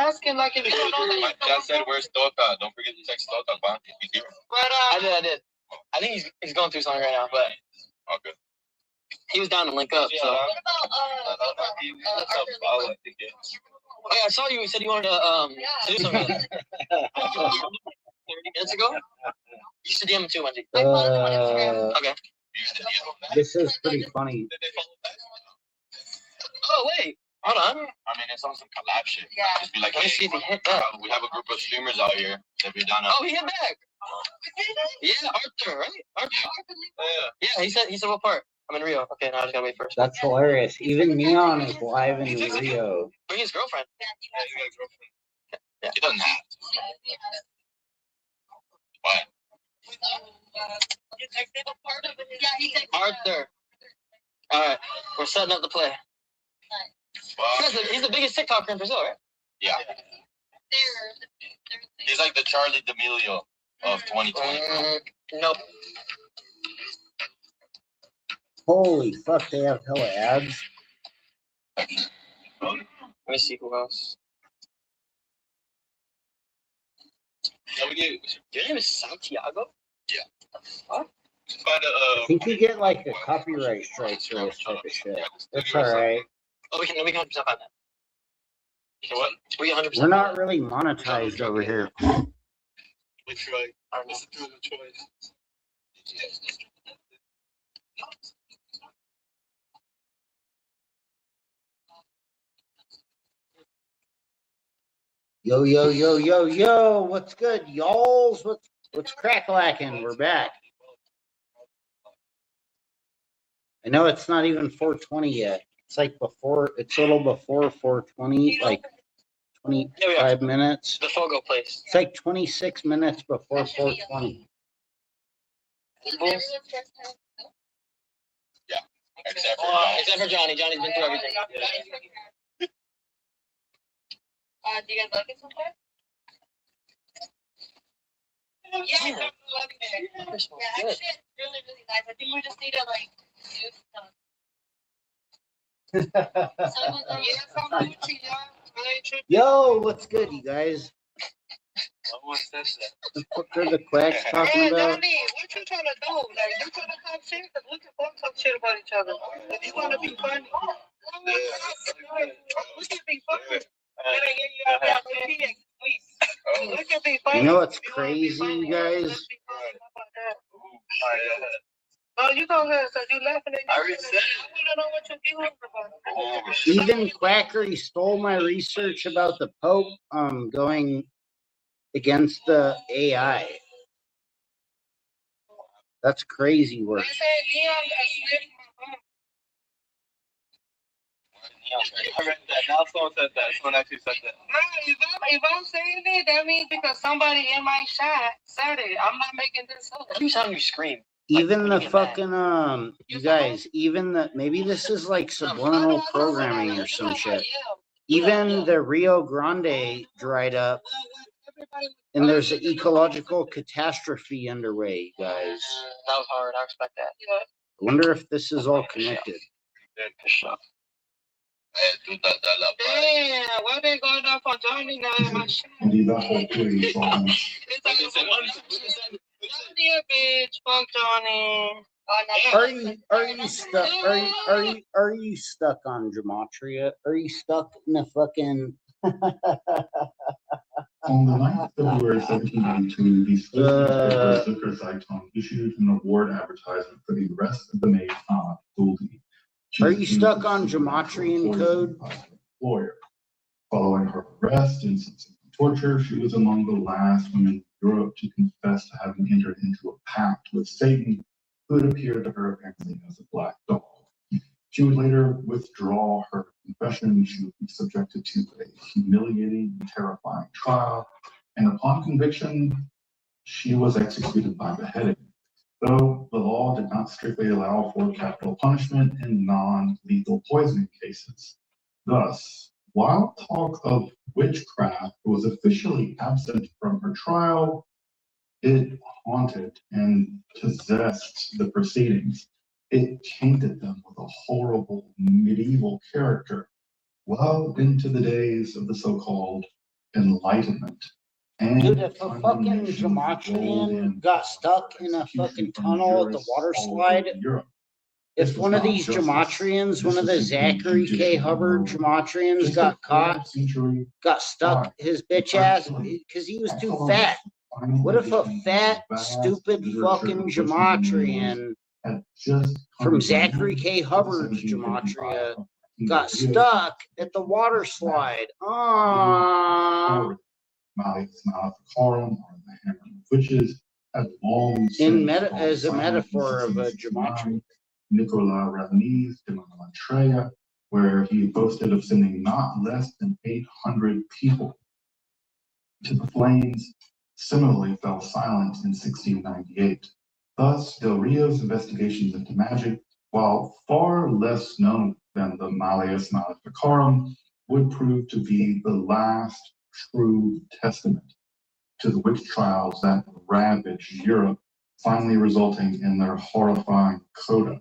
asking like if you don't know that. My dad said, "Where's Stuk? Don't forget to text Stuk, But I did. I think he's going through something right now, but okay. He was down to link up. So. What about Oh yeah, I saw you. You said you wanted to do something. 30 minutes ago. You should DM him too, Wendy. Okay. This is pretty funny. Oh wait, hold on. I mean, it's on some collab shit. Yeah. Just be like, Let me see if he hit back. We have a group of streamers out here. If you're down. Oh, he hit back. Yeah, Arthur, right? Arthur. Yeah, he said what part? I'm in Rio. Okay, now I just gotta wait first. That's hilarious. Even Neon is live in Rio. Bring his girlfriend. Yeah. He doesn't have to. Why? Arthur. All right, we're setting up the play. He's the biggest TikToker in Brazil, right? Yeah. He's like the Charlie D'Amelio of 2020. Nope. Holy fuck, they have hella ads. Let me see who else. Your name is Santiago? Yeah. What? I think you get like a copyright strike for this type of shit. That's alright. Oh, we can 100% find that. So what? We 100%. We're not really monetized over here. We try. Listen to the choice. Yo, yo, yo, yo, yo, what's good, y'alls? What's crack-lacking? We're back. I know it's not even 4:20 yet. It's like it's a little before 4:20, like 25 minutes. The Fogo place. It's like 26 minutes before 4:20. Yeah, except for Johnny. Johnny's been through everything. Do you guys like it so far? Yeah, I'm loving it. Yeah, actually, it's really, really nice. I think we just need to like do stuff. Yo, what's good, you guys? Someone says that. The fuck are the quacks talking about? Johnny, what you trying to do? Like, you trying to talk shit? Because we can both talk shit about each other. If you want to be funny, we can be funny. You know what's crazy, you guys? Oh, you go ahead, so you laughing at me. I already said it. I don't know what you're doing about. Even Quackery stole my research about the Pope going against the AI. That's crazy work. I read that. Now someone said that. Someone actually said that. If I'm saying it, that means because somebody in my chat said it. I'm not making this up. Every time you scream. Even the fucking you guys, even the maybe this is like subliminal programming or some shit. Even the Rio Grande dried up, and there's an ecological catastrophe underway, you guys. That was hard. I expect that. I wonder if this is all connected. Damn, why they going off on Johnny now in my shit? Indeed, that whole theory is wrong. Johnny a bitch, fuck Johnny. Are you stuck on Gematria? Are you stuck in the fucking On the 9th of February 1792, the Stuk Zeitung issued an award advertisement for the arrest of the maid Duldy. Are you stuck on Gematrian code? Lawyer. Following her arrest and subsequent torture, she was among the last women in Europe to confess to having entered into a pact with Satan, who had appeared to her apparently as a black doll. She would later withdraw her confession. She would be subjected to a humiliating and terrifying trial, and upon conviction, she was executed by beheading. Though the law did not strictly allow for capital punishment in non-lethal poisoning cases. Thus, while talk of witchcraft was officially absent from her trial, it haunted and possessed the proceedings. It tainted them with a horrible medieval character well into the days of the so-called enlightenment. And Dude, if a fucking Gematrian got stuck in a fucking tunnel at the water slide, if one of these Gematrians, one of the Zachary K. Hubbard Gematrians got caught, got stuck his bitch ass because he was too fat. What if a fat, stupid fucking Gematrian from Zachary K. Hubbard's Gematria got stuck at the water slide? Magicarum or the hammer of witches have long as a metaphor of a Gematria. Nicolas Ravenet's Gematriaholics, where he boasted of sending not less than 800 people to the flames, similarly fell silent in 1698. Thus, Del Rio's investigations into magic, while far less known than the Malleus Maleficarum, would prove to be the last true testament to the witch trials that ravaged Europe, finally resulting in their horrifying coda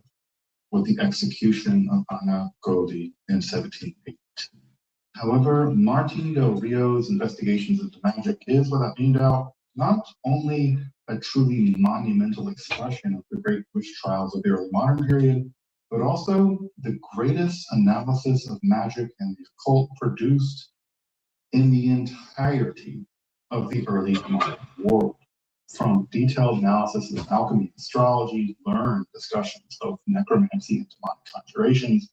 with the execution of Ana Godi in 1782. However, Martin Del Rio's investigations into magic is, without any doubt, not only a truly monumental expression of the great witch trials of the early modern period, but also the greatest analysis of magic and the occult produced in the entirety of the early modern world. From detailed analysis of alchemy, astrology, learned discussions of necromancy and demonic conjurations,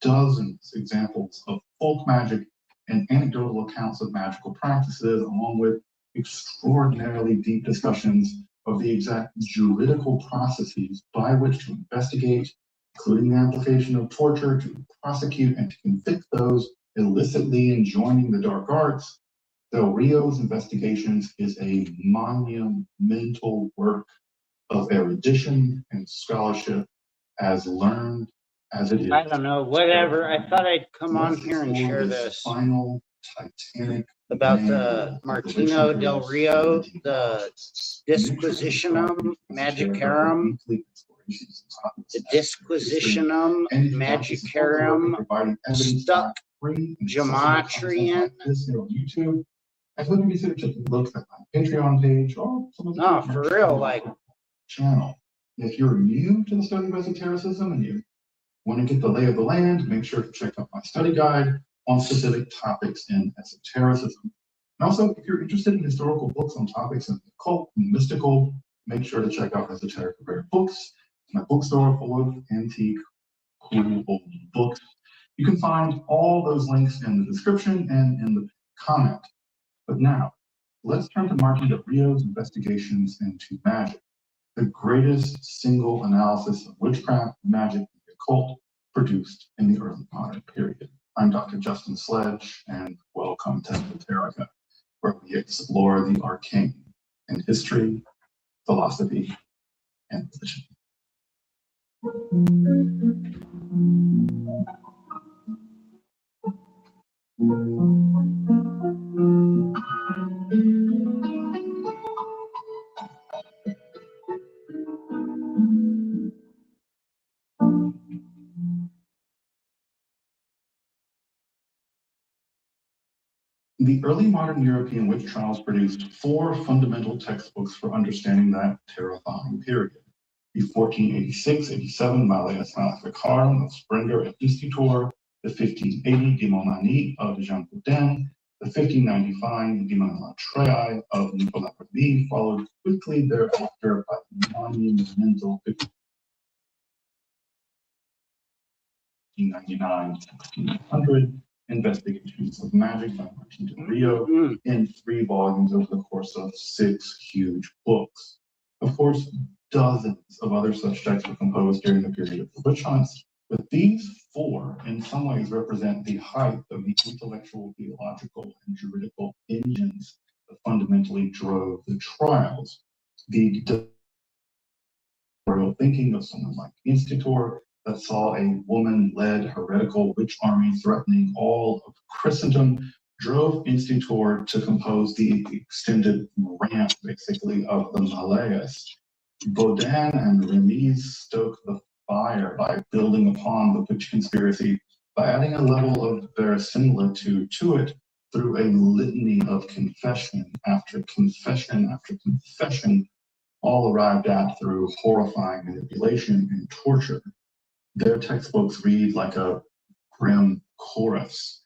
dozens examples of folk magic and anecdotal accounts of magical practices, along with extraordinarily deep discussions of the exact juridical processes by which to investigate, including the application of torture to prosecute and to convict those illicitly enjoining the dark arts. Del Rio's investigations is a monumental work of erudition and scholarship, as learned as it is. I don't know, whatever. I thought I'd come on here and share this final titanic about the Martino Del Rio, the Disquisitionum Magicarum, the Disquisitionum Magicarum, Stuk, Gematrian. YouTube. I would consider to look at my Patreon page or some of the No, for real, like channel. If you're new to the study of esotericism and you want to get the lay of the land, make sure to check out my study guide on specific topics in esotericism. And also, if you're interested in historical books on topics in the occult and mystical, make sure to check out Esoteric Rare Books, my bookstore full of antique, cool old books. You can find all those links in the description and in the comment. But now, let's turn to Martin Del Rio's investigations into magic, the greatest single analysis of witchcraft, magic, and the occult produced in the early modern period. I'm Dr. Justin Sledge, and welcome to Esoterica, where we explore the arcane in history, philosophy, and religion. The early modern European witch trials produced four fundamental textbooks for understanding that terrifying period. The 1486-87 Malleus Maleficarum of Springer and Institutor, the 1580 Demonanie of Jean Boudin, the 1595 Gematriaholics of Nicolas Ravenet, followed quickly thereafter by the monumental 1599-1600 Investigations of Magic by Martin Del Rio in 3 volumes over the course of 6 huge books. Of course, dozens of other such texts were composed during the period of the witch hunts, but these 4 in some ways represent the height of the intellectual, theological, and juridical engines that fundamentally drove the trials. The thinking of someone like Institutor that saw a woman-led heretical witch army threatening all of Christendom drove Institutor to compose the extended rant, basically, of the Malleus. Boudin and Ravenet stoked the fire by building upon the witch conspiracy by adding a level of verisimilitude to it through a litany of confession after confession after confession, all arrived at through horrifying manipulation and torture. Their textbooks read like a grim chorus.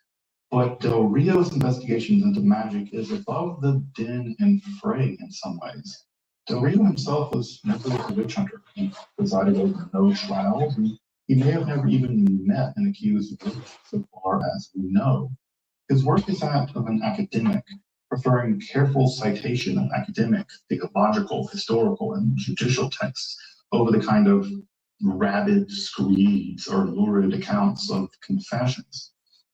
But Del Rio's investigations into magic is above the din and fray in some ways. Del Rio himself was never a witch hunter. He presided over no trials, and he may have never even met an accused witch so far as we know. His work is that of an academic, preferring careful citation of academic, theological, historical, and judicial texts over the kind of rabid screeds or lurid accounts of confessions.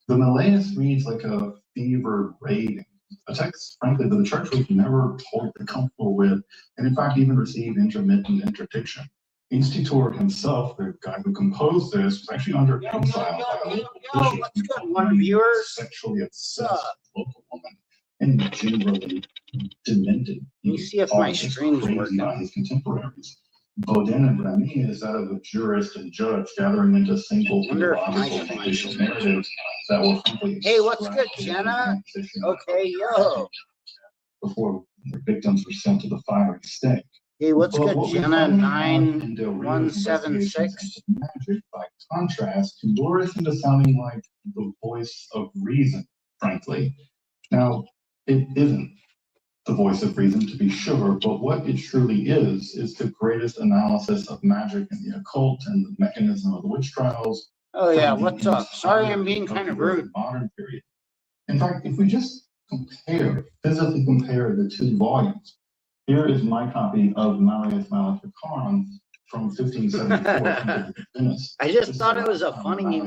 The Malleus reads like a fevered raving, a text, frankly, that the church was never totally comfortable with, and in fact even received intermittent interdiction. Institutor himself, the guy who composed this, was actually under exile by a one viewer sexually obsessed local woman and generally demented. Let me see if my screen's working. By his contemporaries. Baudin and Remy is that of a jurist and judge gathering into single theological judicial narratives that were frankly. Hey, what's good, Jenna? Okay, yo. Before the victims were sent to the fiery stake. Hey, what's But good, what Jenna? we find in Del Rio's 9176. investigations into magic, by contrast, can lure us into sounding like the voice of reason, frankly. Now, it isn't the voice of reason, to be sure, but what it truly is the greatest analysis of magic and the occult and the mechanism of the witch trials. Oh yeah, what's up? Sorry, I'm being kind of rude. Modern period. In fact, if we just physically compare the two volumes, here is my copy of Malleus Magicarum from 1574. I just thought it was a funny,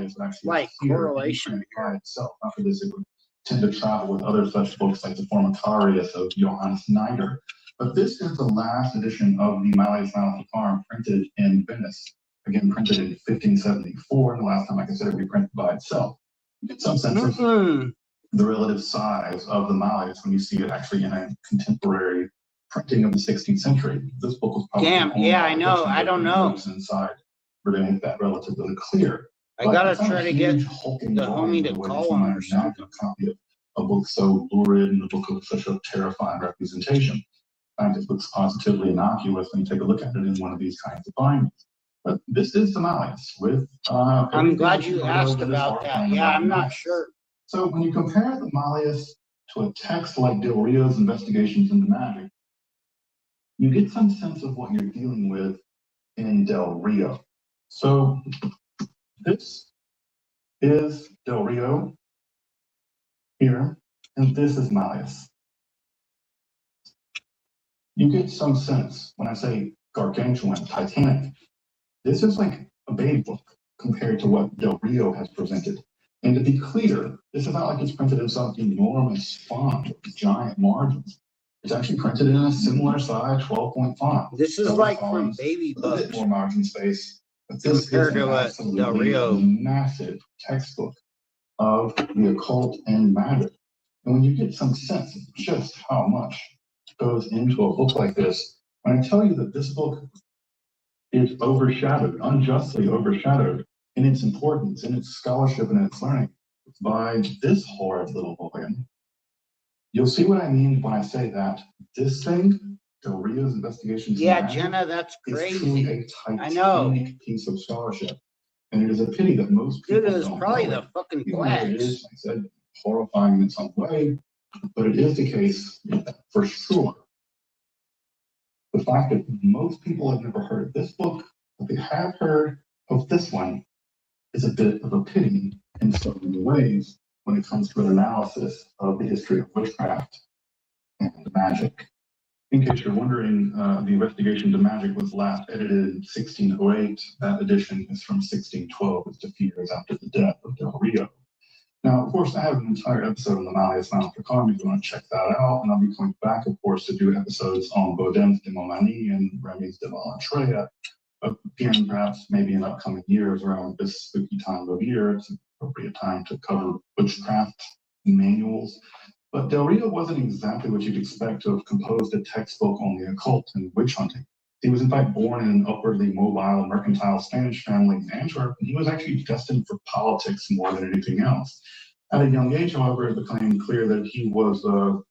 like, correlation by itself. After this, it would tend to travel with other such books like the Formicarius of Johannes Niger. But this is the last edition of the Malleus Magicarum printed in Venice. Again, printed in 1574, and the last time, like I said, it reprinted by itself. You get some sense of the relative size of the Malleus when you see it actually in a contemporary printing of the 16th century. This book was probably I know. I don't know. Inside, really make that relatively clear. I gotta try to get the homie to call on or something. A copy of a book so lurid and a book of such a terrifying representation. In fact, it looks positively innocuous when you take a look at it in one of these kinds of bindings. But this is the Malleus with. I'm glad you asked about that. Yeah, I'm not sure. So when you compare the Malleus to a text like Del Rio's Investigations into Magic, you get some sense of what you're dealing with in Del Rio. So this is Del Rio here, and this is Malleus. You get some sense when I say gargantuan, titanic. This is like a baby book compared to what Del Rio has presented. And to be clear, this is not like it's printed in some enormous font with giant margins. It's actually printed in a similar size 12-point font. This is like from baby books. A bit more margin space. But this compared is to what Del Rio. Massive textbook of the occult and magic. And when you get some sense of just how much goes into a book like this, when I tell you that this book is overshadowed, unjustly overshadowed in its importance, in its scholarship, and its learning by this horrid little volume, you'll see what I mean when I say that this thing, Del Rio's Investigations. Yeah, Jenna, that's crazy. Is truly a titanic piece of scholarship. And it is a pity that most people don't know. Probably the fucking quacks. It is, like I said, horrifying in some way, but it is the case for sure. The fact that most people have never heard of this book, but they have heard of this one, is a bit of a pity in so many ways when it comes to an analysis of the history of witchcraft and magic. In case you're wondering, the Investigation to Magic was last edited in 1608. That edition is from 1612. It's a few years after the death of Del Rio. Now, of course, I have an entire episode on the Malleus Magicarum if you want to check that out. And I'll be coming back, of course, to do episodes on Baudin's de Montmagny and Remy's de Malatrea, appearing perhaps maybe in upcoming years around this spooky time of year. It's an appropriate time to cover witchcraft manuals. But Del Rio wasn't exactly what you'd expect to have composed a textbook on the occult and witch hunting. He was in fact born in an upwardly mobile mercantile Spanish family in Antwerp, and he was actually destined for politics more than anything else. At a young age, however, it became clear that he was a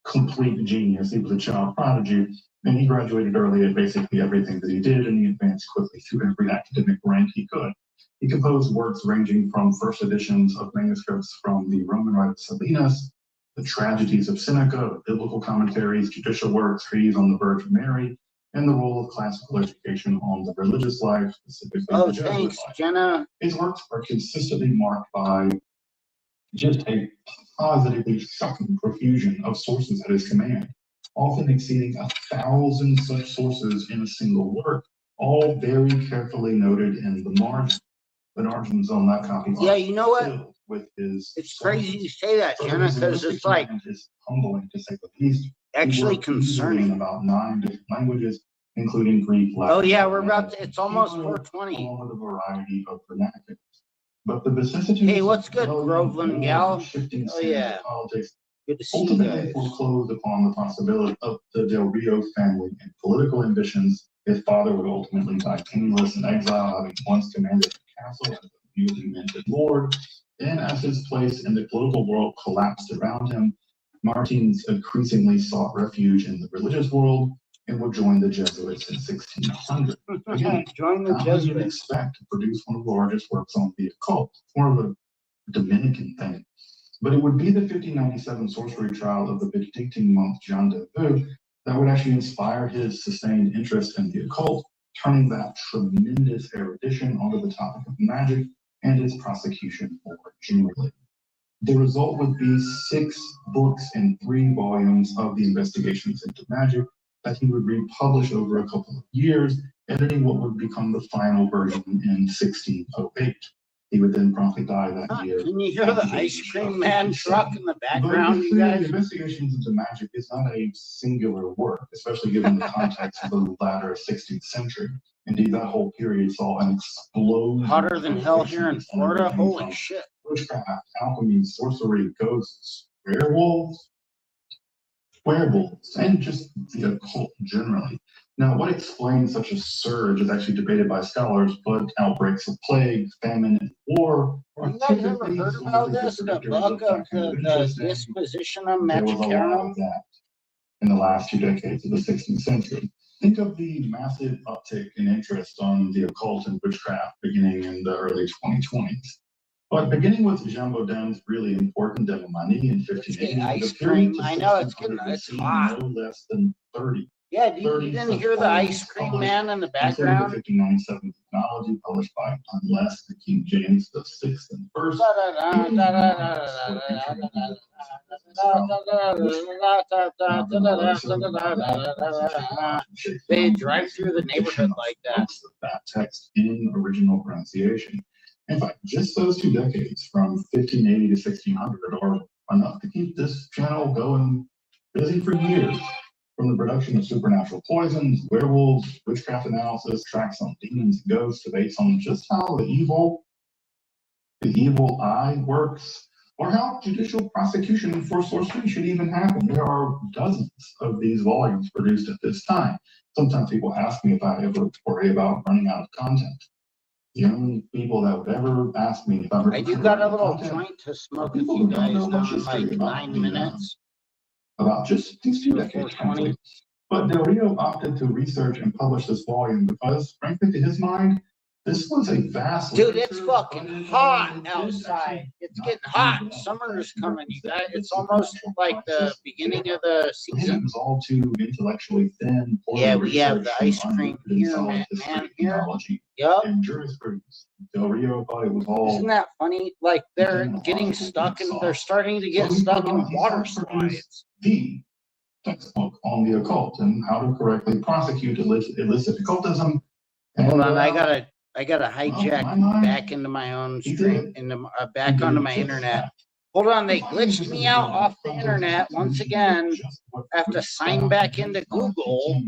complete genius. He was a child prodigy, and he graduated early at basically everything that he did, and he advanced quickly through every academic rank he could. He composed works ranging from first editions of manuscripts from the Roman Rite of Sabinus, the tragedies of Seneca, biblical commentaries, judicial works, treatises on the Virgin Mary, and the role of classical education on the religious life, specifically the Jesuit thanks, life. Jenna. His works are consistently marked by just a positively shocking profusion of sources at his command, often exceeding 1,000 such sources in a single work, all very carefully noted in the margin. The margins on that copy Yeah, you know what? filled with his It's crazy you sources. say that, So Jenna, his because linguistic it's like command is humbling to say the least. He actually worked easily in concerning. about 9 different languages, including Greek, Latin. Oh yeah, we're German, about to, it's almost Hebrew, 4:20. along with a variety of vernaculars. But the vicissitudes Hey, what's of good, rebellion, Groveland war, gal? and shifting Oh sands yeah, of politics good to see you ultimately guys. foreclosed upon the possibility of the Del Rio family and political ambitions. His father would ultimately die penniless in exile, having once commanded the castle as a newly minted lord. And as his place in the political world collapsed around him, Martins increasingly sought refuge in the religious world and would join the Jesuits in 1600. Again, Join the how do you Jesuits. expect to produce one of the largest works on the occult? It's more of a Dominican thing. But it would be the 1597 sorcery trial of the Benedictine monk Jean de Veux that would actually inspire his sustained interest in the occult, turning that tremendous erudition onto the topic of magic and its prosecution more generally. The result would be 6 books and 3 volumes of the investigations into magic that he would republish over a couple of years, editing what would become the final version in 1608. He would then promptly die that year. Can you hear the ice cream man truck in the background, you But guys? the investigations into magic is not a singular work, especially given the context of the latter 16th century. Indeed, that whole period saw an explosion. Hotter than hell here in of Florida. everything Holy from shit. witchcraft, alchemy, sorcery, ghosts, werewolves, and just the occult generally. Now, what explains such a surge is actually debated by scholars, but outbreaks of plague, famine, and war are You guys ever typically heard some about of the this? The predictors book that of kind of the interest in. Disquisitionum, There was a lot Magicarum? of that in the last 2 decades of the 16th century. Think of the massive uptick in interest on the occult and witchcraft beginning in the early 2020s. But beginning with Jean Baudin's really important Demomanie in 1580, ice the period cream. to I know, it's getting, 1600 it's would see hot. no less than 30. Yeah, dude, you 30 didn't such hear the volumes ice cream published, man in the considered the background? 1597 technology published by unless the King James VI and First. They drive through the neighborhood like that. That text in original pronunciation. In fact, just those 2 decades from 1580 to 1600 are enough to keep this channel going busy for years. From the production of supernatural poisons, werewolves, witchcraft analysis, tracks on demons and ghosts, debates on just how the evil eye works, or how judicial prosecution for sorcery should even happen. There are dozens of these volumes produced at this time. Sometimes people ask me if I ever worry about running out of content. The only people that would ever ask me if I'm I do got a little joint to smoke with you guys now in like 9 minutes. About just these 2 decades, frankly. But Del Rio opted to research and publish this volume because, frankly, to his mind, this was a vast. Dude, it's fucking hot outside. It's getting hot. Summer's coming, you guys. It's almost like the beginning of the season. It was all too intellectually thin. Yeah, we have the ice cream here, man. Here. Yep. And jurisprudence. Del Rio thought it was all. Isn't that funny? Like they're getting stuck and they're starting to get stuck in water slides. The textbook on the occult and how to correctly prosecute illicit occultism. Hold on, I gotta hijack back into my own stream, back onto my internet. Hold on, they glitched me out off the internet once again. I have to sign back into Google.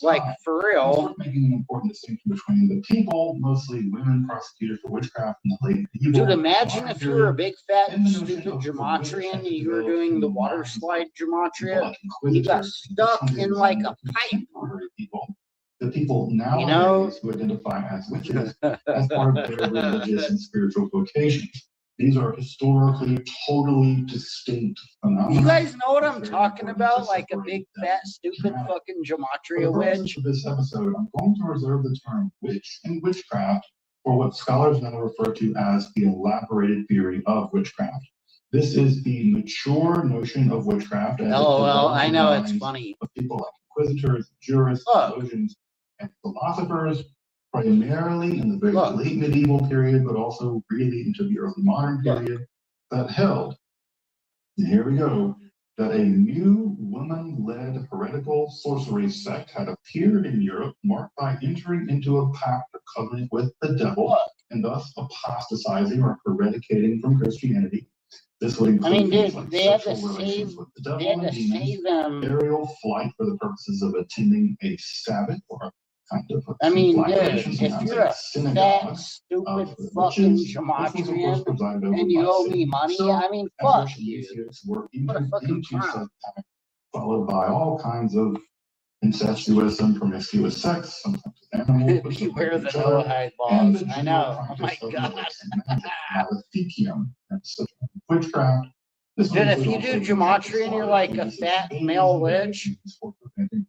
Like, for real. Making an important distinction between the people, mostly women prosecuted for witchcraft in the late medieval. Dude, imagine if you were a big fat stupid Gematrian and you were doing the water slide Gematria and you got stuck in like a pipe. The people now who identify as witches as part of their religious and spiritual vocations. These are historically totally distinct phenomena. You guys know what I'm talking about? Like a big, fat, stupid fucking gematria witch. For this episode, I'm going to reserve the term witch and witchcraft for what scholars now refer to as the elaborated theory of witchcraft. This is the mature notion of witchcraft. Oh, well, I know it's funny. Of people like inquisitors, jurists, theologians, and philosophers, primarily in the very late medieval period, but also really into the early modern period, that held, and here we go, that a new woman-led heretical sorcery sect had appeared in Europe, marked by entering into a pact or covenant with the devil, and thus apostatizing or hereticating from Christianity. This would include things like sexual relations with the devil and demons, aerial flight for the purposes of attending a Sabbath or a kind of a if you're a fat, stupid fucking Gematrian and you owe me money, fuck you. What a fucking clown. Followed by all kinds of incestuous and promiscuous sex, sometimes animals. Beware the Noahide laws. I know. Oh my god. Maleficium. That's witchcraft. Dude, if you do Gematrian, you're like a fat male witch, and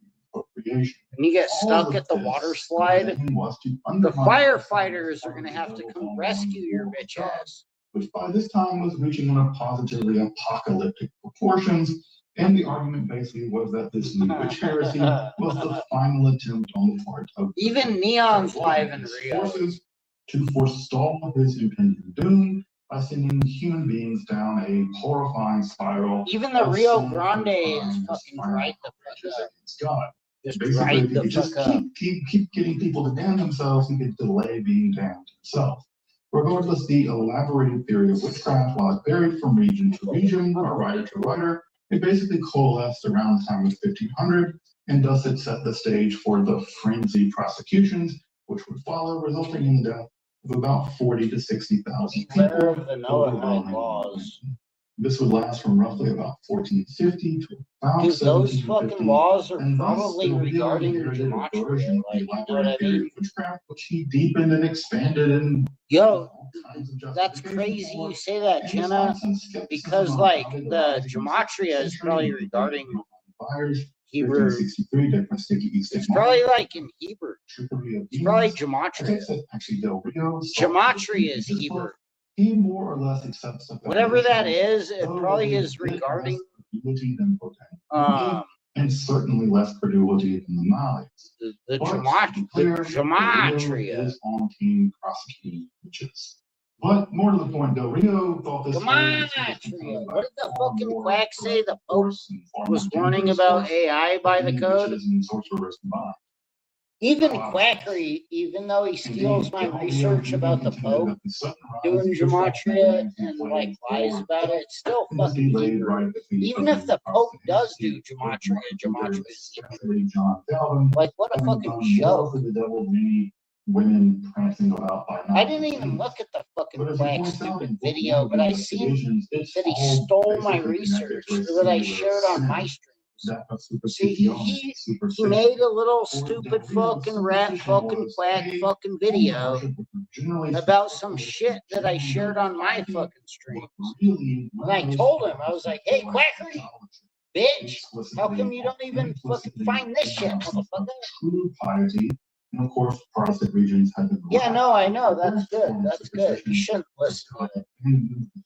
you get stuck at the water slide, the firefighters are going to have to come rescue your bitch ass. Which by this time was reaching one of positively apocalyptic proportions. And the argument basically was that this new witch heresy was the final attempt on the part of even Neon's live in Rio forces to forestall his impending doom by sending human beings down a horrifying spiral. Even the Rio Grande is fucking right the fuck up. God. Just basically, right the just fuck up. Keep getting people to damn themselves, he could delay being damned himself. Regardless, the elaborated theory of witchcraft, while it varied from region to region or writer to writer, it basically coalesced around the time of 1500, and thus it set the stage for the frenzied prosecutions, which would follow, resulting in the death of about 40 to 60,000 people. Of the Noahide laws. This would last from roughly about 1450 to about 1750. Those fucking laws are probably regarding Gematria, like, you know what I mean? Witchcraft, which he deepened and expanded and that's crazy you say that, Jenna, because like the Gematria is probably regarding Hebrew. It's probably like in Hebrew. It's probably Gematria. Gematria is Hebrew. He more or less accepts the whatever that is, it probably is regarding and certainly less credulity than the knowledge. The Gematria is on team prosecuting witches. But more to the point, Del Rio thought this. Gematria. What did the fucking quack say? The Pope was warning about AI by the code. Even quackery, even though he steals my research about the Pope doing Gematria and like lies about it, it's still fucking Hebrew. Even if the Pope does do Gematria, Gematria is Hebrew. Like, what a fucking joke. I didn't even look at the fucking quack stupid video, but I seen that he stole my research that I shared on my stream. See, he made a little stupid fucking rat fucking quack fucking video about some shit that I shared on my fucking streams. And I told him, I was like, hey, quackery, bitch, how come you don't even fucking find this shit, motherfucker? True piety, and of course, Protestant regions have been. Yeah, no, I know, that's good, that's good. You shouldn't listen to it.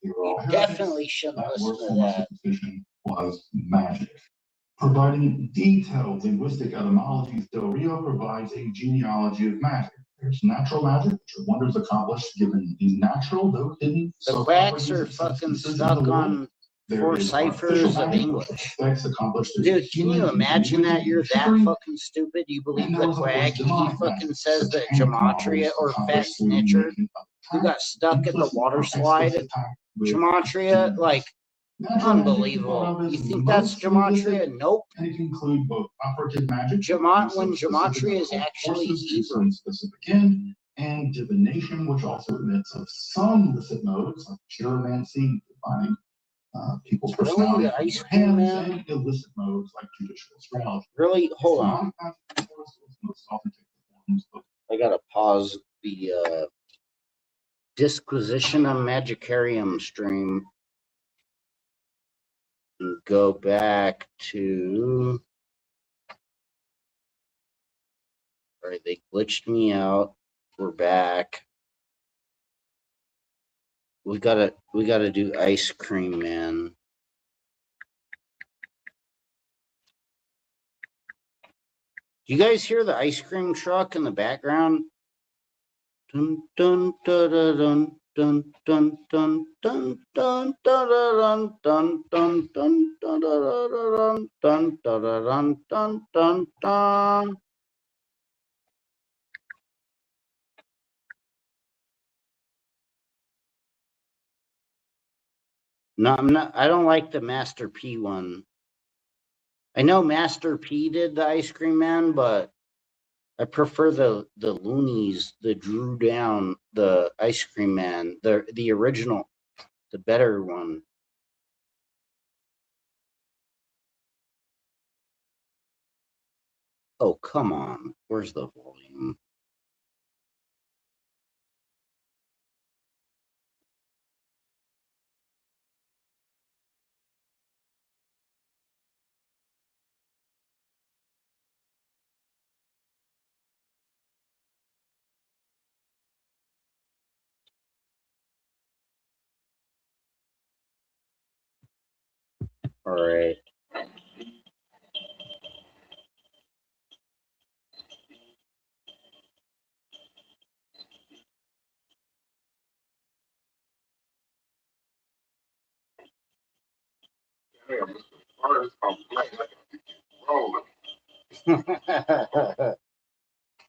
You definitely shouldn't listen to that. Was magic. Providing detailed linguistic etymologies, Del Rio provides a genealogy of magic. There's natural magic, which are wonders accomplished given these natural, though hidden. The quacks are fucking stuck on 4 ciphers of English. Dude, can you imagine that? You're that fucking stupid. You believe the quack. He fucking says that Gematria or Fat Snitcher who got stuck at the water slide. Gematria, like, unbelievable. You think that's Gematria? Nope. And it can include both operative magic, when Gematria is actually Hebrew. Specific end, and divination, which also admits of some illicit modes like chiromancy, defining people's personality, ice cream, man. and illicit modes like judicial astrology. Really? Hold on. I gotta pause the Disquisitionum Magicarum stream and go back to. All right, they glitched me out. We're back. We gotta do Ice Cream Man. Do you guys hear the ice cream truck in the background? Dun dun dun dun dun dun dun dun dun dun dun dun dun dun dun dun dun dun dun dun. No, I'm not. I don't like the Master P one. I know Master P did the Ice Cream Man, but I prefer the Loonies, the Drew Down, the Ice Cream Man, the original, the better one. Oh, come on. Where's the volume? All right.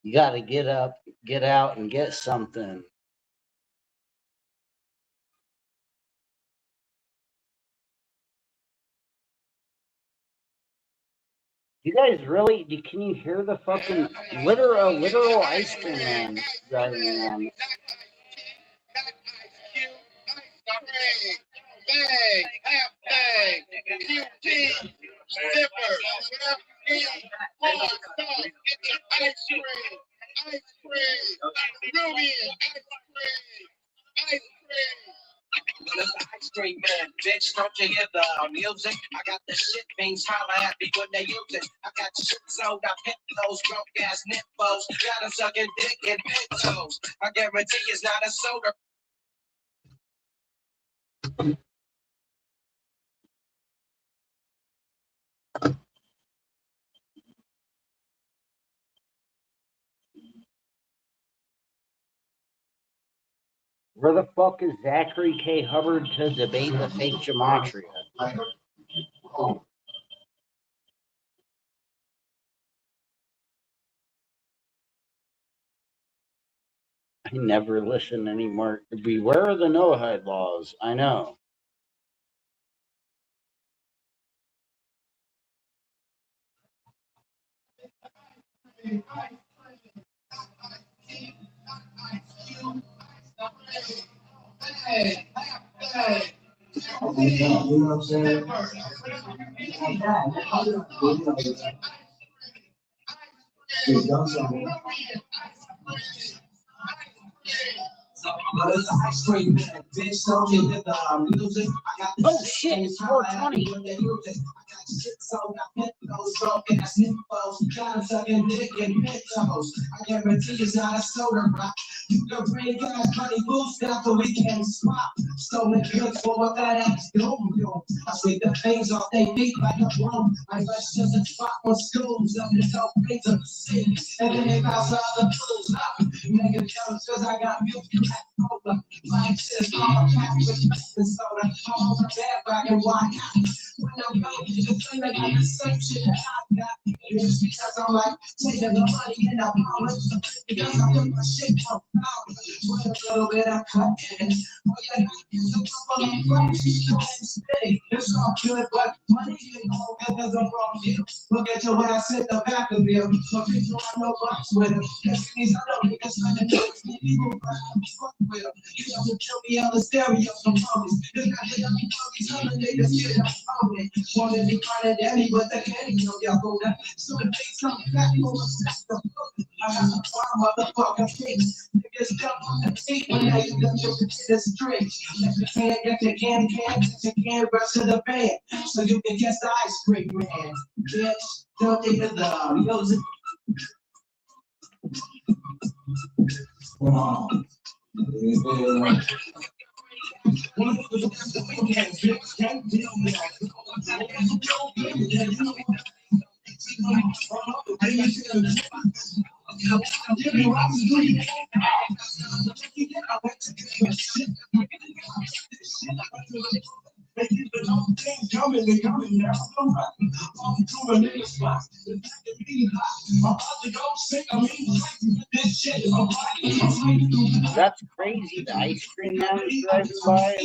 You got to get up, get out, and get something. You guys really? Can you hear the fucking literal Ice Cream Man driving around? Bang, half bang, QT, zipper, get your ice cream, Ruby, ice cream. Well, it's the ice cream man, bitch. Don't you hear the music? I got the shit beans holler at me when they use it. I got shit sold, I hit those broke ass nippos. Got them sucking dick and pit toes. I guarantee it's not a soda. Where the fuck is Zachary K. Hubbard to debate the fake gematria? I never listen anymore. Beware of the Noahide laws. I know. Oh shit, it's 420. I guarantee it's not a soda rock. You can bring gas, money, boost after we can swap. Stolen goods for what that ass do. I sweep the things off they feet like a broom. I rush just a spot on schools up in the top things of the city. And then they bounce out the tools up. Make it jealous cause I got milk and black cola. Like this, I'm a pack with and soda. I'm over there back and white. When I'm young, you think I got the same shit that I got. It's because I'm like taking the money and I promise. Because I put my shit from power. With a little bit of cut in. Oh yeah, it's a couple of bucks. It's steady. It's all good, but money ain't all good as I'm wrong here. Look at your ass at the back of you. Look at your no box with him. Yes, these other niggas spending drugs. People fuck with him. You know to kill me on the stereo from homies. Cause I hit up these other niggas get up on it. Wanted to be crying at daddy, but the candy don't y'all go down. So the days come back for a system. I have a motherfucking face. Niggas jump on the tape when I you got your consider straight. If you can't get your can't rush to the band. So you can guess the ice cream man. Bitch, don't think of the music. Wow. That's crazy. The ice cream man is driving by.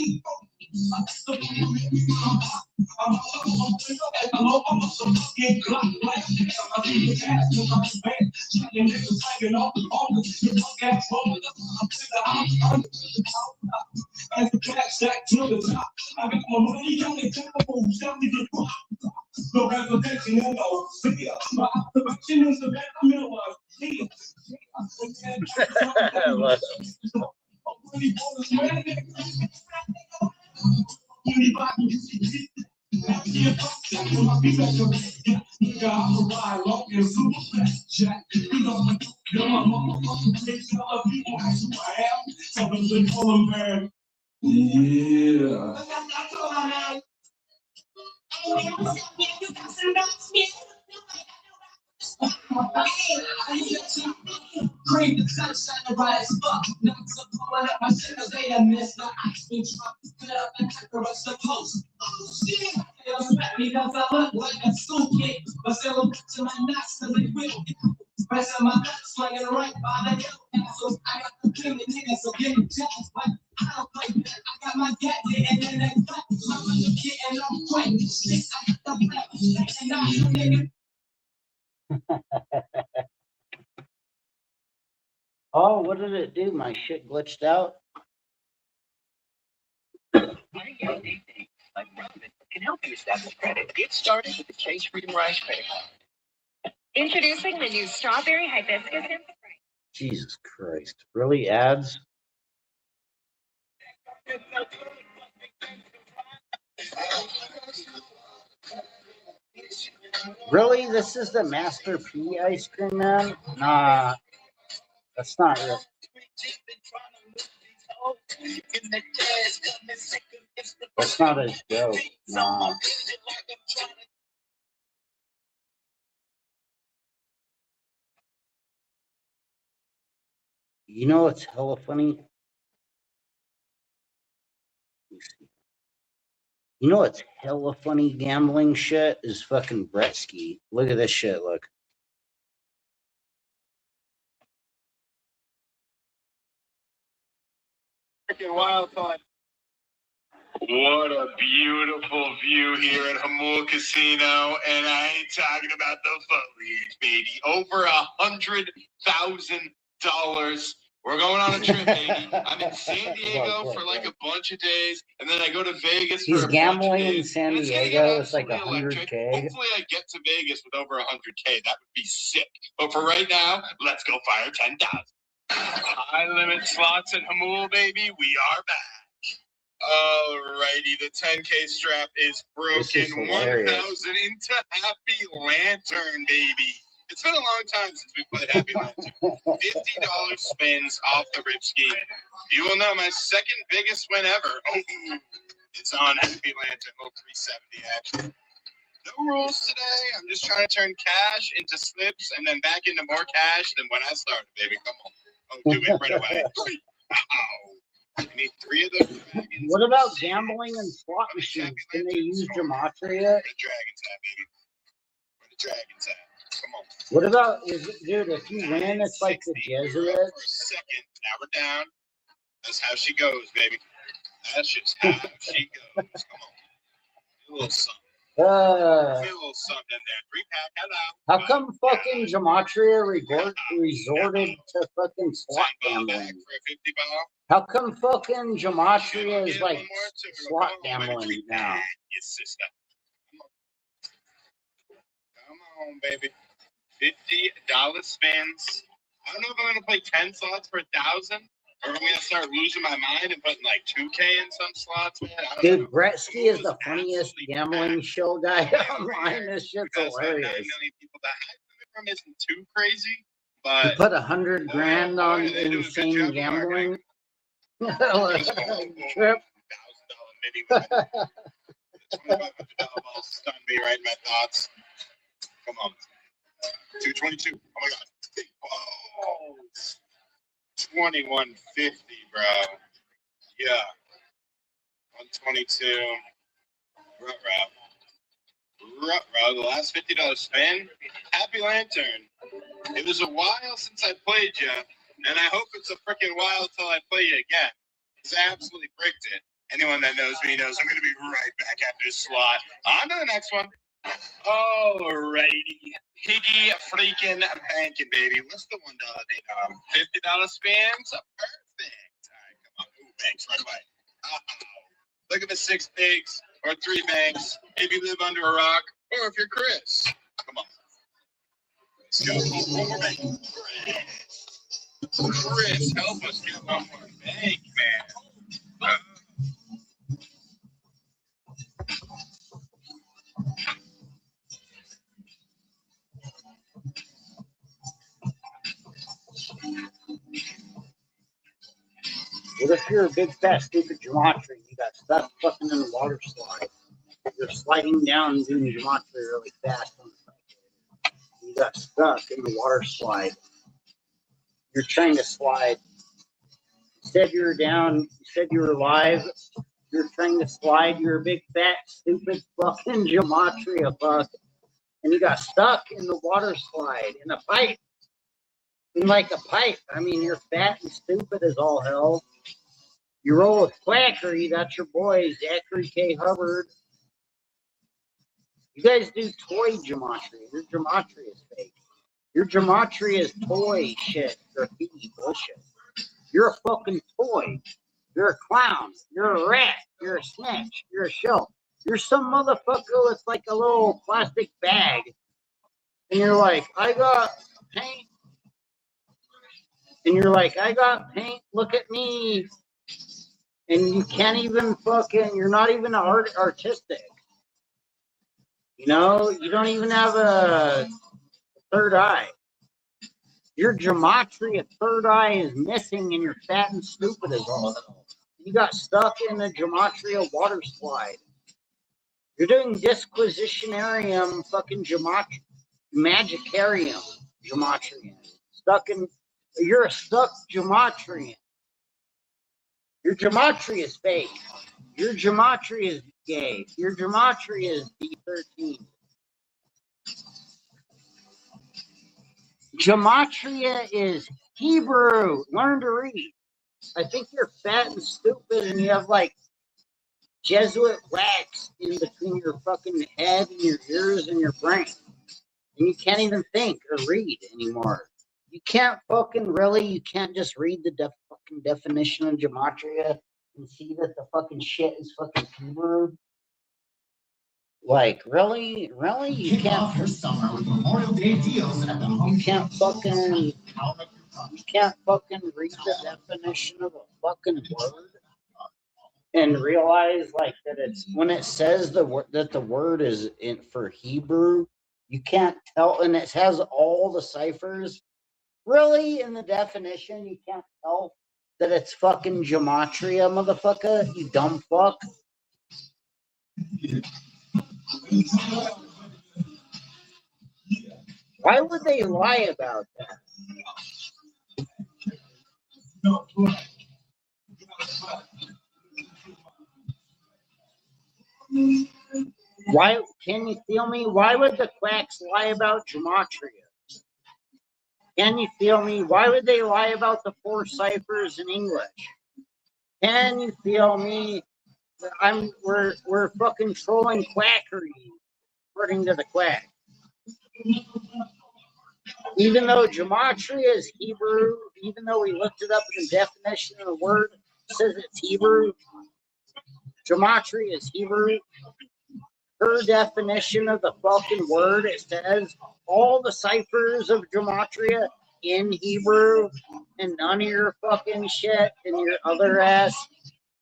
Cream the sunshine bright as fuck. Not so pulling up my shit cause they done missed the ice cream truck. Cut up and the rest of the post. Oh shit! They don't sweat me cause I look like a school kid. But still I'm to my nuts cause they will. Rest of my nuts swinging right by the hill. So I got the king and niggas so give me chance. But I don't play that. I got my gat there and then they cut. I'm a kid and I'm quick. Shit, I got the black. And I'm a nigga. Oh, what did it do? My shit glitched out. Can help you establish credit. Get started with the Chase Freedom Rice credit card. Introducing the new strawberry hibiscus. Jesus Christ. Really, ads? Really? This is the Master P ice cream man? Nah. That's not real. That's not a joke. Nah. You know what's hella funny? You know what's hella funny gambling shit is fucking Bretsky. Look at this shit, look. Wild thought. What a beautiful view here at Hamul Casino, and I ain't talking about the foliage, baby. Over $100,000. We're going on a trip, baby. I'm in San Diego for like a bunch of days, and then I go to Vegas for a bunch of days. He's gambling in San Diego. It's like electric. 100K. Hopefully I get to Vegas with over 100K. That would be sick. But for right now, let's go fire 10,000. High limit slots at Hamul, baby. We are back. Alrighty, the 10K strap is broken. 1,000 into Happy Lantern, baby. It's been a long time since we played Happy Lantern. $50 spins off the rip scheme. You will know my second biggest win ever. Oh, it's on Happy Lantern, 370 actually. No rules today. I'm just trying to turn cash into slips and then back into more cash than when I started, baby. Come on. Oh, do it right away. Ow. I need 3 of those. What about gambling and slot machines? Can they use Gematria? Where the dragon's at, baby? Where the dragon's at? Come on. What about, dude, if you win, it's like the Jesuits? For a second. Now we're down. That's how she goes, baby. That's just how she goes. Come on. Do a little something. Do a little something in there. 3-pack. Hello. How come fucking Gematria resorted to fucking slot gambling? For a 50 ball. How come fucking Gematria is like slot gambling now? Yes, sister. Come on. home, baby. $50 spins. I don't know if I'm gonna play 10 slots for 1,000, or if I'm gonna start losing my mind and putting like 2K in some slots, man. Dude, Gretzky is the funniest gambling show guy online. This shit's hilarious. 9 million people that from isn't too crazy, but you put 100 grand on insane gambling trip. $1,000 mini limit. $2,500 ball stunned me right in my thoughts. Come on. 222. Oh my god. Oh, 2150, bro. Yeah. 122. Ruh-roh. The last $50 spin. Happy Lantern. It was a while since I played you, and I hope it's a freaking while until I play you again. Because I absolutely bricked it. Anyone that knows me knows I'm going to be right back at this slot. On to the next one. Alrighty. Piggy freaking banking, baby. What's the $1 $50 spins? Perfect. All right, come on. Ooh, banks right away. Look at the 6 pigs or 3 banks if you live under a rock or if you're Chris. Come on. Let's go. One more bank. Chris, help us get one more bank, man. What if you're a big fat stupid gematria? You got stuck fucking in the water slide. You're sliding down doing gematria really fast on the side. You got stuck in the water slide. You're trying to slide. You said you were down. You said you were live. You're trying to slide. You're a big fat stupid fucking gematria fuck, and you got stuck in the water slide in a pipe. In like a pipe. I mean, you're fat and stupid as all hell. You roll with Quackery, that's your boy, Zachary K. Hubbard. You guys do toy gematria. Your gematria is fake. Your gematria is toy shit, graffiti bullshit. You're a fucking toy. You're a clown. You're a rat. You're a snitch. You're a show. You're some motherfucker with like a little plastic bag. And you're like, I got paint. And you're like, I got paint, look at me. And you can't even fucking, you're not even artistic. You know, you don't even have a third eye. Your gematria third eye is missing and you're fat and stupid as all hell. You got stuck in the gematria water slide. You're doing Disquisitionum fucking gematria, Magicarum Gematrian. You're a stuck Gematrian. Your gematria is fake. Your gematria is gay. Your gematria is D13. Gematria is Hebrew. Learn to read. I think you're fat and stupid and you have like Jesuit wax in between your fucking head and your ears and your brain. And you can't even think or read anymore. You can't you can't just read the fucking definition of gematria and see that the fucking shit is fucking Hebrew. Like, really? You can't. You can't fucking read the definition of a fucking word and realize like that it's when it says that the word is for Hebrew, you can't tell, and it has all the ciphers. Really, in the definition, you can't tell that it's fucking gematria, motherfucker, you dumb fuck. Why would they lie about that? Why, can you feel me? Why would the quacks lie about gematria? Can you feel me? Why would they lie about the 4 ciphers in English? Can you feel me? We're fucking trolling quackery, according to the quack. Even though gematria is Hebrew, even though we looked it up in the definition of the word, it says it's Hebrew. Gematria is Hebrew. per definition of the fucking word, it says all the ciphers of gematria in Hebrew and none of your fucking shit and your other ass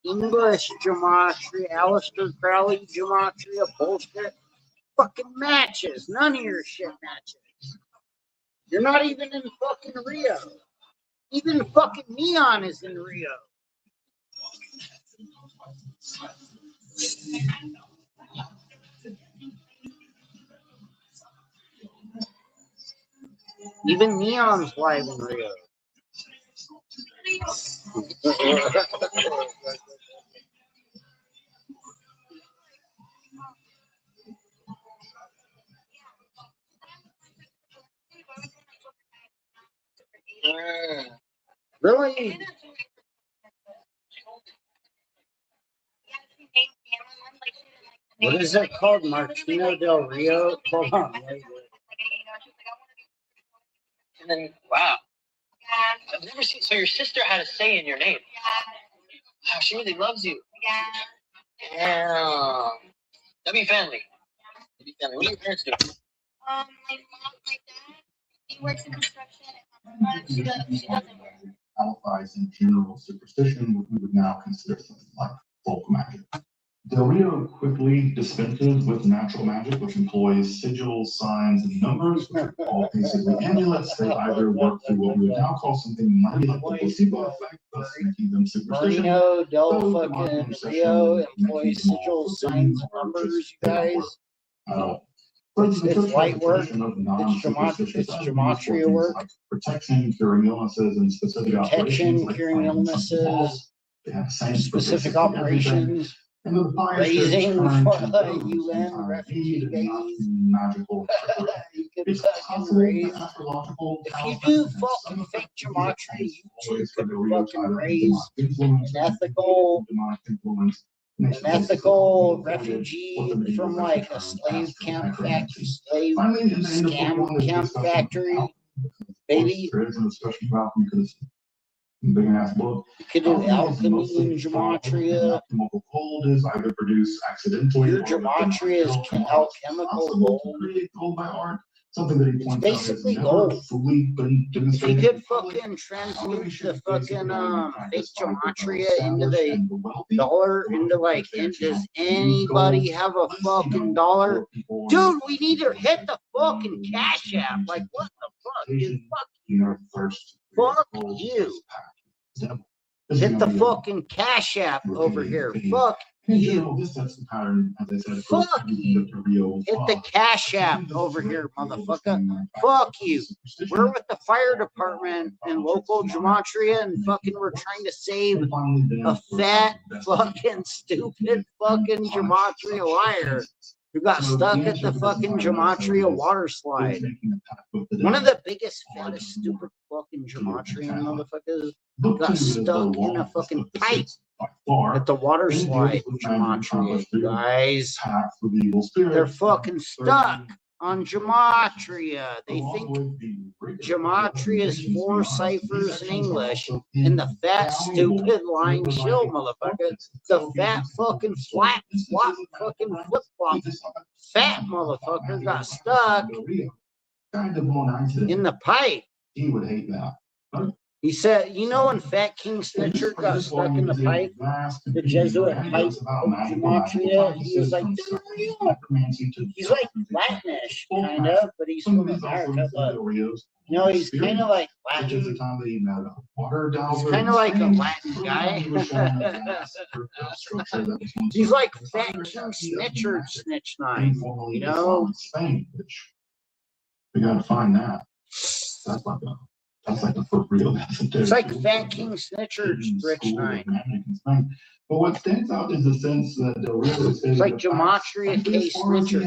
English gematria, Aleister Crowley gematria bullshit fucking matches. None of your shit matches. You're not even in fucking Rio. Even fucking Neon is in Rio. Even Neon's live in Rio. Really? What is it called? Martino del Rio? Hold on. And then, wow. I've never seen. So your sister had a say in your name. Wow, she really loves you. Damn. W family. W family. What do your parents do? My mom, my dad, he works in construction, and my mom, she doesn't work. Qualifies in general superstition, what we would now consider something like folk magic. Del Rio quickly dispenses with natural magic, which employs sigils, signs, and numbers, which are all basically amulets. They either work through what we would now call something mighty like the placebo effect, thus making them superstition. Marino del fucking Rio employs sigils, signs, and numbers, you guys. It's light work. It's gematria work. Like protection, curing illnesses, and specific operations. Like curing illnesses. They have the same specific operations. And the raising for the UN refugee babies. Magical. It's possible if you do fucking fake gematria, you too could fucking raise an ethical refugee from like a slave camp factory, slave scam camp factory, baby. Big ass book. You could do alchemy and gematria. Alchemical gold is either produced accidentally. Your gematria is alchemical gold. Create gold by art. Something that he points out basically has gold. never fully been demonstrated. If you could fucking transmute the fucking fake gematria into the dollar, into like, does anybody have a fucking dollar? Dude, we need to hit the fucking Cash App. Like, what the fuck? Dude, fuck you. Fuck you. Hit the fucking Cash App over here. Fuck you. Fuck you. Hit the Cash App over here, motherfucker. Fuck you. We're with the fire department and local gematria, and fucking we're trying to save a fat, fucking, stupid, fucking gematria liar who got stuck at the fucking gematria water slide. One of the biggest, fattest, stupid fucking gematrian motherfuckers got stuck in a fucking pipe at the water slide. Gematria, guys. They're fucking stuck on gematria. They think gematria is 4 ciphers in English, and the fat, stupid, lying shill motherfucker, the fat fucking flat, flop, fucking flip flop, fat motherfucker got stuck in the pipe. He would hate that. He said, you know, when Fat King Snitcher got stuck in the pipe, the Jesuit pipe of gematria, he was like, he's like Latinish, kind of, but he's from America, but, you know, he's kind of like Latin. He's kind of like a Latin guy. He's like Fat King Snitcher, Snitch 9, you know? We gotta find that. That's like the first real. It's like Fat King Snitcher, Rich 9. But what stands out is the sense that Del Rio is like Gematria K Snitcher.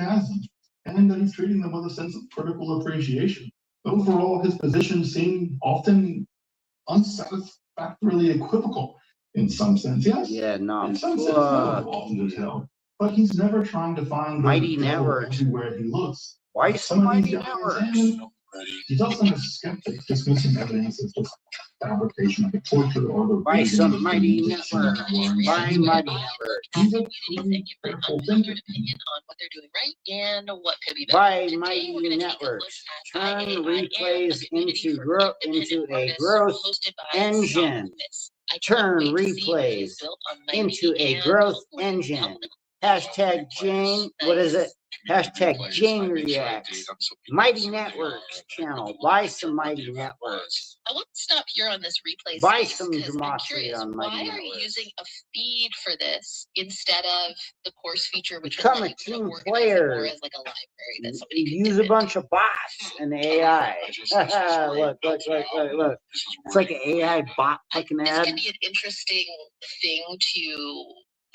And that he's treating them with a sense of critical appreciation. Overall, his positions seem often unsatisfactorily equivocal in some sense. Yes. Yeah, no. In some sense, often to tell. But he's never trying to find Mighty Networks where he looks. Why some Mighty Networks? He's also a skeptic, dismissing evidence as just fabrication of the torture or the By some mighty network. By mighty network. network. He's a Anything, pretty give an careful unfiltered thinker. opinion on what they're doing right and what could be better. By Today, mighty we're gonna take a look networks. at Turn IAI and replays the community into for into independent a artists, growth hosted by engine. Stuk. I can't Turn wait to see what replays is built on into mighty a and growth hopefully engine. help them. Hashtag Jane, what is it? Hashtag Jane Reacts. Mighty Networks channel. Buy some Mighty Networks. I want to stop here on this replay Buy space some because I'm Gematria curious, on why Mighty are you Networks. using a feed for this instead of the course feature, which Become is a like team organize it player. more as like a library that somebody can Use dip a bunch of bots and AI. Look. It's like an AI bot fucking This ad. could be an interesting thing to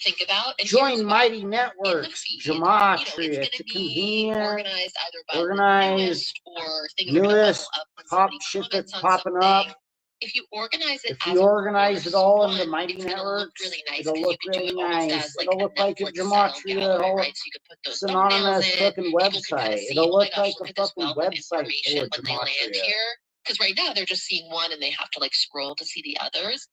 think about. And Join here's why. Mighty In the Networks. feed, Gematria. it's It's going a to be convenient, organized either by the organized, newest or things are going to newest bubble up when top somebody shit comments that's on popping something. up. If you organize it, If as you a organize course, it all one, into Mighty it's going to look Networks, really nice it'll because look you could do really it almost nice. as like It'll a look like a Netflix style Gematria gallery, whole right? So you could put those thumbnails synonymous in. fucking People can kind of website. see, It'll oh my look gosh, like look a at this fucking wealth of website information for when they land Gematria. here. Because right now they're just seeing one and they have to like scroll to see the others.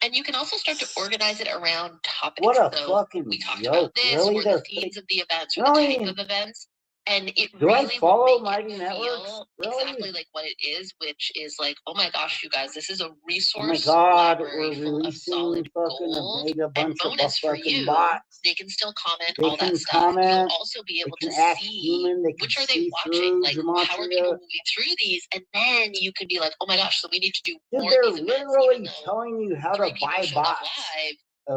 And you can also start to organize it around topics. What a So fucking we talked joke. about this, Really? or They're the themes of the events, or Really? the type of events. And it Do I really follow will make Mighty it Networks? feel Really? exactly like what it is, which is like, oh my gosh, you guys, this is a Oh my resource god, library we're full of releasing solid fucking a gold. mega And bunch of bonus for fucking you, bots. they can still comment They all can that stuff. You'll comment. also be They able can to act see human. They can which are they see watching, through like how are people Gematria. moving through these, and then you could be like, oh my gosh, so we need to do Dude, more they're of these events, even literally though telling you how to 3 people buy showed up bots. live.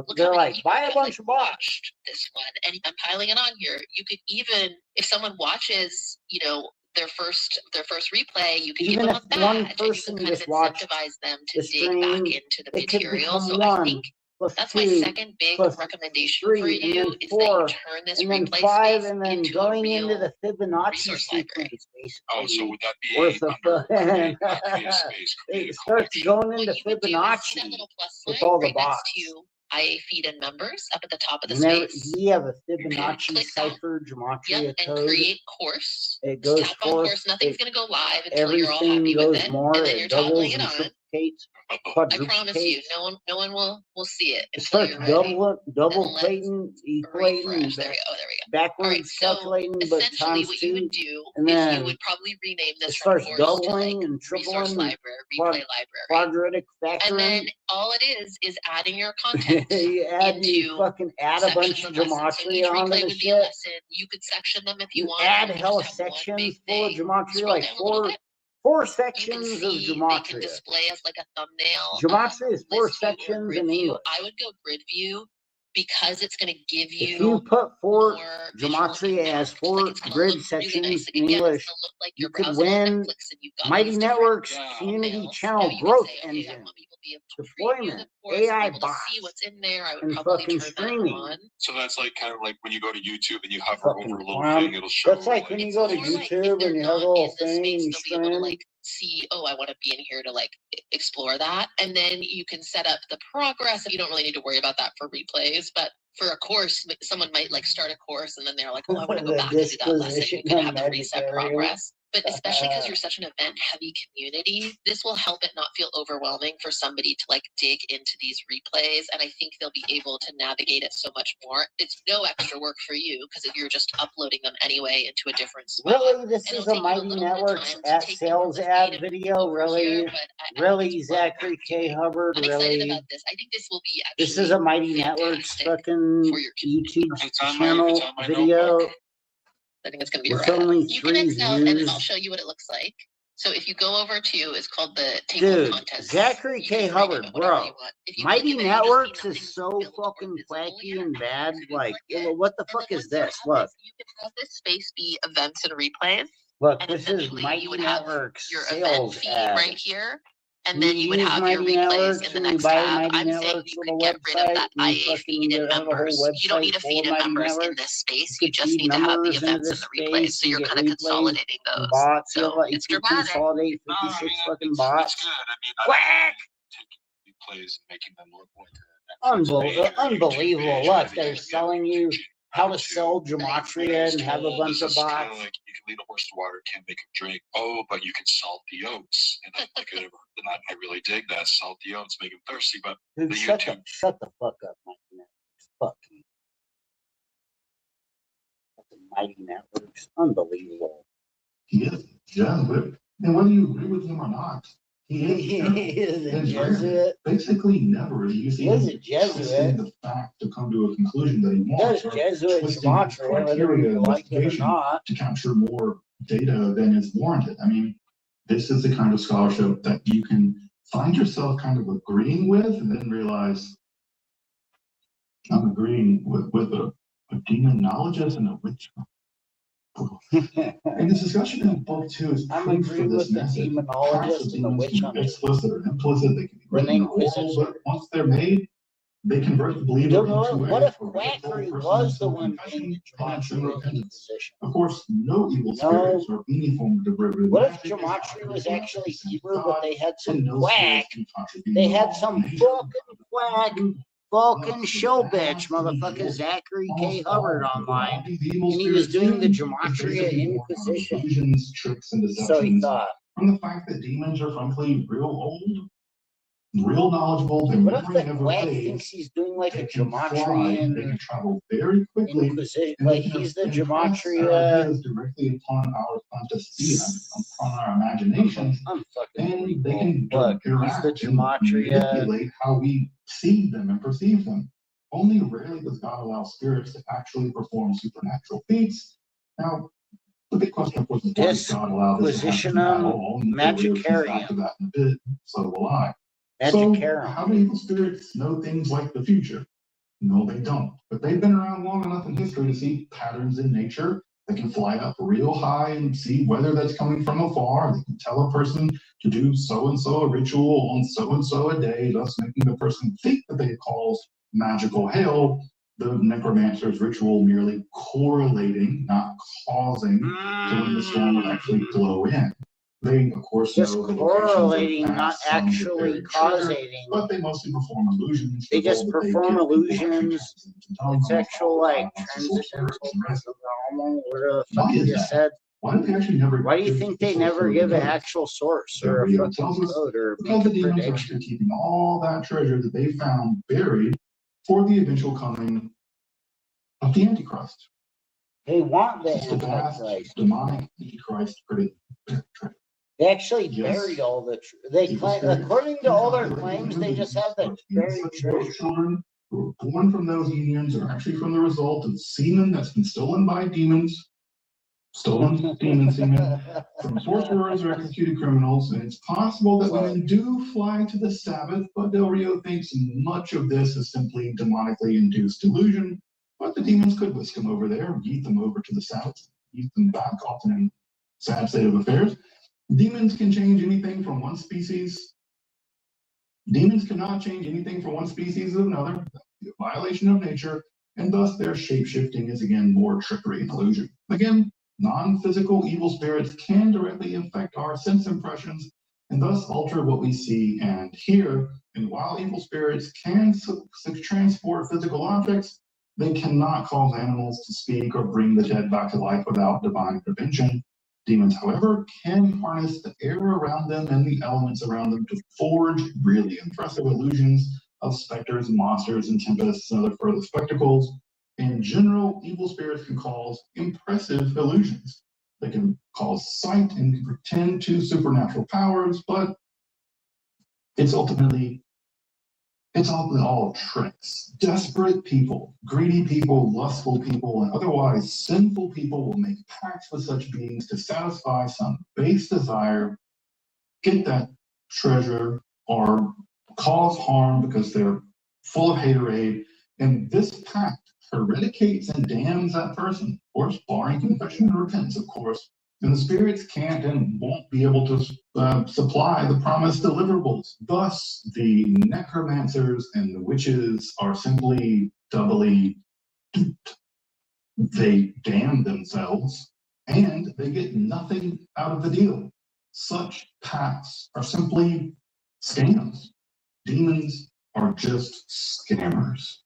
Look They're how many like, people buy a have bunch of bots. watched this one, and I'm piling it on here. You could even, if someone watches, their first replay, you can Even give them if a badge, one and you person can kind of just watched incentivize them to the dig back stream, into the it could material. become So I 1 think plus that's 2 my second big plus recommendation for 3 and you, then is that 4 you turn this and then replay 5 space and then into a going into the real Fibonacci resource library. sequence, Oh, so basically. would that be Worth of under create space, create it a starts collection? going What into you would do is see Fibonacci that little plus with sign all the right next bots. to IA feed and members up at the top of the Whenever space. we have a Fibonacci Click that. cipher Gematria Yep, and code, create course. it Just goes tap on forth. course. Nothing's going to go live until you're all Everything happy with goes it, more. and then you're It doubles toggling it and on. triplicates, I promise you, quadruplicates. no one will see it It until starts you're ready. double let's plating, equating, Refresh. There we go. There we go. backwards All right. So calculating, but essentially, times what you 2, would do and is then you would probably rename it this from starts course to like doubling and resource tripling, library, quad, replay library. quadratic And then factoring. all it is adding your content You into fucking add a bunch sections of of lessons. So each Gematria onto replay the would be a shit. lesson. You could section them if you You want. add You could hella just have one sections big full of thing. Gematria, Scroll like down a little bit. four You can sections of see they can Gematria. display as like a thumbnail. Gematria is 4 list view or sections grid in view. English. I would go grid view because it's going to give If you you put 4 more visual Gematria as impact. 4 Like it's going to grid look really sections nice. Like in again, English, it's going to look like you you're could browsing on win Netflix and you've got Mighty these different Networks Community thumbnails. Channel Now you can Growth say, okay, I Engine, want people to be able to preview deployment, the course and AI be able to bots, see what's in there. I would and probably fucking turn streaming. that on. So that's like kind of like when you go to YouTube and you hover Fucking over a little clown. thing, it'll show. That's like when you It's go to more like if YouTube they're and you have a not little in the thing and space, you they'll be able to stream. like see, oh, I want to be in here to like explore that. And then you can set up the progress. You don't really need to worry about that for replays, but for a course, someone might like start a course and then they're like, oh, I want to go The back and do that lesson. You can Disquisitionum have the reset Magicarum. progress. But especially because you're such an event heavy community, this will help it not feel overwhelming for somebody to like dig into these replays. And I think they'll be able to navigate it so much more. It's no extra work for you because you're just uploading them anyway into a different spot. Really, this is a Mighty Networks at sales ad video. Really, really, Zachary K. Hubbard. I'm Really, excited about this. I think this will be actually this is a Mighty Networks fucking for your YouTube It's on channel my video. notebook. I think it's going to be With right. only You can 3 X out, and then I'll views. show you what it looks like. So if you go over to, it's called the table of Dude, contents. Zachary You K. can rename Hubbard, it whatever bro. you want. If you Mighty click in there, you just see Networks nothing's is so built or fucking visible wacky yet. and bad. You Like, click it, what the and fuck then is once you this? have Look, this, you can have this space be events and replays. look, And this is essentially, Mighty you would have Networks your event sales feed ad. right here. And then you would use have your Mighty replays Networks in the and you next buy tab. Mighty I'm saying Networks you with could a get rid of website that and IA feed and have a whole members. You don't website need a full feed of and Mighty members in Networks. this space. You You could just feed need to have the members into events this and the replays. space So and you're get kind of replays consolidating and those. bots. You So have like, it's you can dramatic. consolidate No, 56 fucking it's bots. good. I mean, Quack! taking replays and making them look like Unbelievable. Look, they're selling you how to sell gematria and have a bunch of bots. Kind of like you can lead a horse to water, can't make him drink. Oh, but you can salt the oats. And I really dig that. Salt the oats, make him thirsty. But dude, the shut the fuck up, Mighty Networks. Fuck you. Mighty Networks. Unbelievable. He is a Jesuit. And whether you agree with him or not, he is a Jesuit. Basically never He is a Jesuit. The fact to come to a conclusion that he wants. There's Jesuit gematria, whether you like it or not. To capture more data than is warranted. I mean, this is the kind of scholarship that you can find yourself kind of agreeing with and then realize I'm agreeing with a demonologist and a witch. And this discussion in book 2 is proof for this message. Demonologist and the witch hunter. Explicit or implicit, they can be written oral, but once they're made, they convert the believer into what if quackery was the one being the gematria Inquisition? Of course, no evil spirits or any form of derivative. What if gematria was actually evil, but they had some quack? They had some fucking quack. Fucking show bitch, motherfucker Zachary K. Hubbard online, and he was doing the Gematria Inquisition. So he thought. From the fact that demons are frankly real old, real knowledgeable, their memory never fades. Thinks he's doing like a Gematrian they can travel very quickly. Inquisition, like he's the Gematria directly upon our fantasy, upon our imagination. I'm fucking they can look, he's the Gematria. Manipulate how we see them and perceive them. Only rarely does God allow spirits to actually perform supernatural feats. Now, the big question, of course, is why does God allow this to happen at all? Magicarum. So will I. Magicarum. So, how do evil spirits know things like the future? No, they don't. But they've been around long enough in history to see patterns in nature. They can fly up real high and see weather that's coming from afar. They can tell a person to do so-and-so a ritual on so-and-so a day, thus making the person think that they've caused magical hail. The necromancer's ritual merely correlating, not causing, to when the storm would actually blow in. They, of course, just know correlating, not actually causating. But they mostly perform illusions. They just perform illusions. It's actual like transcendental normal. What the fuck you just said? Why do they actually never? Why do you think they never give an actual source or a fucking code or make a prediction? Keeping all that treasure that they found buried for the eventual coming of the Antichrist. They want the Antichrist. Demonic Antichrist treasure. They actually buried all the. They claim, according to all their claims, they just have the buried treasure. Children who were born from those unions are actually from the result of semen that's been stolen by demons. Stolen demon semen from sorcerers or executed criminals, and it's possible that women do fly to the Sabbath, but Del Rio thinks much of this is simply demonically induced delusion. But the demons could whisk them over there, yeet them over to the Sabbath, yeet them back, often in sad state of affairs. Demons can change anything from one species. Demons cannot change anything from one species to another. That would be a violation of nature, and thus their shape-shifting is again more trickery and illusion. Again, non-physical evil spirits can directly affect our sense impressions and thus alter what we see and hear. And while evil spirits can transport physical objects, they cannot cause animals to speak or bring the dead back to life without divine intervention. Demons, however, can harness the air around them and the elements around them to forge really impressive illusions of specters, monsters, and tempests and other further spectacles. In general, evil spirits can cause impressive illusions. They can cause sight and can pretend to supernatural powers, but it's ultimately all tricks. Desperate people, greedy people, lustful people, and otherwise sinful people will make pacts with such beings to satisfy some base desire, get that treasure, or cause harm because they're full of haterade. And this pact eradicates and damns that person, of course, barring confession and repentance, of course. And the spirits can't and won't be able to supply the promised deliverables. Thus, the necromancers and the witches are simply doubly duped. They damn themselves, and they get nothing out of the deal. Such pacts are simply scams. Demons are just scammers.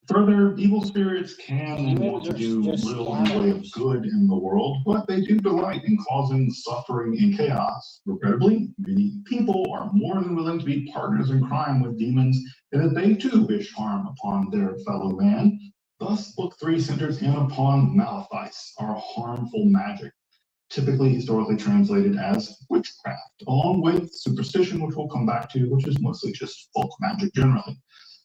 Further, evil spirits can and want to do little in the way of good in the world, but they do delight in causing suffering and chaos. Regrettably, many people are more than willing to be partners in crime with demons, and that they too wish harm upon their fellow man. Thus, Book 3 centers in upon malefice, or harmful magic, typically historically translated as witchcraft, along with superstition, which we'll come back to, which is mostly just folk magic generally.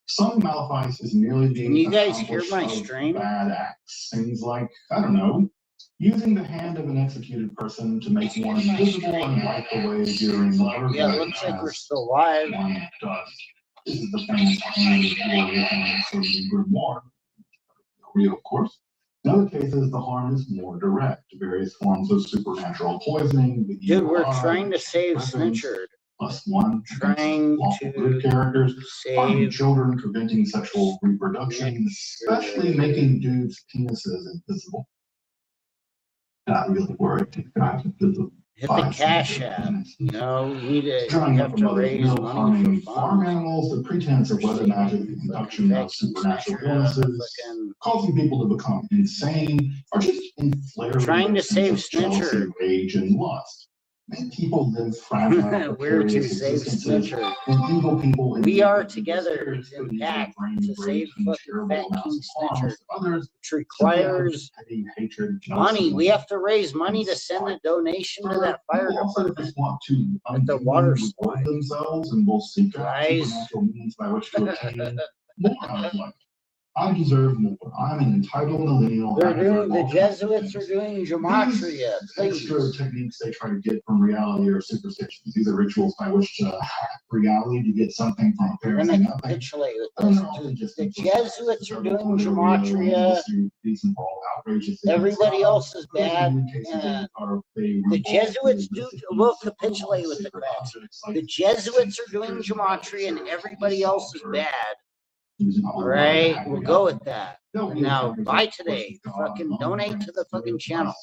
Some malefice is merely being. Can you guys hear my stream? Bad acts, things like, I don't know, using the hand of an executed person to make one invisible and wipe away during the Yeah, it looks like we're still live. One does. This is the famous grimoire. Real, of course. In other cases, the harm is more direct. Various forms of supernatural poisoning. Dude, we're trying to save Snitchard. +1. Trying to good characters. Harming save children, preventing sexual reproduction, especially making dudes' penises invisible. Not really worried if guys invisible. hit the cash app. You know, we have to raise money for farm funds. animals, the pretense of weather magic, the induction of supernatural illnesses, causing people to become insane, or just inflare Trying to save Snitcher. Rage and lust. Make people live fragile, we're to save Snitcher. And evil people. We are together in pact to save fucking fat King Snitcher. Others, which requires hatred, money. We have to raise money to send a donation to that fire department want to at the water supply. themselves and will seek out Guys. supernatural means by which to obtain more out of life. I deserve more. I'm an entitled millennial. The Jesuits are doing gematria. Extra techniques they try to get from reality or superstitions. These are rituals by which to hack reality to get something from We're apparently gonna nothing. capitulate with this. The Jesuits are doing gematria. Everybody else is bad. The Jesuits will capitulate with the crap. The Jesuits are doing gematria and everybody else is bad. All right, we'll go with that. Now, buy today. Fucking donate to the fucking channel.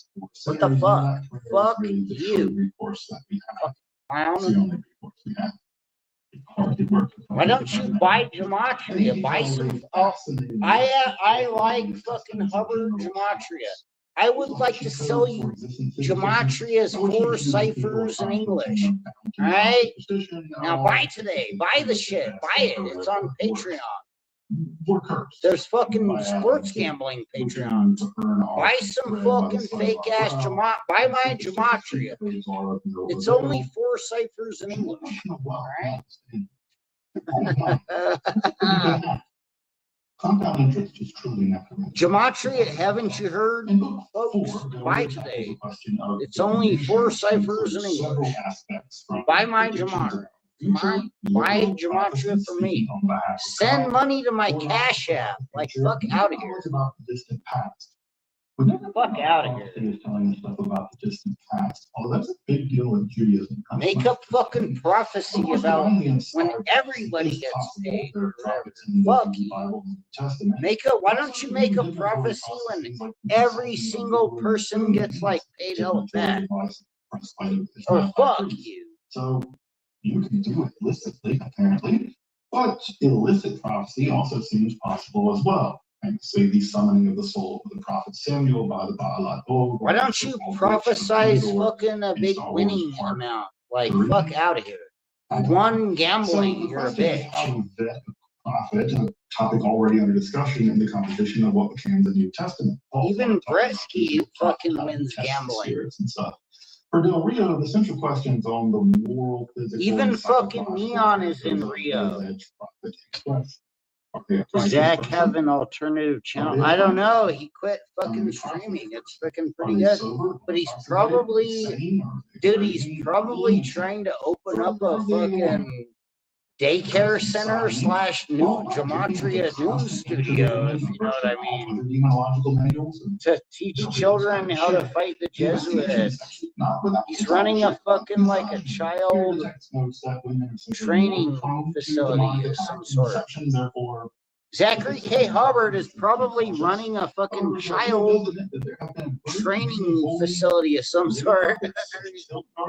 What the fuck? Fuck you. Clown. Why don't you buy gematria? Buy some. Oh, I like fucking Hubbard gematria. I would like to sell you Gematria's 4 ciphers in English. All right? Now buy today. Buy the shit. Buy it. It's on Patreon. There's fucking sports gambling Patreons. Buy some fucking fake ass buy my gematria. It's only 4 ciphers in English. Alright? Compound interest is truly necessary. Gematria, haven't you heard? Folks, buy today. It's only 4 ciphers in English. Buy my gematria. Buy gematria for me. Send money to my Cash App. Like, fuck out of here. Fuck out of here. That's a big deal in Judaism. Make up fucking prophecy about when everybody gets paid. Fuck you. Why don't you make a prophecy when every single person gets like paid hell back? Or fuck you. So you can do it illicitly, apparently, but illicit prophecy also seems possible as well. And say the summoning of the soul of the prophet Samuel by the Baalat. Why don't you prophesize fucking a big winning amount? Like, fuck out of here. One gambling, you're a bitch. Prophet, a topic already under discussion in the composition of what became the New Testament. Even Bresky fucking wins gambling. And stuff. For Del Rio, the central questions on the moral, physical, even fucking Neon is in Rio. Does Zach have an alternative channel? I don't know. He quit fucking streaming. It's fucking pretty good. But he's probably, dude, he's probably trying to open up a fucking daycare center / new gematria news studio, if you know what I mean, to teach children how to fight the Jesuits. He's running a fucking like a child training facility of some sort. Zachary K. Hubbard is probably running a fucking child training facility of some sort.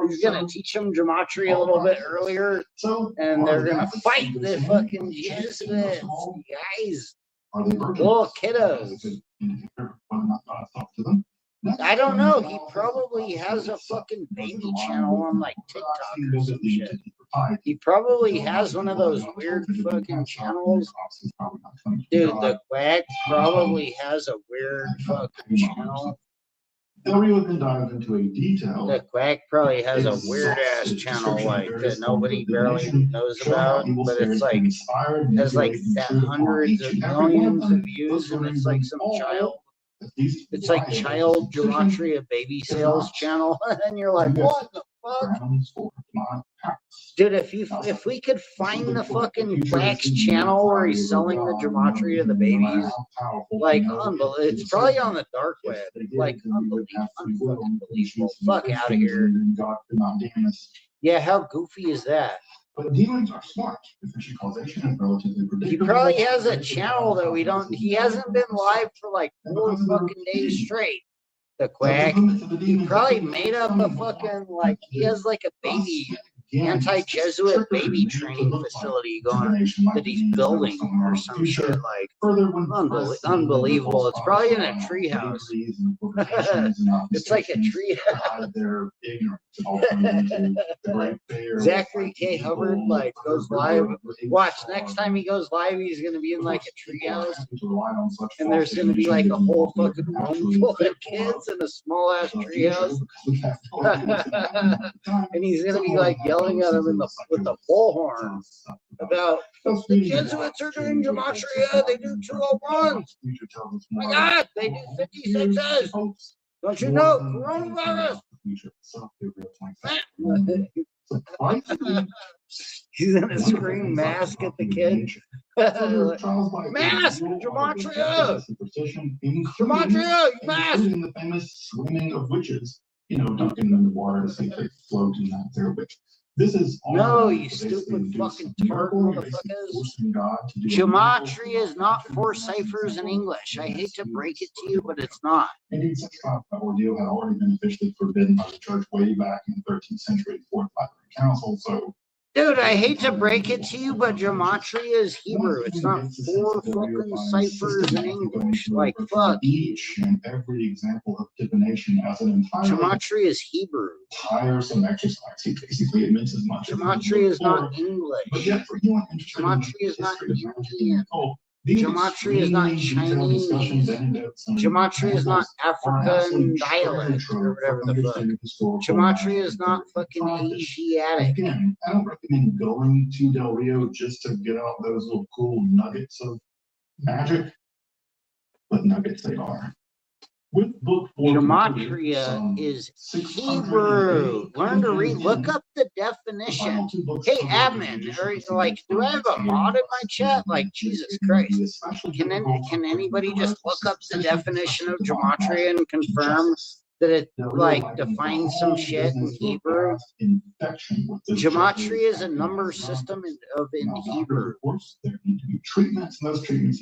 He's gonna teach them gematria a little bit earlier, and they're gonna fight the fucking Jesuits. Guys, Are they virgins? Little kiddos. That's a good indicator of whether or not God talked to them. Next, I don't know. He God probably has a fucking baby channel on like TikTok or some shit. to deeper piety. He probably has one of those weird fucking channels. Dude, the quack probably has a weird fucking channel. Del Rio then dives into a detail. The quack probably has a weird ass channel like that nobody barely knows about, but it's like has like hundreds of millions of views, and it's like some child. It's like child gematria baby sales channel, and you're like, what the fuck? Dude, if we could find the fucking quack's channel where he's selling the gematria to the babies, like it's probably on the dark web, like unbelievable. Fuck out of here. Yeah, how goofy is that? But demons are smart. Efficient causation is relatively predictable. He probably has a channel that we don't. He hasn't been live for like 4 fucking days straight. The quack. He probably made up a fucking like. He has like a baby anti-Jesuit baby training facility going that he's building or some shit like unbelievable. It's probably in a treehouse. It's like a treehouse. Zachary K. Hubbard like goes live. Watch, next time he goes live, he's gonna be in like a treehouse, and there's gonna be like a whole fucking room full of kids in a small ass treehouse, and he's gonna be like yelling at him with the bullhorn about the Jesuits are doing gematria. They do 201s. My God, they do 56s. Don't you know coronavirus? He's gonna scream mask at the kid. Mask! Gematria! Gematria! Mask! Including the famous swimming of witches, dunking them in water to see if they float in that there witch. This is no, you stupid fucking tart motherfuckers. Gematria is not 4 ciphers in English. I hate to break it to you, but it's not. Indeed, such an ordeal had already been officially forbidden by the church way back in the 13th century Fourth Lateran Council, so... Dude, I hate to break it to you, but gematria is Hebrew. It's not 4 fucking ciphers in English. Like, fuck. Each and every example of divination as an entire... Gematria is Hebrew. Tiresome exercise. He basically admits as much. Gematria is not English. But yet, for anyone interested gematria is not Indian. Gematria is not Chinese. Gematria is not African dialect or whatever the fuck. Gematria is not fucking Asiatic. Again, I don't recommend going to Del Rio just to get out those little cool nuggets of magic, but nuggets they are. With book 4, Gematria is Hebrew. Learn to read. Look up the definition. Hey, admin, do I have a mod in my chat? Like, Jesus Christ. Can anybody just look up the definition of gematria and confirm that it, like, defines some shit in Hebrew? Gematria is a number system in Hebrew.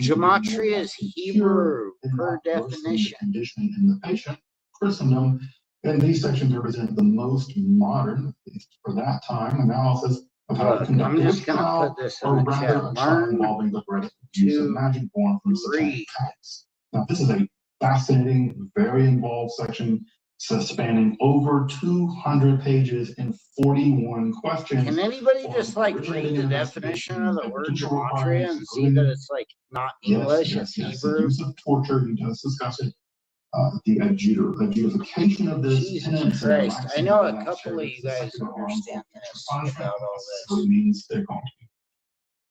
Gematria is Hebrew per definition. In the patient, Christendom, and these sections represent the most modern, at least for that time, analysis of how to conduct I'm just going to put this in the chat. Learn involving the use of magic born from satanic pacts. Now, this is a fascinating, very involved section spanning over 200 pages and 41 questions. Can anybody just like read the definition of the word gematria and see that it's like not English, it's Hebrew? The use of torture, he does discuss it. The adjudication of this. Jesus Christ, I know a couple of you guys understand this about all this. It means they're going to be.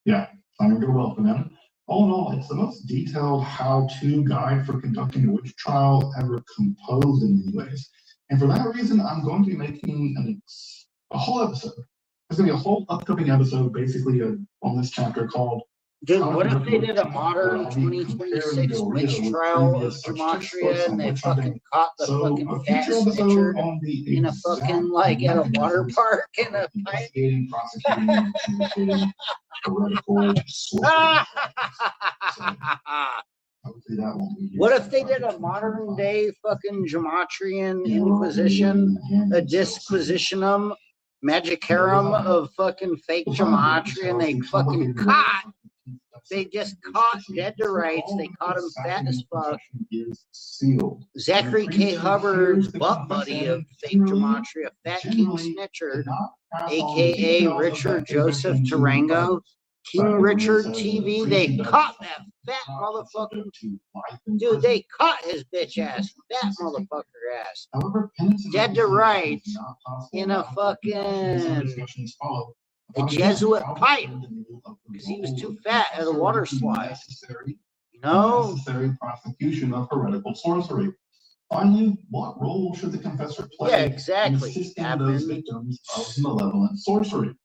Yeah, I'm going to go well for them. All in all, it's the most detailed how-to guide for conducting a witch trial ever composed in many ways. And for that reason, I'm going to be making a whole episode. There's going to be a whole upcoming episode basically on this chapter called... Dude, what if they did a modern 2026 witch trial of gematria and they fucking caught the fucking fat snitcher in a fucking, like, at a water park in a What if they did a modern day fucking Gematrian Inquisition, a Disquisitionum, Magicarum of fucking fake gematria, and they fucking caught they just caught dead to rights. They caught him fat as fuck. Zachary K. Hubbard's butt buddy of fake gematria, Fat King Snitcher, aka Richard Joseph Tarango, King Richard TV. They caught that fat motherfucker. Dude, they caught his bitch ass, fat motherfucker ass, dead to rights in a fucking Jesuit pipe because he was too fat at a water slide. You know? Necessary prosecution of heretical sorcery. Finally, what role should the confessor play? Yeah, exactly. In assisting those victims of malevolent sorcery?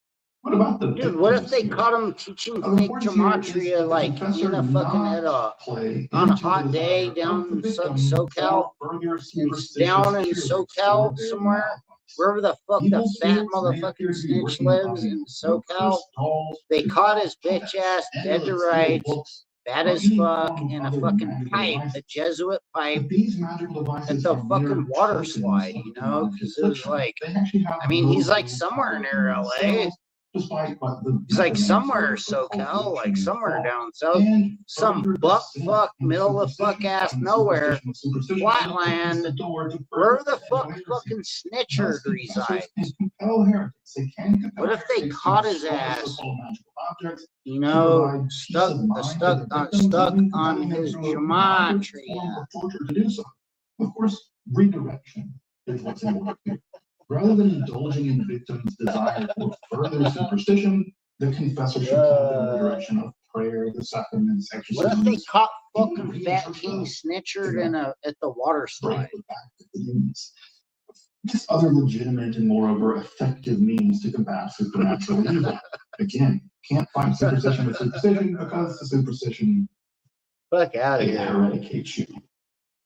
What about the dude? What if they caught him teaching fake gematria, like in a fucking on a hot day down in SoCal, down in SoCal somewhere, wherever the fuck the fat motherfucking snitch lives in SoCal? They caught his bitch ass dead to rights, fat as fuck, in a fucking pipe, a Jesuit pipe, at the fucking water slide, you know? Because it was like, I mean, he's like somewhere near LA. He's like somewhere SoCal, like somewhere down south, some butt fuck, middle of fuck ass nowhere, flatland, where the fuck fucking Snitcher resides. What if they caught his ass, you know, stuck on his gematria? Of course, redirection is what's involved here. Rather than indulging in the victim's desire for further superstition, the confessor should point them in the direction of prayer, the sacraments, exorcisms. What if they caught fucking Fat King Snitcher at the water slide? Just other legitimate and moreover effective means to combat supernatural evil. Again, can't fight superstition with superstition because the superstition fuck out of here eradicates you.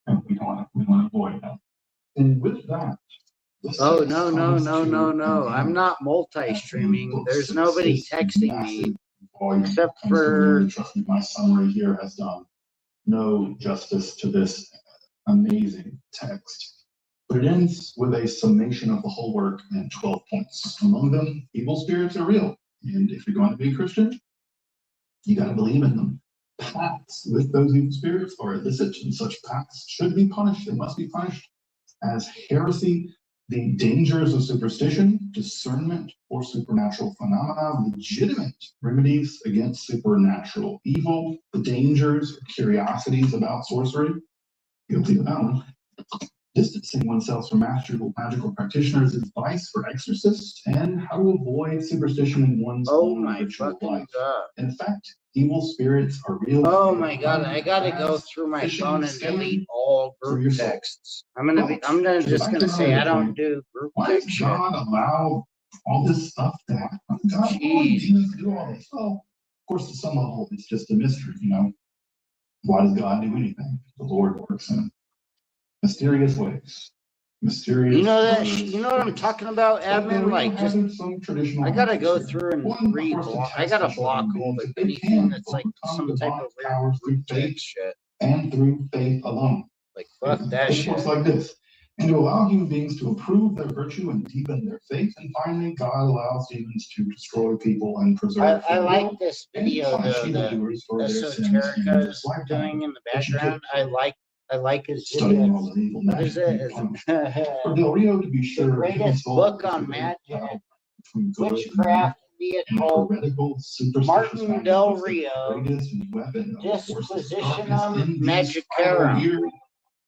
And we want to avoid that. And with that. Oh, no. I'm not multi-streaming. There's nobody texting me except for... Trust me, my summary here has done no justice to this amazing text. But it ends with a summation of the whole work in 12 points. Among them, evil spirits are real. And if you're going to be a Christian, you got to believe in them. Pacts with those evil spirits are illicit, and such pacts should be punished. They must be punished as heresy. The dangers of superstition, discernment for supernatural phenomena, legitimate remedies against supernatural evil, the dangers, curiosities about sorcery, guilty of that one, distancing oneself from magical practitioners, advice for exorcists, and how to avoid superstition in one's own ritual life. In fact, evil spirits are real. Oh my god, I gotta go through my phone and delete all group texts. I'm just gonna say I don't do group text shit. Why does God allow all this stuff to happen? God, demons do all this. Well, of course, to some level, it's just a mystery, you know. Why does God do anything? The Lord works in mysterious ways. You know what I'm talking about, admin? Like, just I gotta go through and re-block. I gotta block all the anything that's like some type of weird group text shit. And through faith alone. Like, fuck that shit. Looks like this. And to allow human beings to improve their virtue and deepen their faith. And finally, God allows demons to destroy people and preserve. I like this video, the Esoterica is doing in the background. I like his video. What is it? For Del Rio to be sure, the greatest book on magic, witchcraft, called Martin Del Rio, Disquisitionum Magicarum.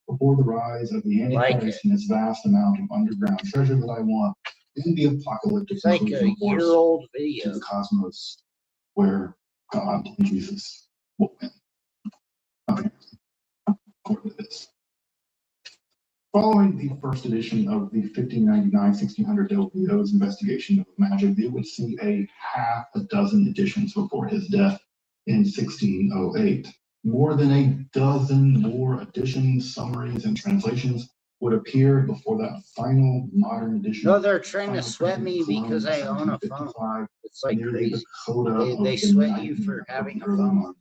Before the rise of the Antichrist and its vast amount of underground treasure that I want, in the apocalyptic, it's like a year-old video. The cosmos, where God and Jesus will win. Okay. According to this. Following the first edition of the 1599-1600 Del Rio's investigation of magic, they would see a half a dozen editions before his death in 1608. More than a dozen more editions, summaries, and translations would appear before that final modern edition. No, they're trying to sweat me because I own a phone. It's like crazy. They sweat you for having a phone.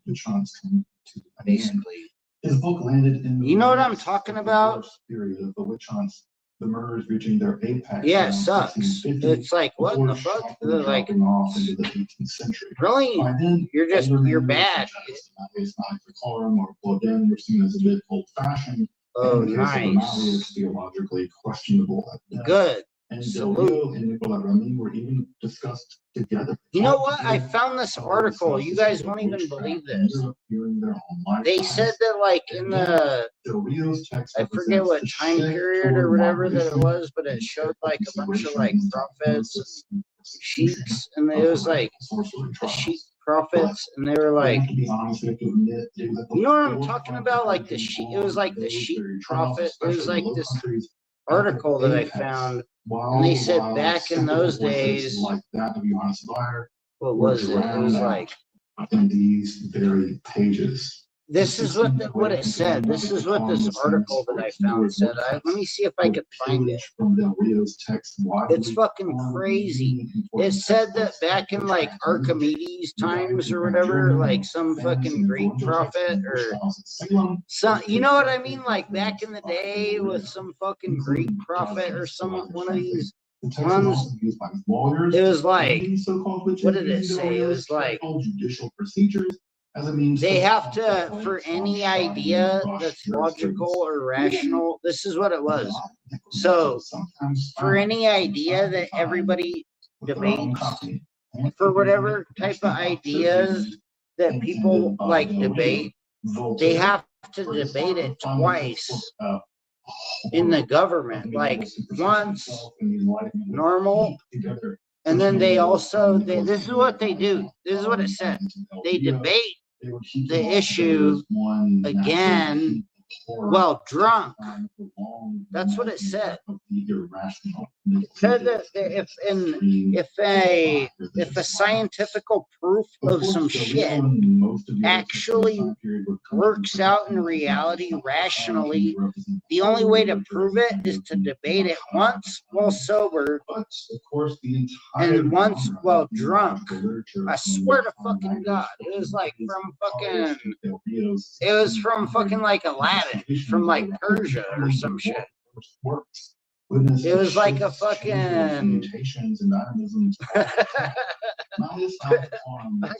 Basically. His book landed in the you know what I'm talking about? Period of the witch hunts the murders reaching their apex. Yeah, it around sucks. 1650, It's like, what before the fuck? sharply They're like, dropping off into the 18th century. really? By then, You're older bad. manuals such as Magicarum or Again were seen as a bit old-fashioned. Oh, in the case of the nice. Malians, theologically questionable at best. Good. And Salute. Del Rio and Nicola Remy were even discussed together. You know what? I found this article. You guys won't even believe this. They said that, like, in the, Del Rio's text I forget what time period or whatever that it was, but it showed like a bunch of like prophets and sheiks, and it was like the sheik prophets, and they were like, you know what I'm talking about? Like the sheik, it was like the sheik prophet. It was like this article that I found, and they said back in those days, like that of Johannes Bayer, what was it? It was like, in these very pages. this is what it said. This is what this article that I found said. Let me see if I could find it. It's fucking crazy. It said that back in like Archimedes times or whatever, like some fucking Greek prophet or some, you know what I mean? Like back in the day with some fucking Greek prophet or one of these ones. It was like, what did it say? It was like, they have to, for any idea that's logical or rational, this is what it was. So, for any idea that everybody debates, for whatever type of ideas that people like debate, they have to debate it twice in the government, like once normal, and then they also, this is what they do. This is what it said. They debate the issue again while drunk. That's what it said. It said that if a scientific proof of some shit actually works out in reality rationally, the only way to prove it is to debate it once while sober and once while drunk. I swear to fucking God, it was like it was from fucking like Aladdin, from like Persia or some shit. It was like a fucking. I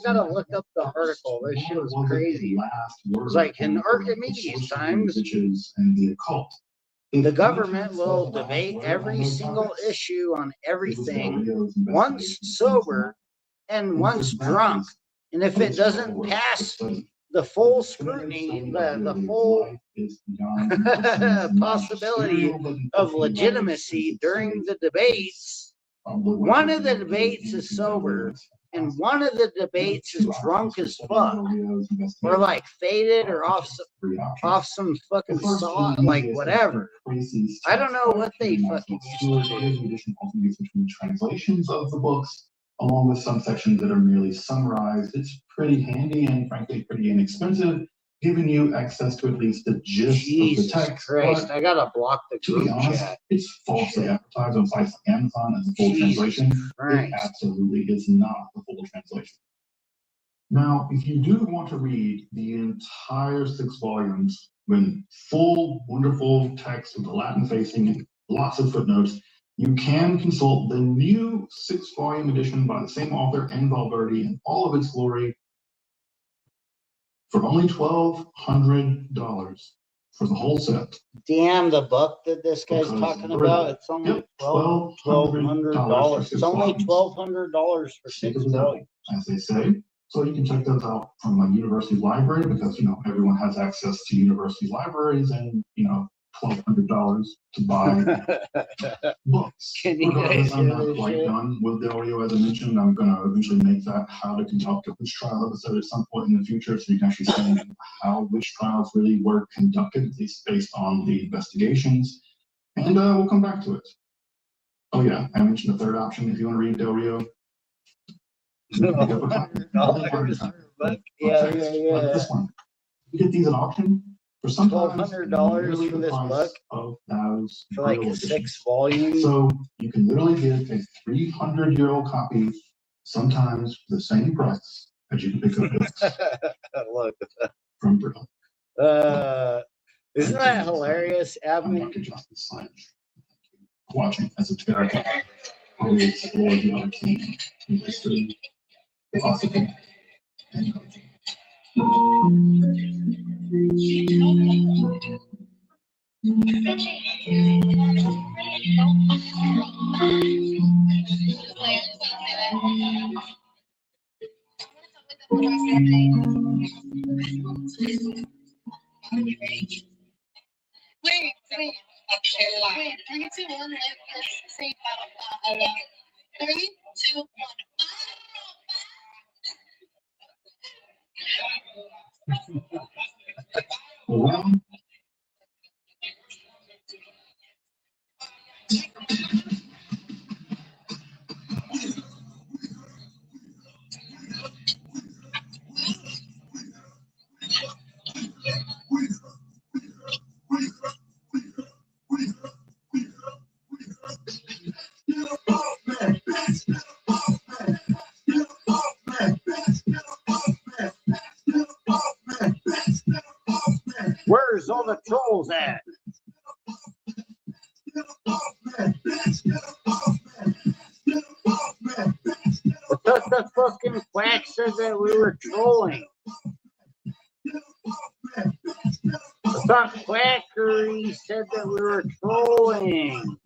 gotta look up the article. This shit was crazy. It was like in Archimedes times, the government will debate every single issue on everything once sober and once drunk. And if it doesn't pass the full scrutiny, the full possibility of legitimacy during the debates, one of the debates is sober and one of the debates is drunk as fuck, or like faded or off some fucking saw, like whatever. I don't know what they fucking used to do. Translations of the books, along with some sections that are merely summarized. It's pretty handy and frankly pretty inexpensive, giving you access to at least the gist of the text. Christ, I gotta block the group chat. It's falsely advertised on sites like Amazon as a full translation. It absolutely is not the full translation. Now, if you do want to read the entire 6 volumes with full, wonderful text with the Latin facing and lots of footnotes, you can consult the new 6-volume edition by the same author and Valverde in all of its glory for only $1,200 for the whole set. Damn, the book that this guy's talking about, it's only $1,200. It's only $1,200 for 6 volumes. As they say. So you can check those out from a university library because, everyone has access to university libraries and, $1,200 to buy books. Can you guys I'm not quite done with Del Rio, as I mentioned. I'm going to eventually make that How to Conduct a Witch Trial episode at some point in the future, so you can actually see how witch trials really were conducted, at least based on the investigations. And we'll come back to it. Oh yeah, I mentioned the third option. If you want to read Del Rio, Yeah. This one, you get these at auction. For $1,200 for this book for like a 6 volume. So you can literally get a 300-year-old copy, sometimes for the same price as you can pick up this. Look. From Britain. Isn't that hilarious, Abby? Dr. Justin Slange. watching esoteric really explore the arcane in history, philosophy, and culture. Wait, 3, 2, 1, let's say 3, 2, 1. Well, Where's all the trolls at? I thought the fucking quack said that we were trolling. I thought Quackery said that we were trolling.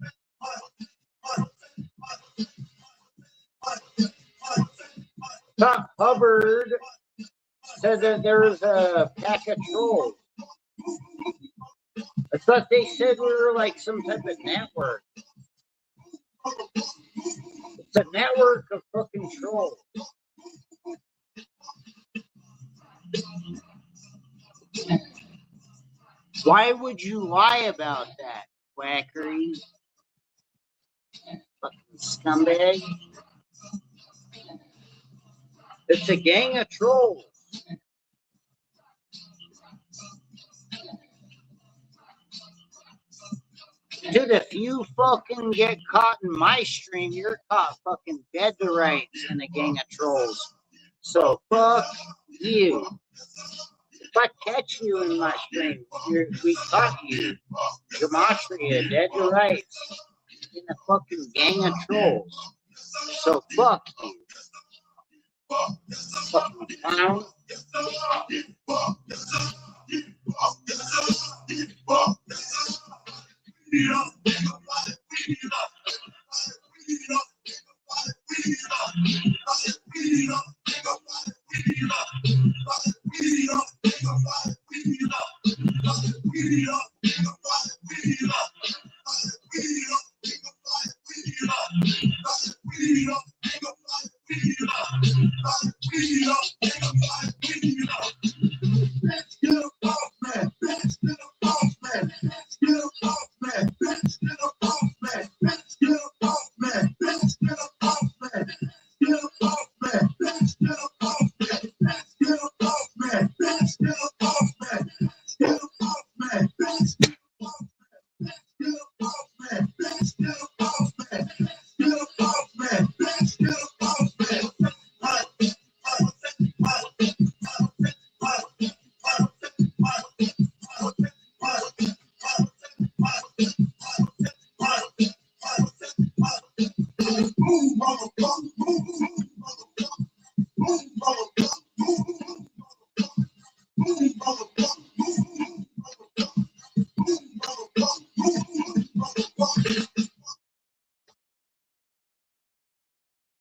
I thought Hubbard said that there was a pack of trolls. I thought they said we were like some type of network. It's a network of fucking trolls. Why would you lie about that, Quackery? Fucking scumbag. It's a gang of trolls. Dude, if you fucking get caught in my stream, you're caught fucking dead to rights in a gang of trolls. So fuck you. If I catch you in my stream, we caught you. Gematria, dead to rights in a fucking gang of trolls. So fuck you. Fucking clown.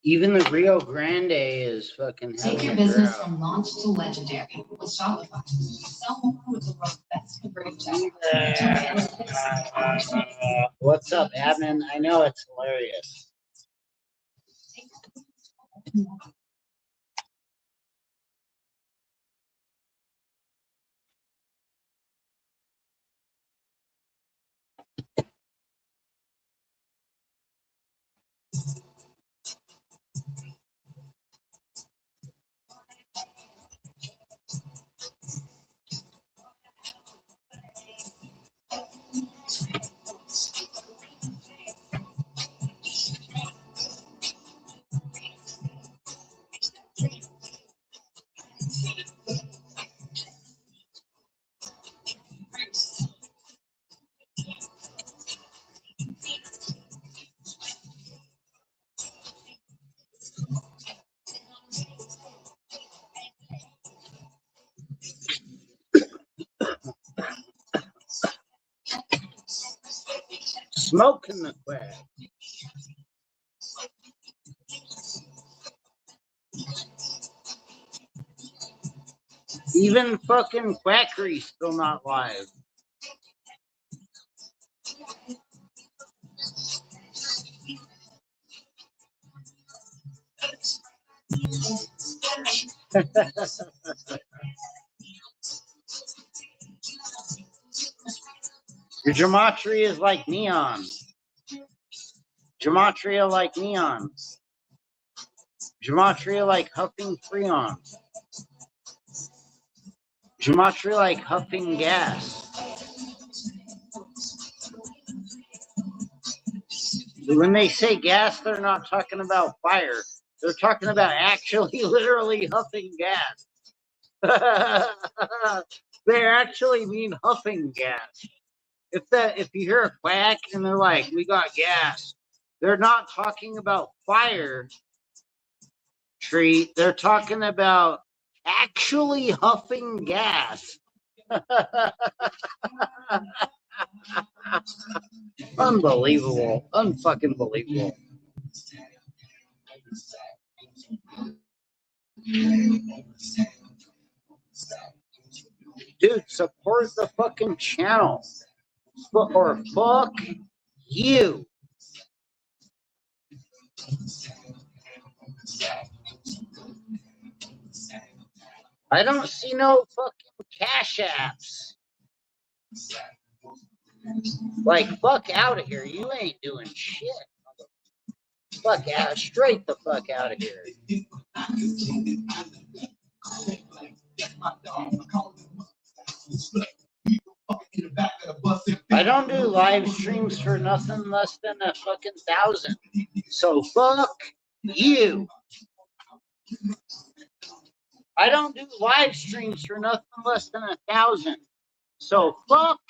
Even the Rio Grande is fucking Take having your a business drought. from launch to legendary with Shopify. Sell more with the world's best converting checkout. What's up, admin? I know it's hilarious. Smoking the quack. Even fucking Quackery's still not live. Your gematria is like neon. Gematria like neon. Gematria like huffing freon. Gematria like huffing gas. When they say gas, they're not talking about fire. They're talking about actually literally huffing gas. They actually mean huffing gas. If you hear a quack and they're like, we got gas, they're not talking about fire tree. They're talking about actually huffing gas. Unbelievable. Unfucking believable. Dude, support the fucking channel. Or fuck you. I don't see no fucking cash apps. Like, fuck out of here. You ain't doing shit. Fuck out. Straight the fuck out of here. I don't do live streams for nothing less than a fucking 1,000. So fuck you. I don't do live streams for nothing less than 1,000. So fuck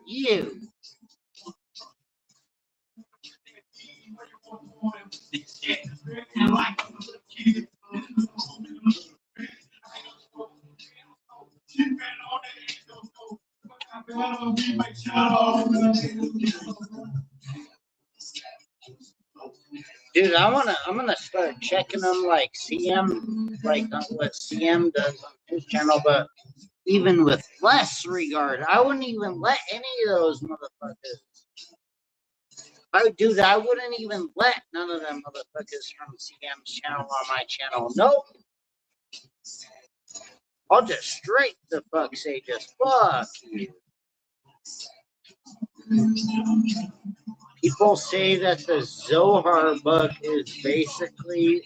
you. Dude, I'm gonna start checking them like CM, like what CM does on his channel, but even with less regard. I wouldn't even let any of those motherfuckers. Dude, I wouldn't even let none of them motherfuckers from CM's channel on my channel. Nope. I'll just straight the fuck say just fuck you. People say that the Zohar book is basically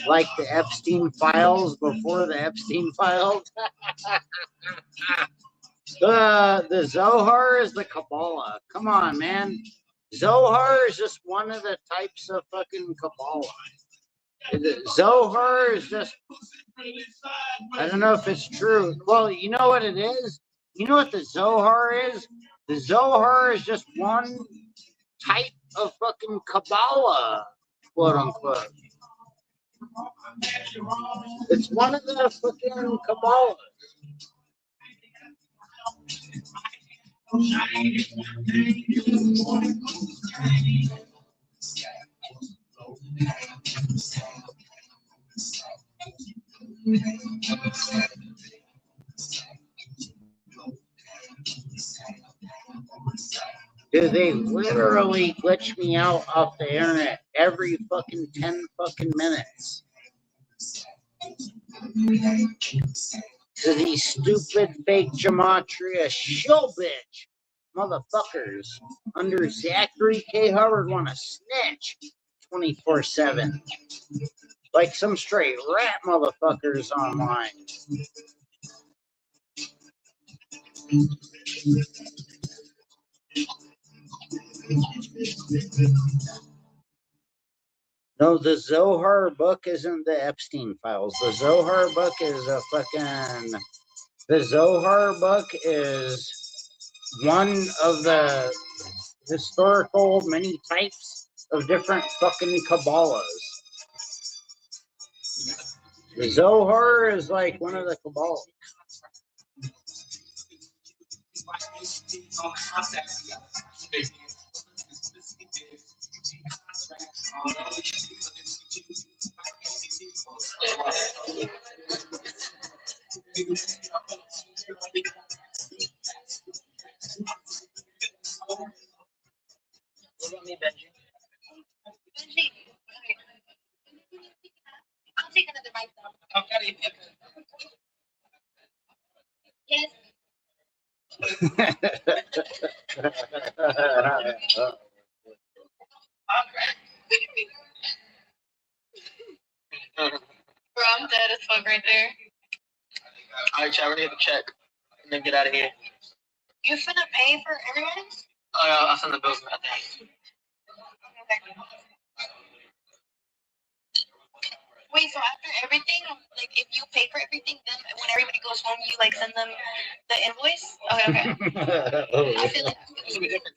like the Epstein files before the Epstein files. The Zohar is the Kabbalah. Come on, man. Zohar is just one of the types of fucking Kabbalah. The Zohar is just, I don't know if it's true. Well, you know what it is? You know what the Zohar is? The Zohar is just one type of fucking Kabbalah, quote unquote. It's one of the fucking Kabbalahs. Dude, they literally glitch me out off the internet every fucking 10 fucking minutes. To these stupid fake gematria shill bitch motherfuckers under Zachary K. Hubbard want to snitch 24/7. Like some straight rat motherfuckers online. No, the Zohar book isn't the Epstein files. The Zohar book is a fucking... The Zohar book is one of the historical many types of different fucking Kabbalahs. The Zohar is like one of the Kabbalahs. about me, Benji? I'll take another bite though. How can you pick Yes. Bro, I'm dead as fuck right there. Alright, chat, we're gonna get the check and then get out of here. You finna pay for everyone? Oh, yeah, I'll send the bills at the end. Okay. Wait, so after everything, like if you pay for everything, then when everybody goes home, you like send them the invoice? Okay, okay. I feel like It's gonna be different.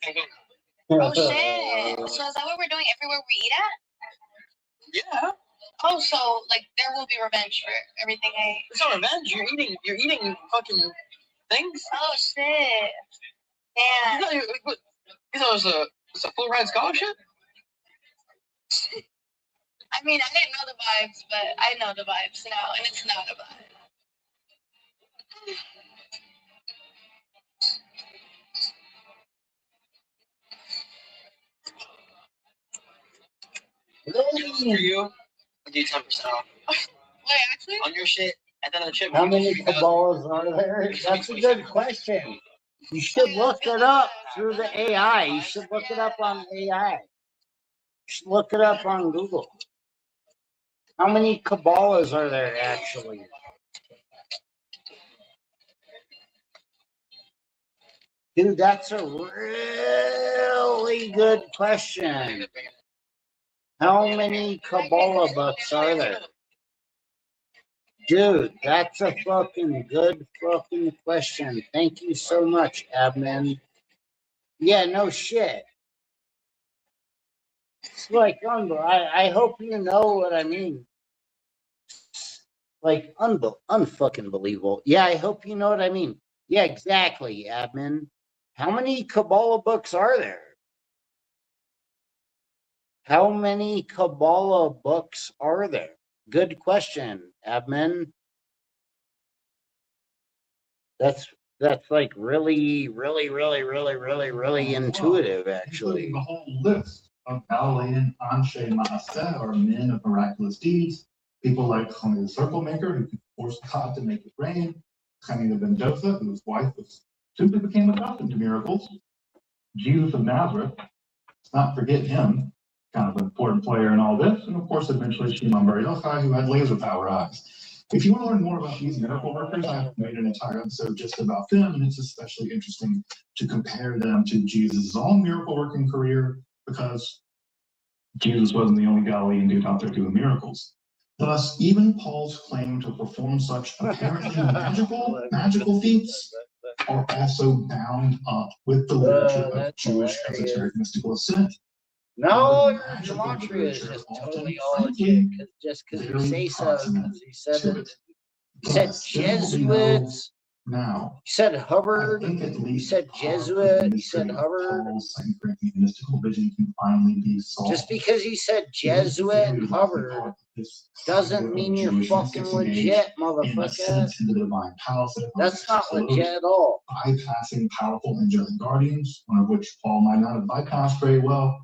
oh shit. So is that what we're doing everywhere we eat at? Yeah. Oh, so like there will be revenge for everything I. It's not revenge. You're eating fucking things. Oh shit. You Yeah. know, it's a full ride scholarship. I mean, I didn't know the vibes, but I know the vibes now, and it's not a vibe. For you, I'll do 10% off Wait, actually? on your shit, and then on the chip. How many Kabbalas are there? That's a good question. You should look it up through the AI. You should look it up on AI. You should look it up on Google. How many Kabbalas are there actually? Dude, that's a really good question. How many Kabbalah books are there? Dude, that's a fucking good fucking question. Thank you so much, admin. Yeah, no shit. It's like, I hope you know what I mean. Like, unfucking believable. Yeah, I hope you know what I mean. Yeah, exactly, admin. How many Kabbalah books are there? How many Kabbalah books are there? Good question, admin. That's like really intuitive, actually. Including the whole list of Galilean Anshe Maaseh, or men of miraculous deeds. People like Chani the circle maker, who could force God to make it rain. Chani the ben Joseph, whose wife simply became accustomed to miracles. Jesus of Nazareth, let's not forget him, kind of an important player in all this. And of course, eventually Shimon Bar Yochai, who had laser power eyes. If you want to learn more about these miracle workers, I've made an entire episode just about them, and it's especially interesting to compare them to Jesus' own miracle working career, because Jesus wasn't the only Galilean dude out there doing miracles. Thus, even Paul's claim to perform such apparently magical feats are also bound up with the literature of Jewish esoteric mystical ascent. No, your gematria is just totally all legit. Just because you say so, because you said it. You said Jesuits. Now, you said Hubbard. You said Jesuit. You said Hubbard. Mystical vision can finally be solved. Just because you said Jesuit and Hubbard doesn't mean you're fucking legit, motherfucker. That's not legit at all. Bypassing powerful angelic guardians, one of which Paul might not have bypassed very well,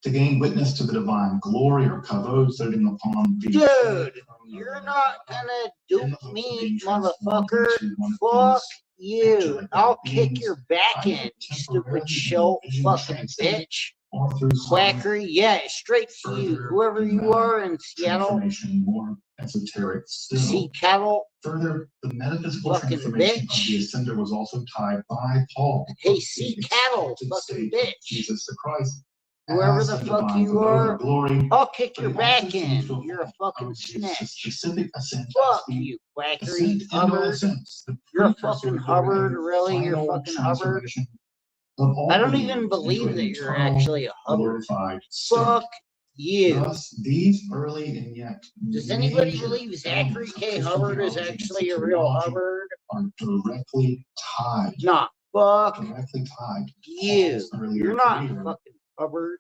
to gain witness to the divine glory or kavod sitting upon the. Dude, you're not gonna dupe me, motherfucker. Fuck you. I'll kick your back in, you stupid show fucking bitch. Quackery, yeah, straight to you. Whoever you are in Seattle. Seattle. Further, the metaphysical fucking transformation bitch. of the ascender was also tied by Paul. Hey, Seattle, fucking bitch. Jesus the Christ. Whoever the fuck you are, I'll kick your back in. You're a fucking snitch. Fuck you, Quackery, Hubbard. You're a fucking Hubbard, really? You're a fucking Hubbard? I don't even believe that you're actually a Hubbard. Fuck you. These early and yet. Does anybody believe Zachary K. Hubbard is actually a real Hubbard? Are directly tied. Nah, fuck directly tied. you. You're not fucking Hubbard.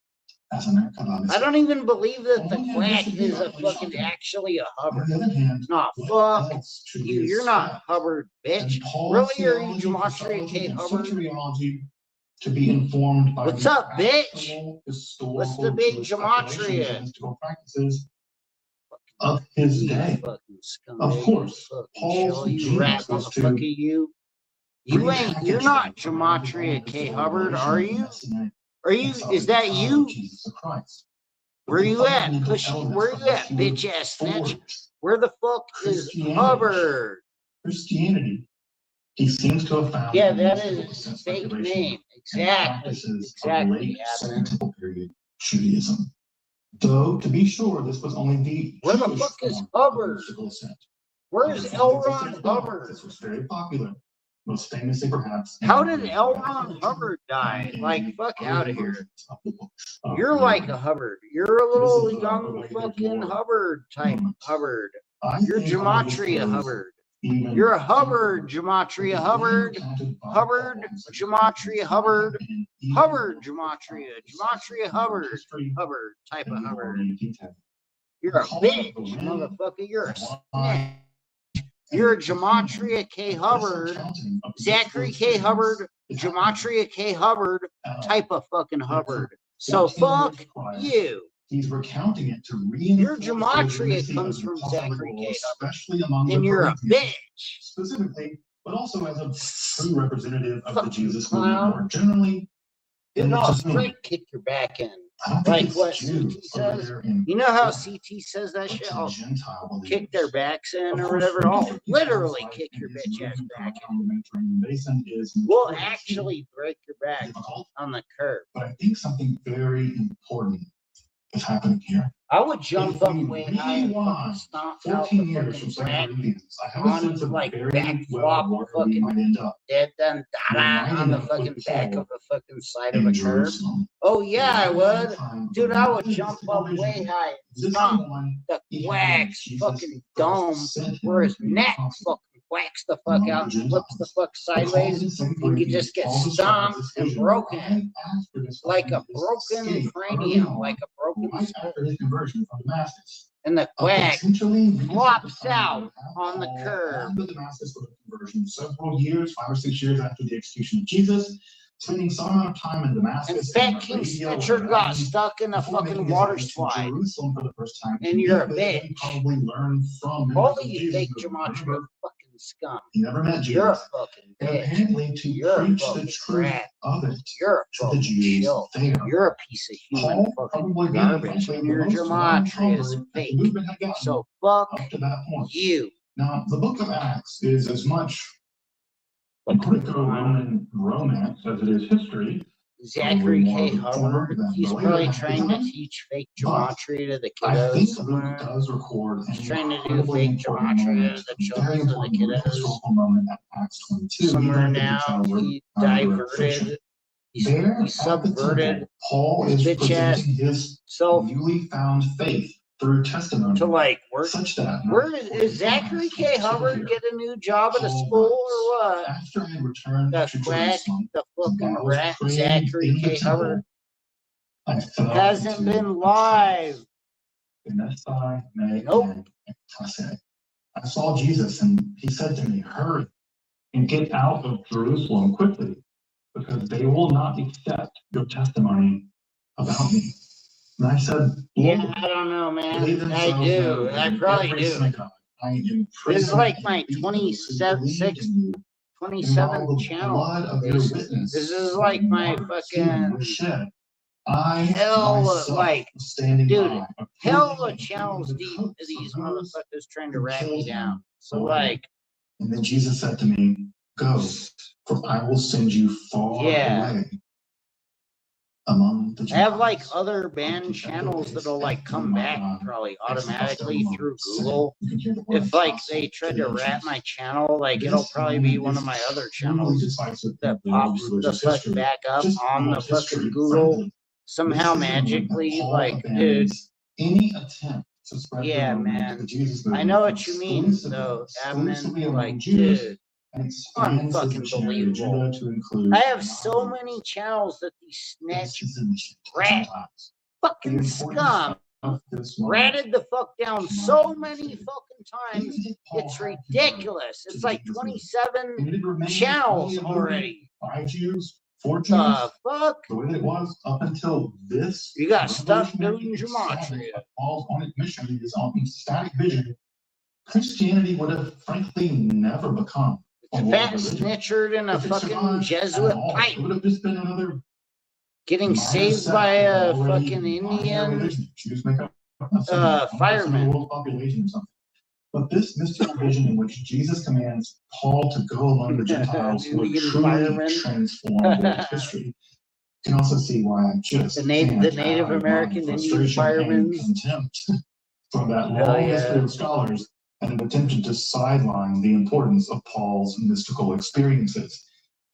as an economic. I don't even believe that the quack is a fucking actually a Hubbard. On the other hand, Nah, what fuck else should you. we You're not expect? Hubbard, And bitch. Paul's Really? Are you theology, Gematria K. Christology, and Hubbard? soteriology to be informed by What's the up, bitch? actual What's the historical big Jewish speculations Gematria? and mystical practices of his You day. fucking scumbag. Of course, Fucking Paul's shell, you genius rat was to motherfucker, you. You ain't, you're not Gematria K. Hubbard, are you? Are you, is that you? Where you at, pussy? Where you at, bitch ass snitch? Where the fuck is Hubbard? Christianity, he seems to have found. Yeah, that is his fake name. Exactly. Exactly, Second Temple period Judaism. Though, to be sure, this was only the where the Jewish fuck is form of Hubbard? mystical ascent. Where's L. Ron Hubbard? This was very popular, most famously perhaps. How did L. Ron Hubbard die? Like, fuck out of here. You're like a Hubbard. You're a little young fucking Hubbard type Hubbard. You're Gematria Hubbard. You're a Hubbard, Gematria Hubbard. Hubbard, Gematria Hubbard. Hubbard, Gematria. Gematria Hubbard. Hubbard, type of Hubbard. You're a bitch, motherfucker. You're a snitch. You're a Gematria K. Hubbard, Zachary K. Hubbard, Gematria K. Hubbard, type of fucking Hubbard. So fuck you. He's recounting it to Your Gematria comes from Zachary K. Hubbard, and you're a bitch. Specifically, but also as a true representative of the Jesus clown. movement more generally. Dude, I'll straight kick your back in. Like what CT says. You know how CT says that shit? I'll kick their backs in or whatever. I'll literally kick your bitch ass back in. We'll actually break your back on the curb. But I think something very important is happening here. I would jump up way high and fucking stomp out the fucking back on like back flop fucking dead then on the fucking back of the fucking side of a curb. Oh yeah, I would. Dude, I would jump up way high and stomp the quack's fucking dome where his neck fucking whacks the fuck out and flips the fuck sideways, and you just get stomped and broken like a broken cranium, like a broken skull. And the quack flops out on the curb. Several years, 5 or 6 years after the execution of Jesus, spending some amount of time in Damascus. And Fat King Snitcher got stuck in a fucking water slide. And you're a bitch. All of you fake Gematria fucking scum. He never met Jesus. You're a fucking bitch. Apparently, to preach the truth of it, you're a fucking chill. You're a piece of human fucking garbage. And your Gematria is fake. So fuck you. Now, the book of Acts is as much a Greco-Roman romance as it is history. Zachary K. Hubbard, he's probably trying to teach fake Gematria to the kiddos somewhere. He's trying to do fake Gematria to the children, to the kiddos. Somewhere now, he diverted, he subverted his bitch ass self newly found faith through testimony to like work. Where is Zachary K. Hubbard get a new job at a school or what? After I returned The quack, the fucking rat, Zachary K. Hubbard hasn't been live. Nope. I saw Jesus and he said to me, "Hurry and get out of Jerusalem quickly, because they will not accept your testimony about me." And I said, yeah, I don't know, man. I do. I probably do. This is like my 27 channel. This is like my fucking hell, like, dude, hell of channels deep to these motherfuckers trying to rat me down. So, like. And then Jesus said to me, "Go, for I will send you far away. Among the I have like other band channels that'll like come back probably automatically through Google. If like they tried to rat my channel, like it'll probably be one of my other channels that pops the fuck back up on the fucking Google somehow magically. Like, dude, yeah, man, I know what you mean though, admin. Like, dude. Unfucking believable. I have so many channels that these snatch rat fucking scum ratted the fuck down so many fucking times. It's ridiculous. It's like 27 channels already. By Jews, for Jews, The fuck? the way that it was up until this. You got Stuk doing Gematria. Paul's own admission, his own static vision. Christianity would have frankly never become a world Fat religion. snitchered in a If it fucking survived Jesuit at all, pipe. It would have just been another Getting minor saved sect by of a already fucking minor Indian religion. Jews make up 1% fireman. of the world's population or something. But this mystical vision in which Jesus commands Paul to go among the Gentiles would Indian truly fireman. transform world history. You can also see why I just The Native American Indian firemen. Contempt from that Hell long yeah. history of scholars and have attempted to sideline the importance of Paul's mystical experiences.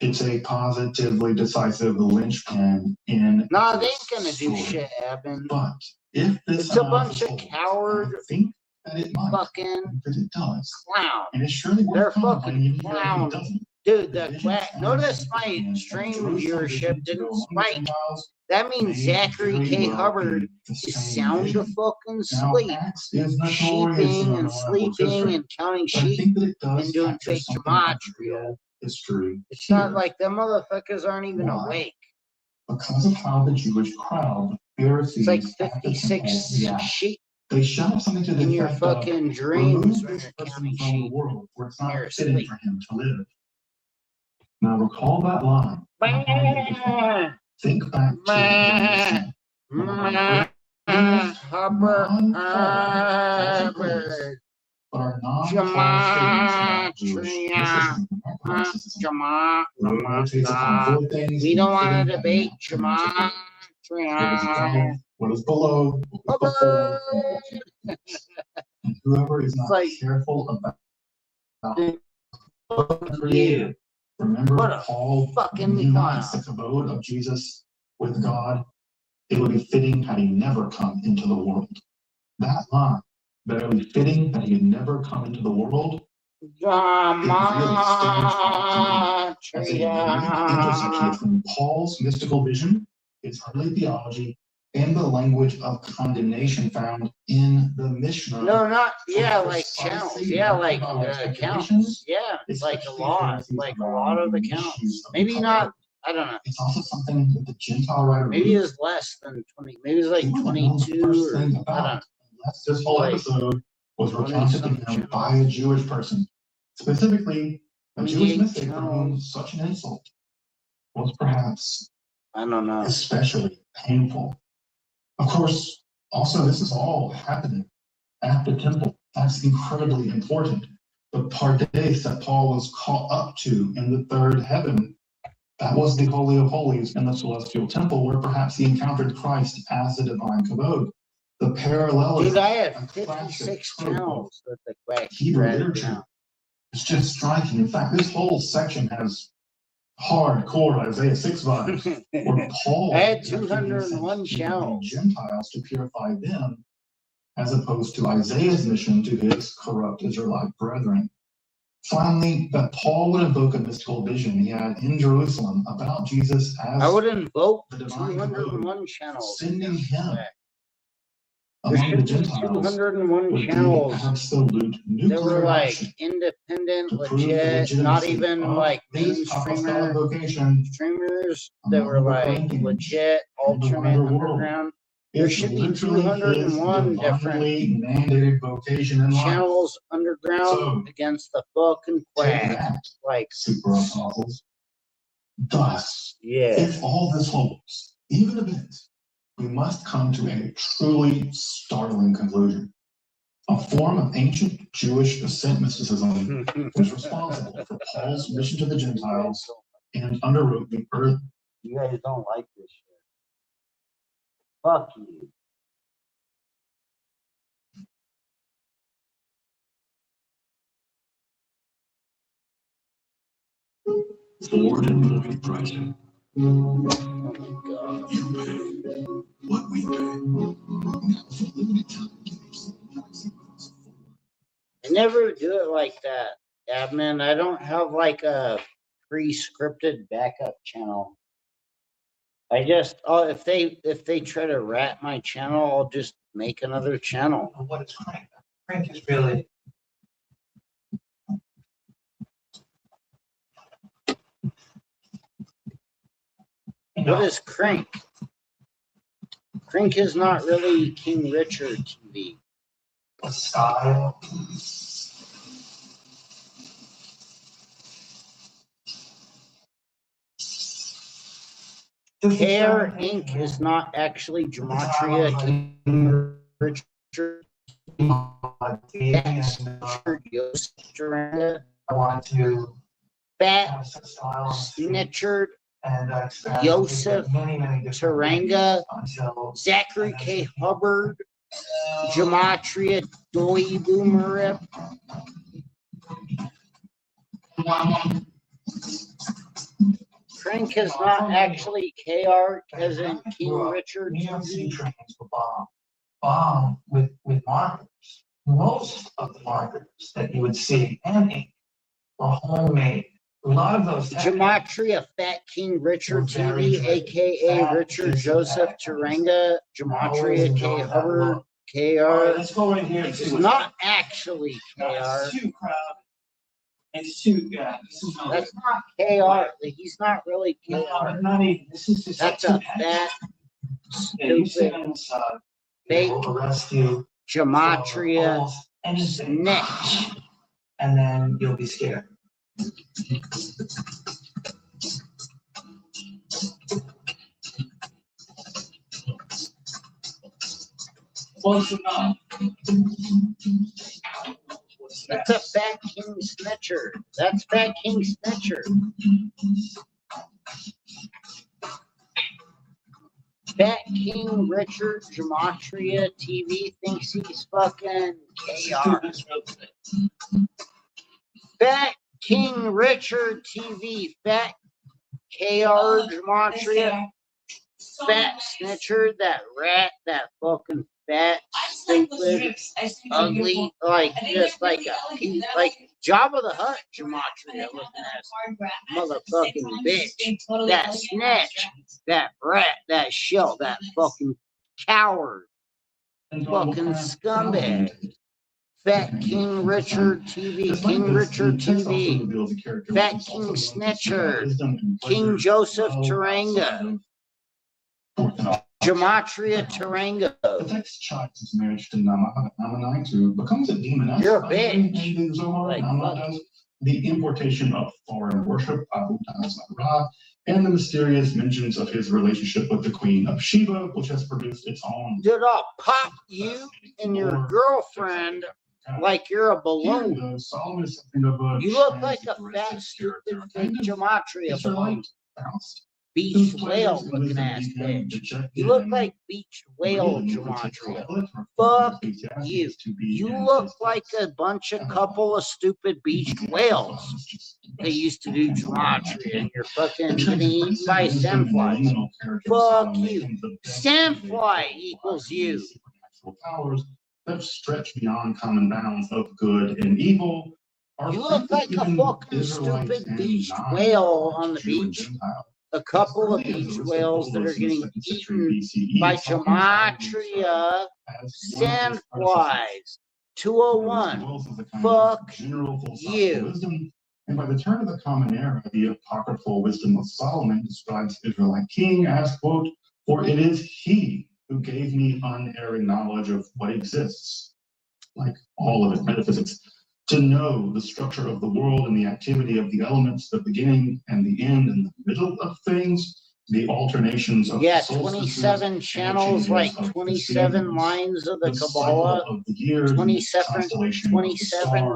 It's a positively decisive linchpin in. Nah, they ain't gonna do story. shit, Abin. But if this It's a bunch of holds, coward I think that it might. fucking That it does. clown. And it's surely worth They're contemplating fucking even if it clowns. doesn't. Dude, The the vision notice my and stream Jerusalem viewership vision to go didn't among the spike. Gentiles That means may Zachary very K. well Hubbard be the is same sound vision. of fucking Now, sleep, Acts is notorious sheeping in and unreliable sleeping history, and counting but I sheep. think that it does and doing capture fake something of gematria. real history It's here. not like them motherfuckers aren't even Why? awake. Because of how the Jewish crowd, the Pharisees, It's like at the 56 temple react. sheep They shout something to the in your effect of, fucking dreams remove when this you're person counting from the sheep. world where it's not You're fitting asleep. for him to live. Now recall that line. Think back to it. Hubbard. But our non-Paul statements about Jewish mysticism and rotates upon four things. We don't want to including debate Gematria. What is below, what is before, and whoever is not careful about the Creator. Remember, Paul unites the abode of Jesus with God. It would be fitting had he never come into the world. That line, that it would be fitting that he had never come into the world, Gematria. as a unique intersection between Paul's mystical vision, his early theology, and the language of condemnation found in the Mishnah. No, not like channels. Yeah, like accounts. Yeah, it's like a lot of the counts. Maybe not. I don't know. It's also something that the Gentile writer. Maybe it's less than 20. Maybe it's like 22 or I don't know. This whole episode was recounted to him by a Jewish person, specifically a Jewish mystic for whom such an insult was perhaps, I don't know, especially painful. Of course, also this is all happening at the temple. That's incredibly important. The pardes that Paul was caught up to in the third heaven, that was the Holy of Holies in the celestial temple, where perhaps he encountered Christ as the divine kabod. The parallelism. Dude, I have 56 channels with the Hebrew literature. It's just striking. In fact, this whole section has hardcore Isaiah 6 vibes. Where Paul I had 201 channels. Gentiles to purify them, as opposed to Isaiah's mission to his corrupt Israelite brethren. Finally, that Paul would invoke a mystical vision he had in Jerusalem about Jesus as I would invoke the divine 201 channels. sending him There among the should be Gentiles 201 would be channels absolute that nuclear were like action independent, to prove the legit, not legitimacy even of like his apostolic mainstreamer vocation streamers that among were the like Corinthians legit, and the alternate, wider world. underground. There It's should be literally his 201 different divinely mandated vocation in life. channels underground So, against the fucking take quack. that, Like, super apostles. Thus, yeah. if all this holds, even a bit, we must come to a truly startling conclusion. A form of ancient Jewish ascent mysticism was responsible for Paul's mission to the Gentiles and underwrote the earth. You guys don't like this shit. Fuck you. Ford and Lloyd pricing. Oh my god. You pay what we pay. I never do it like that, admin. I don't have like a pre-scripted backup channel. I just, if they try to rat my channel, I'll just make another channel. What is crank? Crank is really. What is Crank? Crank is not really King Richard TV. A style. KR Inc. is not actually Gematria King Richard. That's Richard Yostranda. I want to Fat Snitchard Joseph Taranga, Zachary K. Hubbard, Gematria Doi Boomer. Crank is not actually KR as in King Richard. Bomb with markers. Most of the markers that you would see and ink are homemade. A lot of those Gematria Fat King Richard TV, aka Richard Joseph Taranga, Gematria K. Hubbard, KR. Let's go right here. It's not actually KR. It's too crowded. It's too, yeah. That's not KR. He's not really KR. No, not even. This is just. That's a fat, stupid, fake Gematria snitch. And then you'll be scared. Close enough. That's a Fat King Snitcher. That's Fat King Snitcher. Fat King Richard Gematria TV thinks he's fucking KR. Fat King Richard TV, Fat KR Gematria, Fat Snitcher, that rat, that fucking fat, stupid, ugly, like just like Jabba the Hutt Gematria looking ass motherfucking bitch. That snitch, that rat, that shell, that fucking coward, fucking scumbag. Fat King Richard TV, King Richard TV, Fat King Snitcher, King Joseph Taranga, Gematria Taranga. The text charts his marriage to Namanaitu becomes a demon. You're a bitch. Like, the importation of foreign worship, Abu Ra, and the mysterious mentions of his relationship with the Queen of Sheba, which has produced its own. Dude, I'll pop you and your girlfriend like you're a balloon. You look like a fat, stupid, fake Gematria balloon. Beach whale looking ass bitch. You look like beach whale Gematria. Fuck you. You look like a couple of stupid beach whales that used to do Gematria, and you're fucking getting eaten by sandflies. Fuck you. Sandfly equals you. Powers that stretch beyond common bounds of good and evil. You look like a fucking stupid beached whale on the beach. A couple of beach whales that are getting eaten by Gematria sandflies. 201. Fuck you. And by the turn of the Common Era, the apocryphal wisdom of Solomon describes Israelite king as, quote, "For it is he who gave me unerring knowledge of what exists," like all of it, metaphysics, to know the structure of the world and the activity of the elements, the beginning and the end and the middle of things, the alternations of 27 channels, like 27 lines of the Kabbalah, 27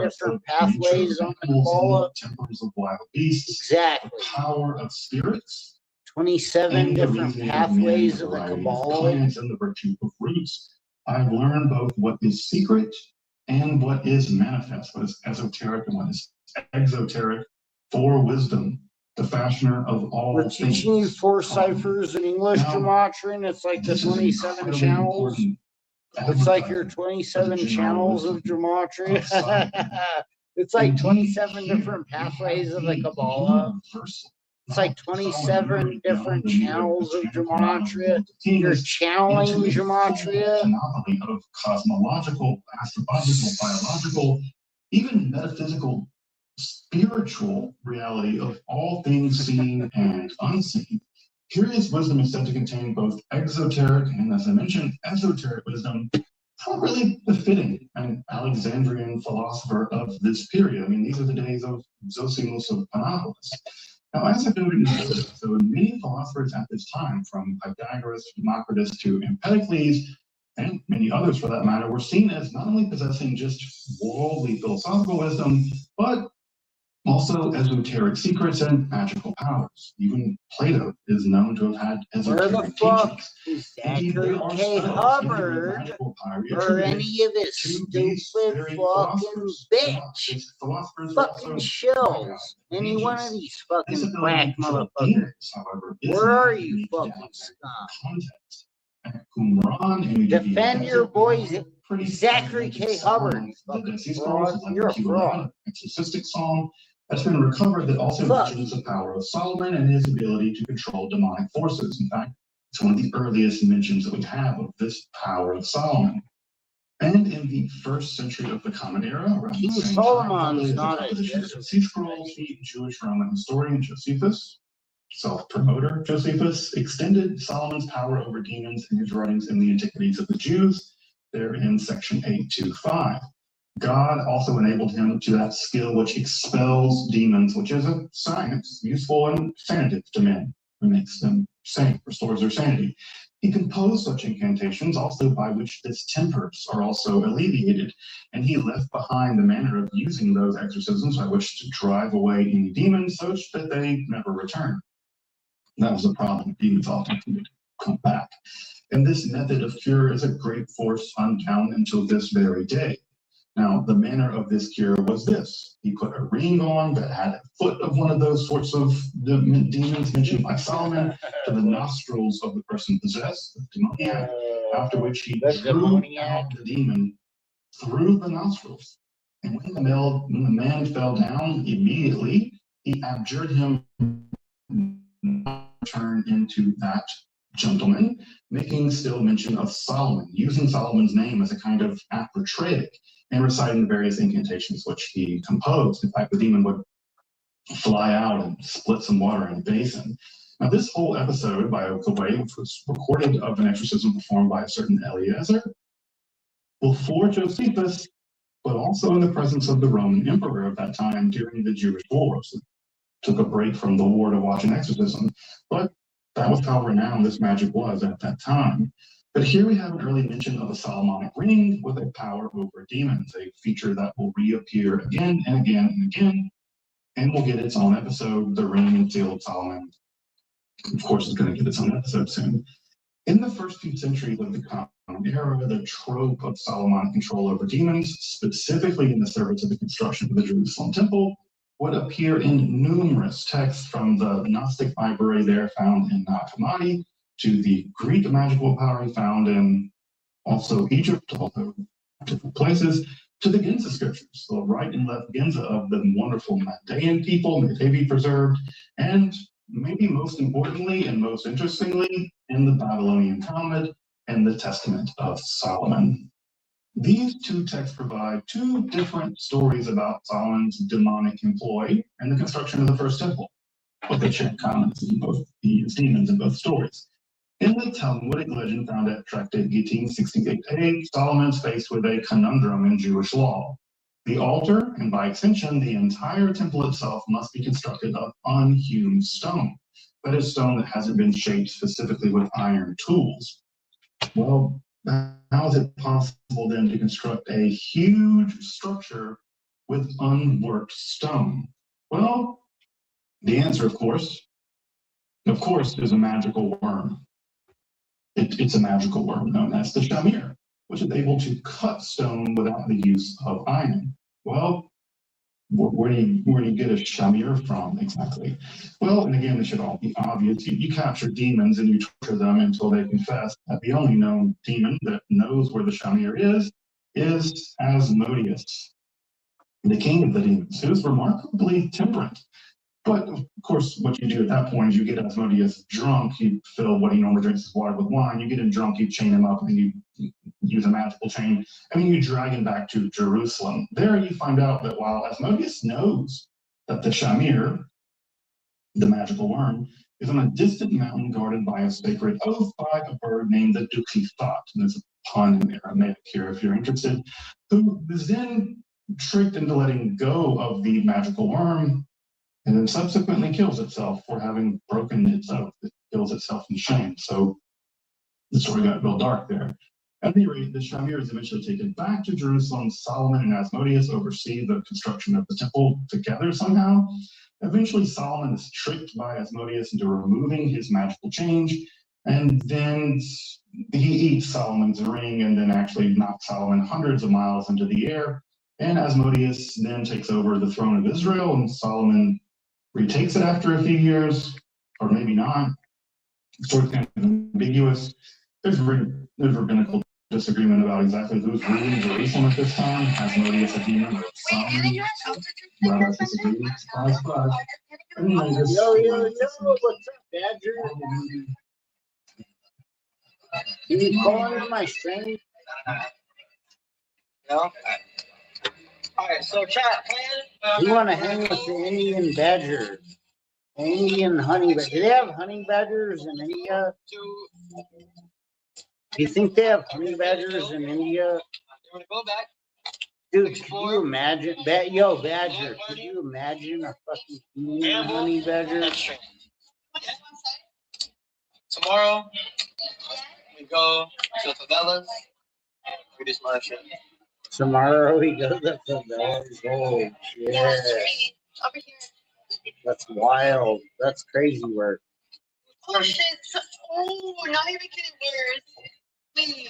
different pathways on the Kabbalah. Tempers of wild beasts, exactly. The power of spirits, 27 different pathways of the Kabbalah, and the virtue of roots. I've learned both what is secret and what is manifest, what is esoteric and what is exoteric, for wisdom, the fashioner of all We're things. teaching you 4 ciphers in English Gematria, and it's like the 27 channels. It's like your 27 channels of Gematria. It's like 27 different pathways of the Kabbalah. It's like 27 different channels of gematria. You're channeling gematria. Anomaly of cosmological, astrological, biological, even metaphysical, spiritual reality of all things seen and unseen. Curious wisdom is said to contain both exoteric and, as I mentioned, esoteric wisdom, properly befitting an Alexandrian philosopher of this period. I mean, these are the days of Zosimus of Panapolis. Now, as I noted in this episode, many philosophers at this time, from Pythagoras, Democritus to Empedocles, and many others for that matter, were seen as not only possessing just worldly philosophical wisdom, but also esoteric secrets and magical powers. Even Plato is known to have had esoteric teachings. Is Zachary K. Hubbard or any of his stupid fucking bitch fucking shills? Any one of these fucking quack motherfuckers. Where are you, fucking scum? Defend your boys, Zachary K. Hubbard. You're a fraud. That's been recovered that also mentions the power of Solomon and his ability to control demonic forces. In fact, it's one of the earliest mentions that we have of this power of Solomon. And in the 1st century of the Common Era, around King the same Solomon's time, not a the Sea Scrolls, the Jewish Roman historian Josephus, self-promoter Josephus, extended Solomon's power over demons in his writings in the Antiquities of the Jews, there in section 825. God also enabled him to that skill which expels demons, which is a science useful and sanative to men, who makes them sane, restores their sanity. He composed such incantations also by which distempers are also alleviated, and he left behind the manner of using those exorcisms by which to drive away any demons such that they never return. That was a problem. Demons often would come back. And this method of cure is a great force unbound until this very day. Now, the manner of this cure was this. He put a ring on that had a foot of one of those sorts of demons mentioned by Solomon to the nostrils of the person possessed, the demoniac, after which he drew out the demon through the nostrils. And when the man fell down immediately, he abjured him turn into that gentleman, making still mention of Solomon, using Solomon's name as a kind of apotropaic, and reciting the various incantations which he composed. In fact, the demon would fly out and split some water in a basin. Now, this whole episode, by the way, was recorded of an exorcism performed by a certain Eliezer before Josephus, but also in the presence of the Roman emperor of that time during the Jewish wars. It took a break from the war to watch an exorcism, but that was how renowned this magic was at that time. But here we have an early mention of a Solomonic ring with a power over demons, a feature that will reappear again and again and again, and will get its own episode, The Ring and Seal of Solomon. Of course, it's going to get its own episode soon. In the first few centuries of the Common Era, the trope of Solomonic control over demons, specifically in the service of the construction of the Jerusalem Temple, would appear in numerous texts, from the Gnostic library there found in Nag Hammadi to the Greek magical power found in also Egypt, although different places, to the Ginza scriptures, the right and left Ginza of the wonderful Mandaean people, may they be preserved, and maybe most importantly and most interestingly, in the Babylonian Talmud and the Testament of Solomon. These two texts provide two different stories about Solomon's demonic employ and the construction of the first temple, but they share comments in both. He used demons in both stories. In the Talmudic legend found at Tractate Gittin 68a, Solomon is faced with a conundrum in Jewish law. The altar, and by extension, the entire temple itself, must be constructed of unhewn stone. That is, stone that hasn't been shaped specifically with iron tools. Well, how is it possible then to construct a huge structure with unworked stone? Well, the answer, of course, is a magical worm. It's a magical worm known as the shamir, which is able to cut stone without the use of iron. Well, where do you get a shamir from exactly? Well, and again, this should all be obvious. You capture demons and you torture them until they confess that the only known demon that knows where the shamir is Asmodeus, the king of the demons, who is remarkably temperate. But of course, what you do at that point is you get Asmodeus drunk, you fill what he normally drinks as water with wine, you get him drunk, you chain him up, and then you use a magical chain, and then you drag him back to Jerusalem. There you find out that while Asmodeus knows that the Shamir, the magical worm, is on a distant mountain guarded by a sacred oath by a bird named the Dukifat, and there's a pun in Aramaic here if you're interested, who is then tricked into letting go of the magical worm, and then subsequently kills itself for having broken its oath. It kills itself in shame. So the story got real dark there. At any rate, the Shamir is eventually taken back to Jerusalem. Solomon and Asmodeus oversee the construction of the temple together somehow. Eventually, Solomon is tricked by Asmodeus into removing his magical change, and then he eats Solomon's ring and then actually knocks Solomon hundreds of miles into the air. And Asmodeus then takes over the throne of Israel, and Solomon retakes it after a few years, or maybe not. The story's kind of ambiguous. There's rabbinical disagreement about exactly who's ruling Jerusalem at this time. Asmodeus, a demon, or Solomon. Rabbi's disagreement. Surprise, surprise. Anyway, this Yo, what's up, Badger? Can you call into my stream? No? Alright, so chat, plan. You want to hang with the Indian badger? Indian honey badger. Do they have honey badgers in India? Do you think they have honey badgers in India? You want to go back? Dude, can you imagine? Yo, Badger, could you imagine a fucking Indian honey badger? Tomorrow, we go to the favelas. We do some other shit. Tomorrow we go to the favelas. Oh, yeah. That's wild. That's crazy work. Oh shit. Oh, not even kidding. Wait.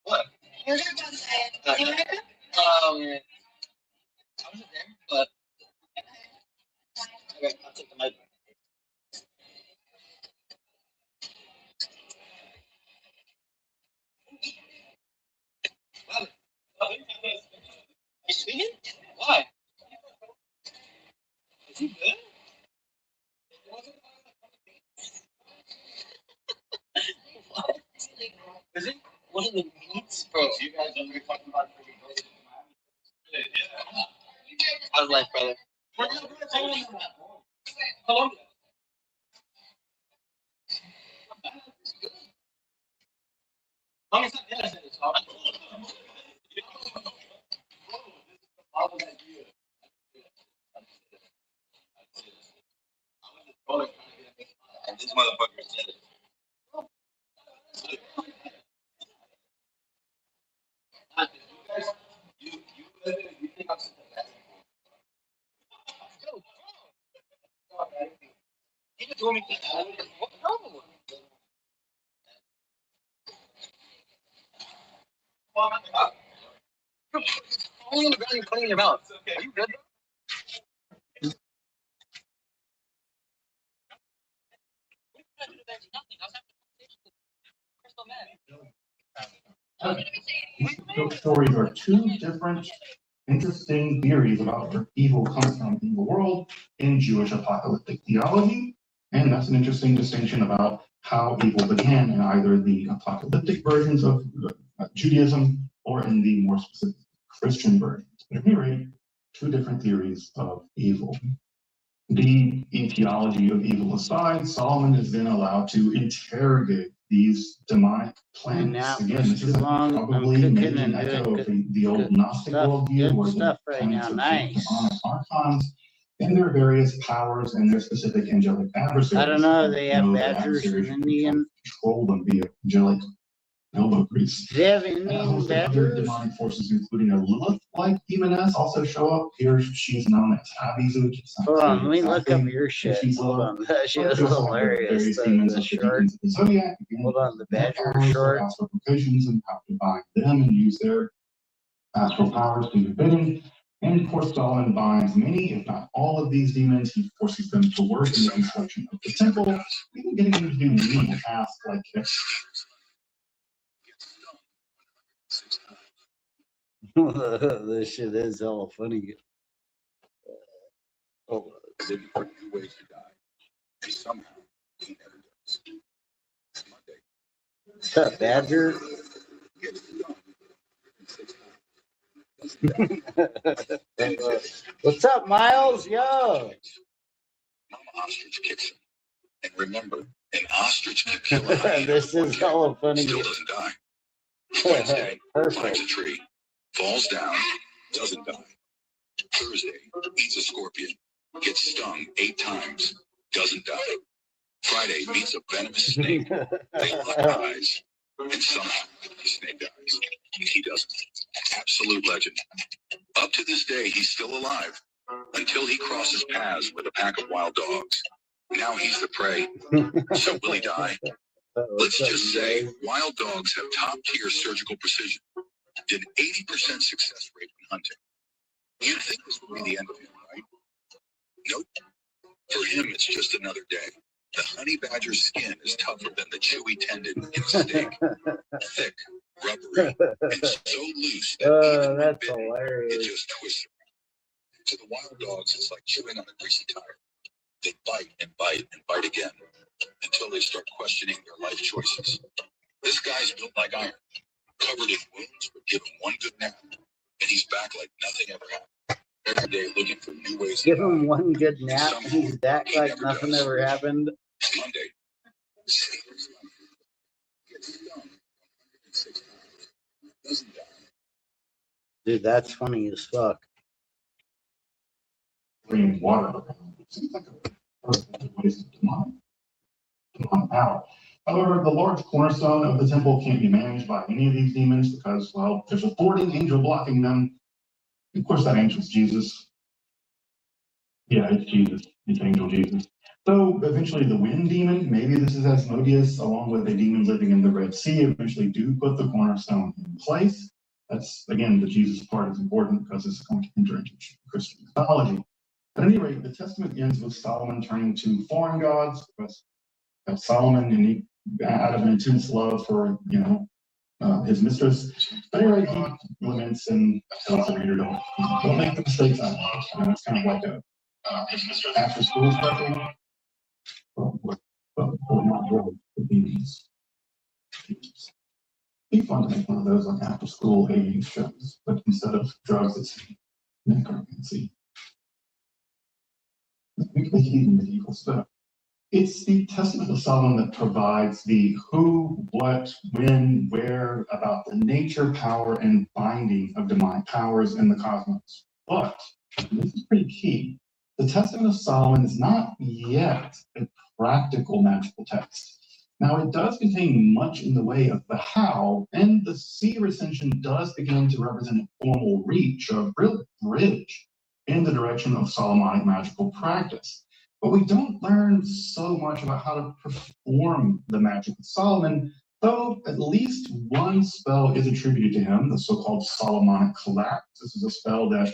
What? You're gonna go say it. I wasn't there, but okay, I'll take the mic. You speaking? Why? Is he good? What? Is it one of the meats? Bro, you guys don't be talking about how's life, brother? How long? Long as it's innocent, it's all right. This motherfucker said it. You think I'm He just told me, what the problem was? Only on the ground you're putting in your mouth. Are you good? Those stories are two different interesting theories about where evil comes from in the world in Jewish apocalyptic theology. And that's an interesting distinction about how evil began in either the apocalyptic versions of Judaism or in the more specific Christian versions. But at any rate, two different theories of evil. The etiology of evil aside, Solomon is then allowed to interrogate these demonic planets. Again, this is probably maybe an echo of the old Gnostic worldview, where the planets are demonic archons and their various powers and their specific angelic adversaries. I don't know. They have badgers in Indian. Control them via angelic elbow grease. They have Indian Other badgers. demonic forces, including a Lilith-like demoness, also show up. Here, she's known as Abizu. Hold on, let me look up your shit. Hold on, that shit is hilarious. The short. Hold on, the badger short. Implications and how to bind them and use their astral powers to do bidding. And of course, Solomon binds many, if not all, of these demons. He forces them to work in the construction of the temple, even getting them to do menial tasks like this. This shit is hella funny. Hold on. looking for new ways to die, and somehow he never does. Monday. What's up, Badger? Gets stung in 6 times. What's up, Miles? Yo. Mama ostrich kicks him. And remember, an ostrich can kill a hyena. This is hella funny. Still doesn't die. Wednesday, climbs Perfect. a tree, falls down, doesn't die. Thursday, eats a scorpion, gets stung 8 times, doesn't die. Friday, meets a venomous snake. They lock eyes, and somehow the snake dies. He doesn't. Absolute legend. Up to this day, he's still alive until he crosses paths with a pack of wild dogs. Now he's the prey. So will he die? Let's just say wild dogs have top-tier surgical precision. Did 80% success rate when hunting. You'd think this would be the end of him, right? Nope. For him, it's just another day. The honey badger's skin is tougher than the chewy tendon in a steak. Thick, rubbery, and so loose that even when That's bitten, hilarious. it just twists around. To the wild dogs, it's like chewing on a greasy tire. They bite and bite and bite again until they start questioning their life choices. This guy's built like iron, covered in wounds, but given one good nap, and he's back like nothing ever happened. Every day looking for new ways to Give die. him one good nap. He's back He like never nothing does. ever happened. Monday, saves life, gets stung 106 times, doesn't die. Dude, that's funny as fuck. Clean water. Seems like a perfect waste of demonic power. However, the large cornerstone of the temple can't be managed by any of these demons because, well, there's a thwarting angel blocking them. Of course, that angel's Jesus. Yeah, it's Jesus. It's angel Jesus. So eventually the wind demon, maybe this is Asmodeus, along with a demon living in the Red Sea, eventually do put the cornerstone in place. That's, again, the Jesus part is important because it's going to enter into Christian mythology. At any rate, the Testament ends with Solomon turning to foreign gods, because Solomon, and he, out of an intense love for, his mistress. But anyway, he laments and tells the reader, don't make the mistakes I made. It's kind of like a after school special. But not really. It'd be fun to make one of those like after school aging shows, but instead of drugs, it's necromancy. We can even medieval stuff. It's the Testament of Solomon that provides the who, what, when, where about the nature, power, and binding of demonic powers in the cosmos. But, and this is pretty key, the Testament of Solomon is not yet a practical magical text. Now, it does contain much in the way of the how, and the sea recension does begin to represent a formal reach, a real bridge in the direction of Solomonic magical practice. But we don't learn so much about how to perform the magic of Solomon, though at least one spell is attributed to him, the so-called Solomonic collapse. This is a spell that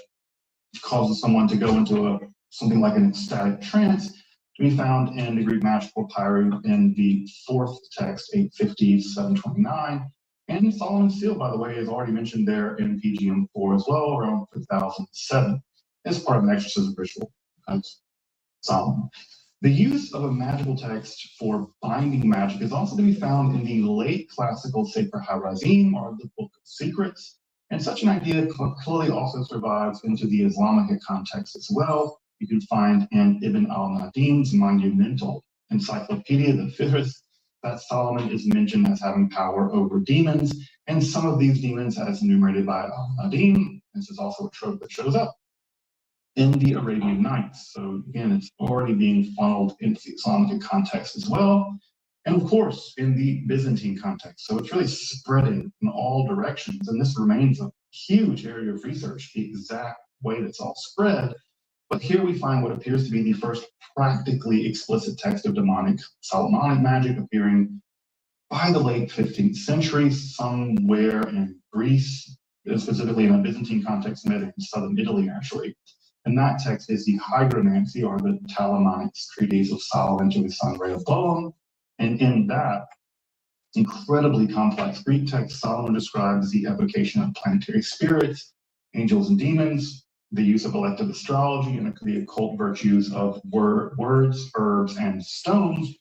causes someone to go into something like an ecstatic trance, to be found in the Greek magical papyri in the 4th text, 850, 729. And Solomon's seal, by the way, is already mentioned there in PGM 4 as well, around 2007, as part of an exorcism ritual. Solomon. The use of a magical text for binding magic is also to be found in the late classical Sefer HaRazim, or the Book of Secrets, and such an idea clearly also survives into the Islamic context as well. You can find in Ibn al-Nadim's monumental encyclopedia, the Fihrist, that Solomon is mentioned as having power over demons, and some of these demons as enumerated by al-Nadim. This is also a trope that shows up in the Arabian Nights. So again, it's already being funneled into the Islamic context as well. And of course, in the Byzantine context. So it's really spreading in all directions. And this remains a huge area of research, the exact way that's all spread. But here we find what appears to be the first practically explicit text of demonic Solomonic magic appearing by the late 15th century, somewhere in Greece, specifically in a Byzantine context, in southern Italy, actually. And that text is the Hydromancy, or the Talmud's treatise of Solomon to his son Rehoboam. And in that incredibly complex Greek text, Solomon describes the evocation of planetary spirits, angels and demons, the use of elective astrology and the occult virtues of words, herbs, and stones.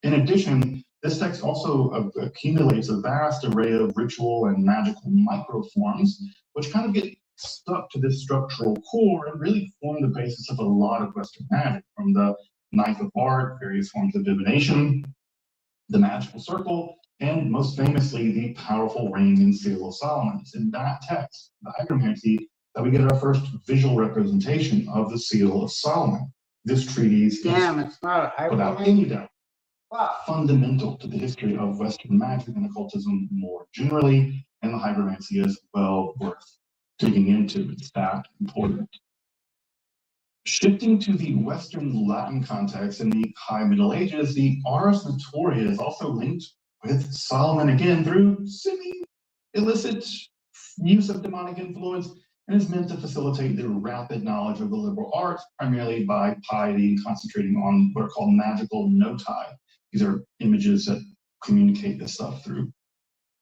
In addition, this text also accumulates a vast array of ritual and magical microforms, which kind of get stuck to this structural core and really form the basis of a lot of Western magic, from the knife of art, various forms of divination, the magical circle, and most famously, the powerful ring and seal of Solomon. It's in that text, the Hygromancy, that we get our first visual representation of the seal of Solomon. This treatise is, without any doubt, fundamental to the history of Western magic and occultism more generally, and the Hygromancy is well worth digging into. It's that important. Shifting to the Western Latin context in the High Middle Ages, the Ars Notoria is also linked with Solomon again through semi-illicit use of demonic influence, and is meant to facilitate the rapid knowledge of the liberal arts, primarily by piety and concentrating on what are called magical noti. These are images that communicate this stuff through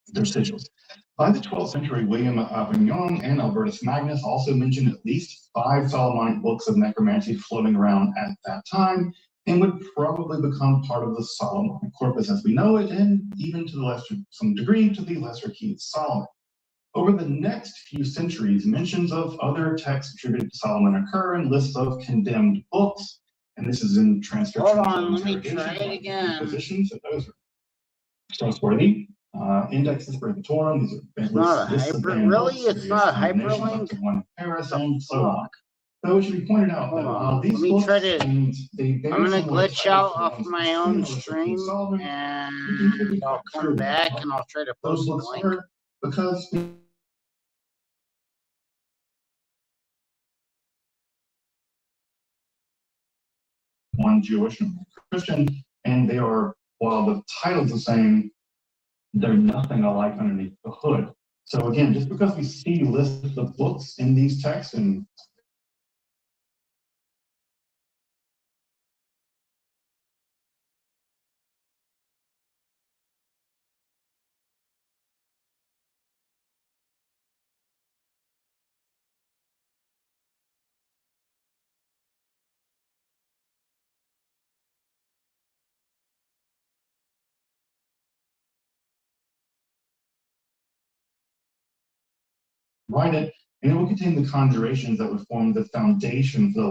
their sigils. By the 12th century, William of Avignon and Albertus Magnus also mentioned at least 5 Solomonic books of necromancy floating around at that time, and would probably become part of the Solomonic corpus as we know it, and even to some degree to the lesser key of Solomon. Over the next few centuries, mentions of other texts attributed to Solomon occur in lists of condemned books, and this is in transcriptions. Hold on, let me try it again. Positions, so those are trustworthy. Indexes for the Torah, these are it's not a it's not a hyperlink. One Paris, and so on. So it should be pointed out that these let me books, try to. I'm gonna glitch out off my own stream, and I'll come back and I'll try to post the link. Because one Jewish and one Christian, and they are, while the title's the same, they're nothing alike underneath the hood. So again, just because we see lists of books in these texts and write it, and it will contain the conjurations that would form the foundation for the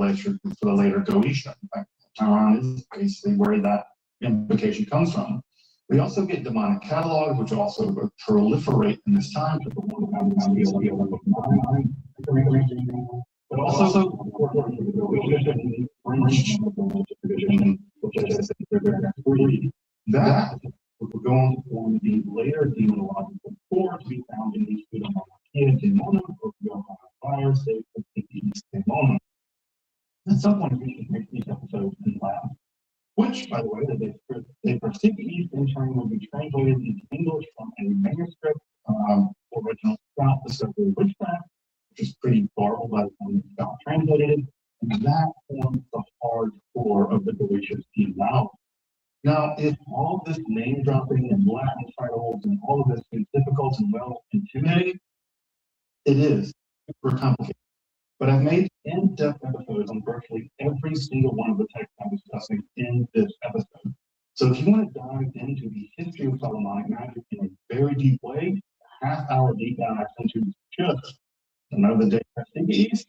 later Goetia. In fact, Chiron is basically where that invocation comes from. We also get demonic catalogs, which also proliferate in this time. But also, that will go on to form the later demonological core to be found in the Gematrian or fire state of the East Demona. At some point, we should make these episodes in Latin, which, by the way, they proceed in turn will be translated into English from a manuscript original Stout Discovery of Witchcraft, which is pretty garbled by the time it's got translated, and that forms the hard core of the Goetia's demonology. Now, if all this name dropping and Latin titles and all of this is difficult and well intimidating, it is super complicated. But I've made in-depth episodes on virtually every single one of the texts I'm discussing in this episode. So if you want to dive into the history of Solomonic magic in a very deep way, a half-hour deep dive into just another day at East,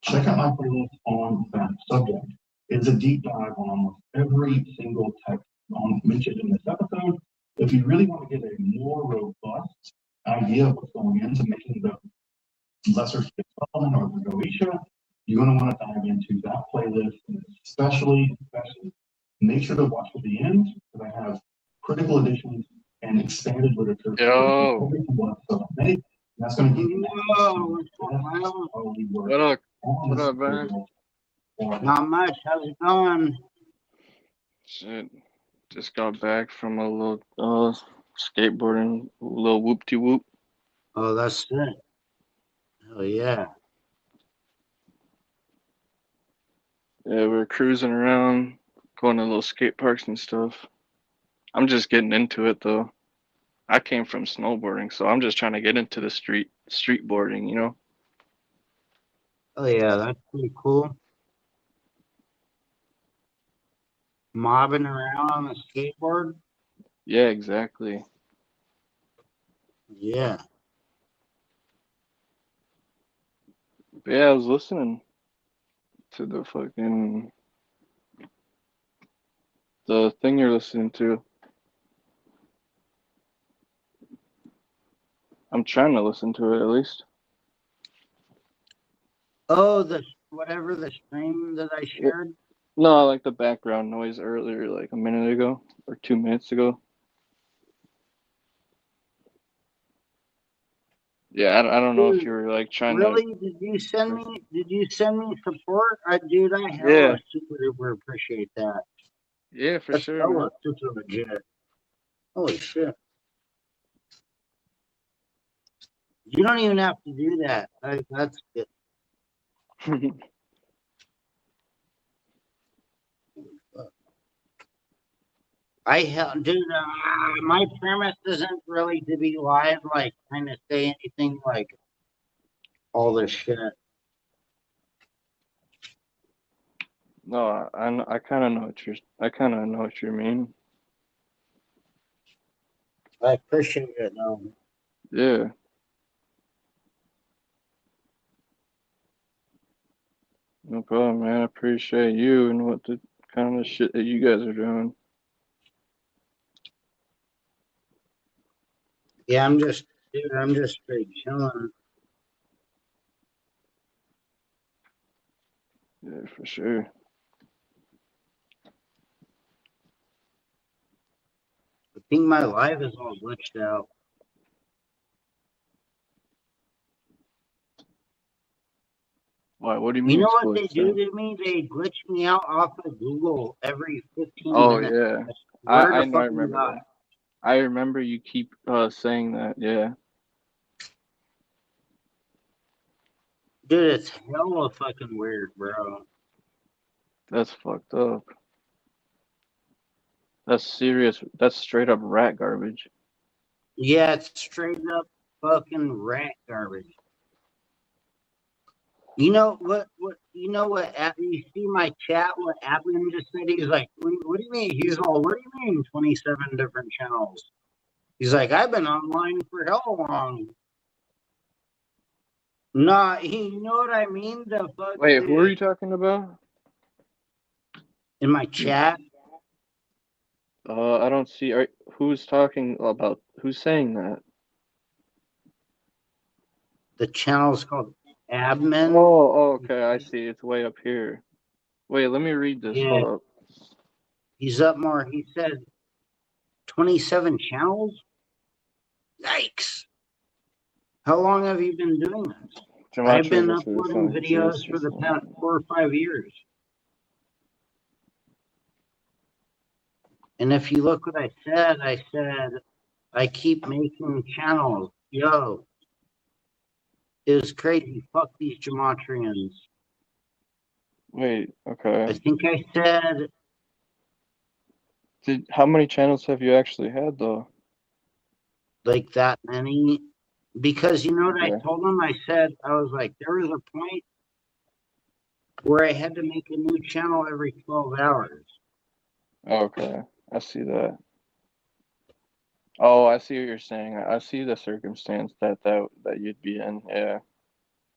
check out my playlist on that subject. It's a deep dive on almost every single text mentioned in this episode. If you really want to get a more robust idea of what's going into making the lesser Solomon or the Goetia, you're going to want to dive into that playlist, and especially make sure to watch to the end, because I have critical editions and expanded literature. That's going to give you what up, man? Not much. How's it going? Shit. Just got back from a little skateboarding, a little whoop-de-whoop. Oh, that's it. Oh, yeah. Yeah, we're cruising around, going to little skate parks and stuff. I'm just getting into it, though. I came from snowboarding, so I'm just trying to get into the street boarding, you know? Oh yeah, that's pretty cool. Mobbing around on a skateboard. Yeah, exactly. Yeah. But yeah, I was listening to the fucking the thing you're listening to. I'm trying to listen to it at least. Oh, the whatever the stream that I shared. No, I like the background noise earlier, like a minute ago or 2 minutes ago. Yeah, I don't know if you were like trying to. Really? Did you send me? Did you send me support? Dude, I hella Yeah. super duper appreciate that. Yeah, for That's sure, hella man. super legit. Holy shit! You don't even have to do that. That's good. Dude, my premise isn't really to be live, like trying to say anything like all this shit. No, I kind of know what you mean. I appreciate it though. Yeah. No problem, man. I appreciate you and what the kind of shit that you guys are doing. Yeah, I'm just straight chilling. Yeah, for sure. I think my life is all glitched out. Why? What do you You mean know it's what they glitched do out? to me? They glitch me out off of Google every 15 Oh minutes. yeah, Where I the know. I fucking remember God? that. I remember you keep saying that. Yeah. Dude, it's hella fucking weird, bro. That's fucked up. That's serious. That's straight up rat garbage. Yeah, it's straight up fucking rat garbage. You know what? You see my chat? What Adlin just said? He's like, "What do you mean?" He's all, "What do you mean? 27 different channels?" He's like, "I've been online for hell long." Nah, you know what I mean? The fuck, Wait, who are dude. you talking about? In my chat, I don't see. Who's talking about? Who's saying that? the channel's called Admin. Oh, okay. I see. It's way up here. Wait, let me read this. Yeah, Hold up. he's up more. He said 27 channels. Yikes! How long have you been doing this? I've been Gematrian uploading videos for the past 4 or 5 years. And if you look what I said I keep making channels. Yo, it was crazy. Fuck these Gematrians. Wait, I okay. think I said How many channels have you actually had though? like that many. Because you know what I Okay. told them? I said, I was like, there was a point where I had to make a new channel every 12 hours. Okay, I see that. Oh, I see what you're saying. I see the circumstance that you'd be in. Yeah,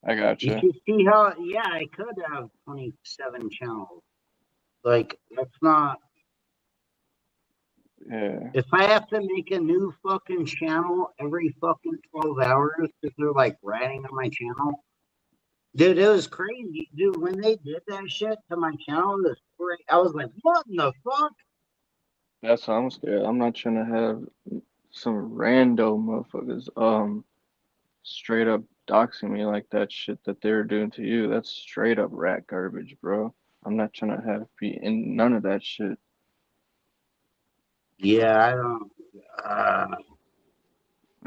I You gotcha. should see how, yeah, I could have 27 channels. Like, that's not. Yeah. If I have to make a new fucking channel every fucking 12 hours because they're like ratting on my channel, dude, it was crazy. Dude, when they did that shit to my channel, it was crazy. I was like, what in the fuck? That's what I'm scared. I'm not trying to have some rando motherfuckers straight up doxing me like that shit that they're doing to you. That's straight up rat garbage, bro. I'm not trying to have be in none of that shit. Yeah, I don't.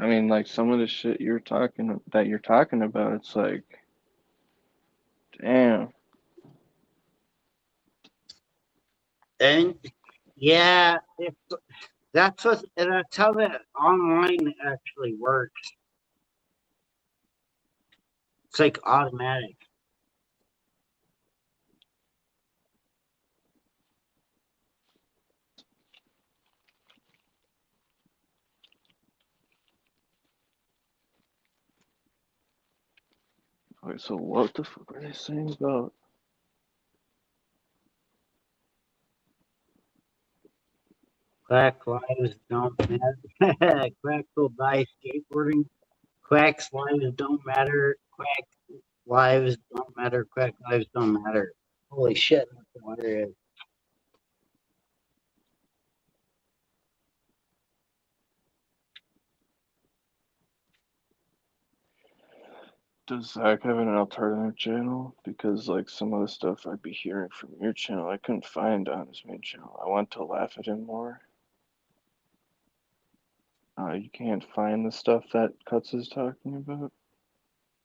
I mean, like some of the shit you're talking about, it's like, damn. And yeah, that's how that online actually works. It's like automatic. Wait, so what the fuck are they saying about? Quack lives don't matter. Quack will die skateboarding. Quack's lives don't matter. Quack lives don't matter. Quack lives don't matter. Holy shit, that's hilarious. Does Zach have an alternative channel? Because like some of the stuff I'd be hearing from your channel, I couldn't find on his main channel. I want to laugh at him more. You can't find the stuff that Cuts is talking about?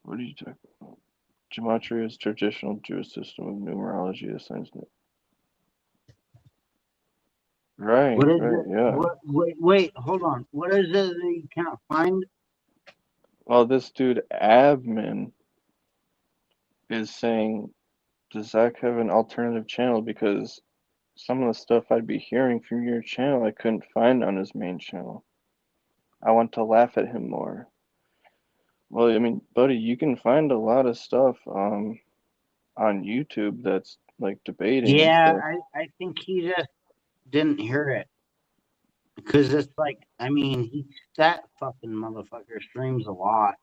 What are you talking about? Gematria is traditional Jewish system of numerology assigns it. Right, What is right, it? yeah. Wait, hold on. What is it that you can't find? Well, this dude, Abman, is saying, does Zach have an alternative channel? Because some of the stuff I'd be hearing from your channel, I couldn't find on his main channel. I want to laugh at him more. Well, I mean, buddy, you can find a lot of stuff on YouTube that's like debating and Yeah, stuff. I think he just didn't hear it. Because it's like, I mean, that fucking motherfucker streams a lot.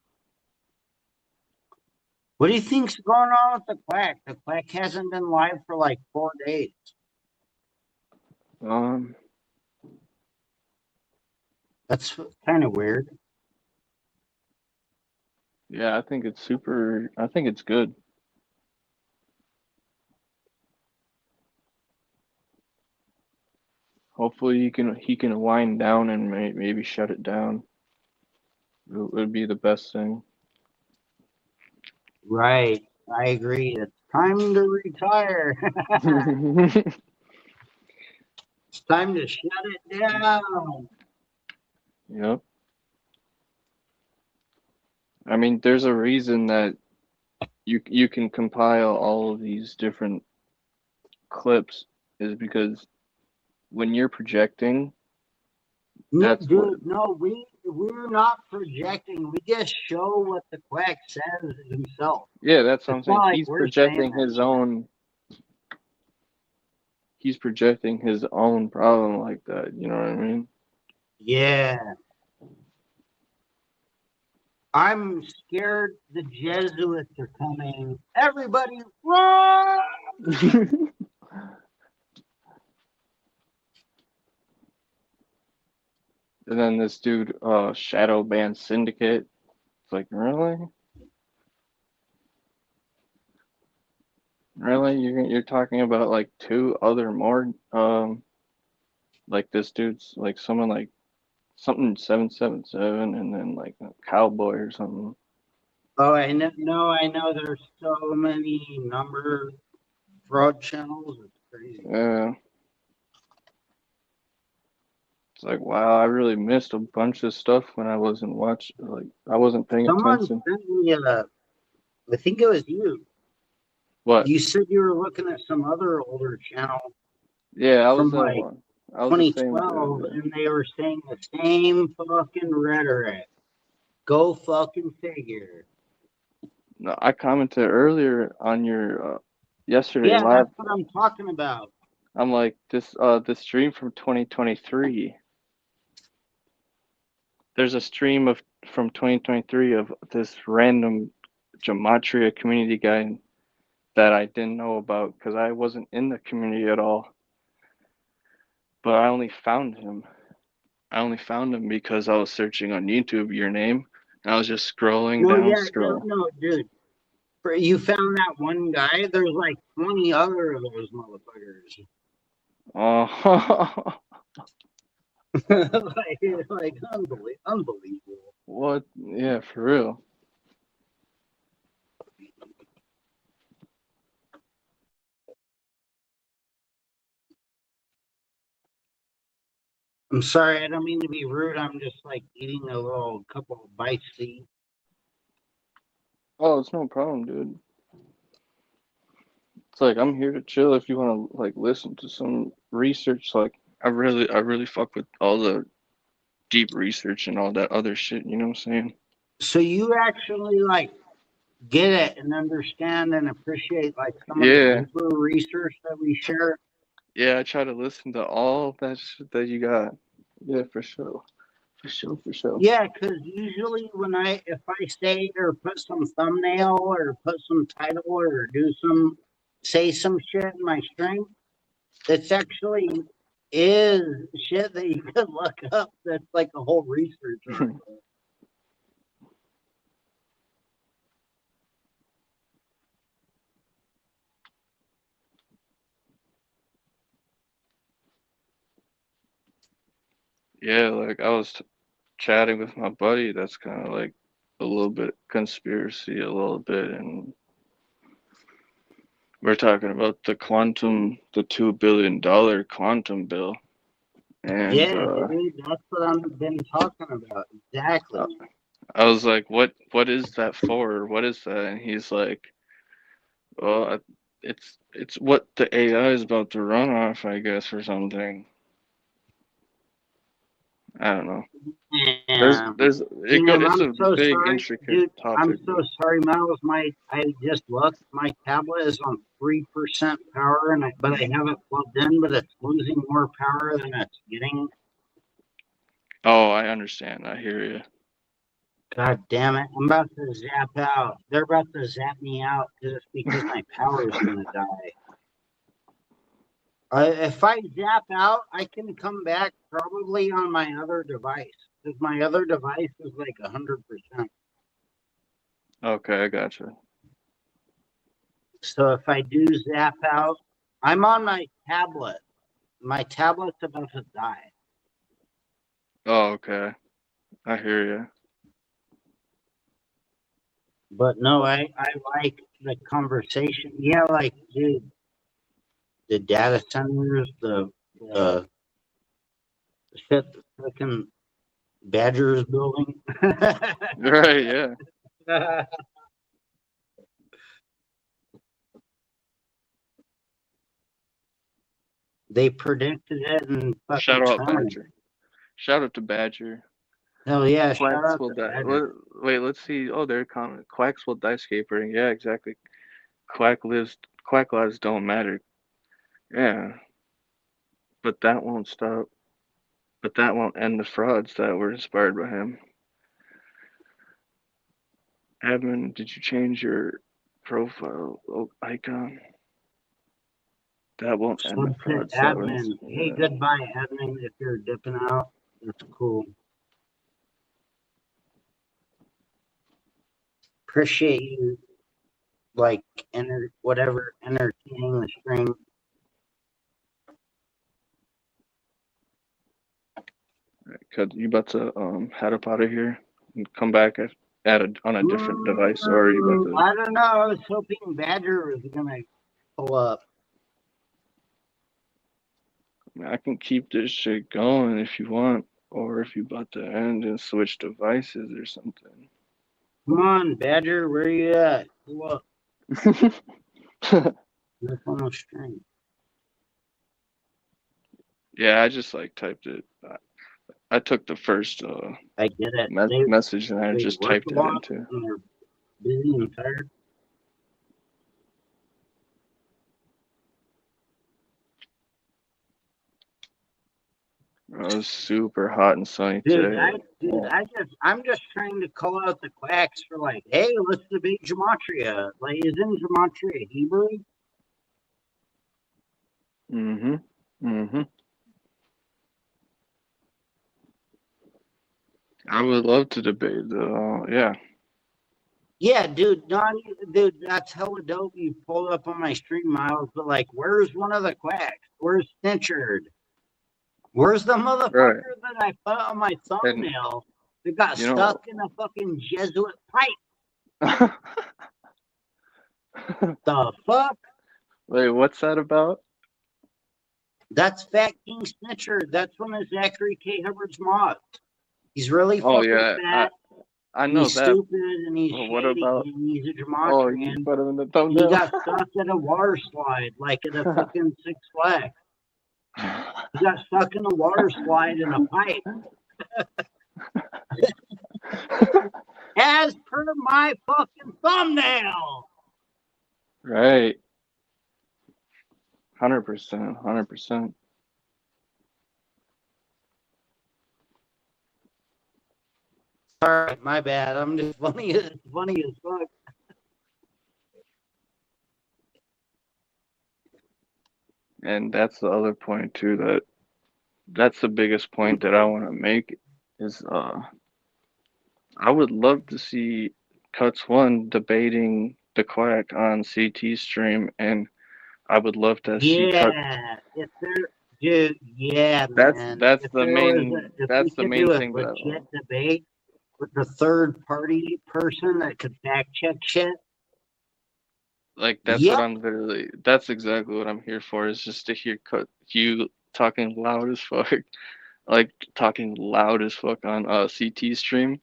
What do you think's going on with the Quack? The Quack hasn't been live for like 4 days. That's kind of weird. Yeah, I think it's good. Hopefully he can wind down and maybe shut it down. It would be the best thing. Right. I agree. It's time to retire. It's time to shut it down. Yep. I mean, there's a reason that you can compile all of these different clips is because when you're projecting, that's Dude, no, we're not projecting. We just show what the Quack says himself. Yeah, that's what I'm saying. Like He's projecting his own. He's projecting his own problem like that. You know what I mean? Yeah. I'm scared the Jesuits are coming. Everybody run! And then this dude, Shadow Band Syndicate. It's like, really? Really? You're talking about like two other more, like this dude's like someone like something 777 and then like a cowboy or something. Oh, I know there's so many number fraud channels. It's crazy. Yeah. It's like, wow, I really missed a bunch of stuff when I wasn't I wasn't paying attention. Sent me I think it was you. What? You said you were looking at some other older channel. Yeah, I was from that like one. I was the same 2012, dude, yeah. and they were saying the same fucking rhetoric. Go fucking figure. No, I commented earlier on your yesterday Yeah, live. that's what I'm talking about. I'm like this stream from 2023. There's a stream from 2023 of this random Gematria community guy that I didn't know about because I wasn't in the community at all. But I only found him. Because I was searching on YouTube your name. And I was just scrolling down. No, dude. You found that one guy. There's like 20 other of those motherfuckers. Oh. like unbelievable. What? Yeah, for real. I'm sorry, I don't mean to be rude. I'm just like eating a couple of bites to eat. Oh, it's no problem, dude. It's like I'm here to chill if you want to like listen to some research. Like I really fuck with all the deep research and all that other shit, you know what I'm saying? So you actually like get it and understand and appreciate like some of the Yeah, deeper research that we share. yeah. I try to listen to all that shit that you got. Yeah, for sure, for sure, for sure. Yeah, because usually if I say or put some thumbnail or put some title or say some shit in my stream, that's actually is shit that you could look up. That's like a whole research article. Yeah, like I was chatting with my buddy. That's kind of like a little bit conspiracy, a little bit, and we're talking about the $2 billion quantum bill, and Yeah, dude, that's what I've been talking about. Exactly. I was like, "What is that for? What is that?" And he's like, "Well, it's what the AI is about to run off, I guess, or something. I don't know. Yeah. It's a I'm so big, sorry, intricate dude. I'm topic. so sorry, Miles. I just looked. My tablet is on 3% power, but I have it plugged in, but it's losing more power than it's getting. Oh, I understand. I hear you. God damn it! I'm about to zap out. They're about to zap me out just because my power is gonna die. If I zap out, I can come back probably on my other device because my other device is like 100%. Okay, I gotcha. So if I do zap out, I'm on my tablet. My tablet's about to die. Oh, okay. I hear you. But no, I like the conversation. Yeah, like, dude, the data centers, the shit the freaking Badger is building. Right, yeah. They predicted it and Shout fucking out turned. Badger. Shout out to Badger. Hell yeah, shout Quacks out will to die. Badger. Wait, let's see. Oh, they're comment. Quacks will die skateboarding. Yeah, exactly. Quack lives don't matter. Yeah. But that won't stop. But that won't end the frauds that were inspired by him. Admin, did you change your profile icon? That won't end the Subset frauds that were admin. Hey, goodbye, admin. If you're dipping out, that's cool. Appreciate you, like, entertaining the stream. Cause you about to head up out of here and come back on a different device, or are you about to? I don't know. I was hoping Badger was gonna pull up. I can keep this shit going if you want, or if you about to end and switch devices or something. Come on, Badger, where you at? Pull up. Look on the stream. Yeah, I just like typed it. I took the first I get it. message and I just typed it into. They're busy and tired. It was super hot and sunny Dude, today. I'm just trying to call out the quacks for like, hey, let's debate Gematria. Like, isn't Gematria Hebrew? I would love to debate though. Yeah. Yeah, dude, dude, that's hella dope. You pulled up on my stream, Miles, but like, where's one of the quacks? Where's Snitchard? Where's the motherfucker that I put on my thumbnail that got stuck in a fucking Jesuit pipe? The fuck? Wait, what's that about? That's Fat King Snitchard. That's one of Zachary K. Hubbard's mods. He's really fucking fat. I know he's that. Stupid and he's shady and he's a Gematrian. Oh, you put him in the thumbnail. He got stuck at a water slide, like at a fucking Six Flags. He got stuck in a water slide in a pipe. As per my fucking thumbnail. Right. 100%. 100%. Alright, my bad. I'm just funny as fuck. And that's the other point too, that's the biggest point that I want to make is I would love to see Cuts One debating the Quack on CT stream, and I would love to see Cut. Yeah, if there, dude, yeah, That's man. that's If the there was main if that's we the could main do a thing that I legit want. debate with a third party person that could fact check shit. Like that's what I'm literally. That's exactly what I'm here for. Is just to hear you talking loud as fuck, like talking loud as fuck on CT stream.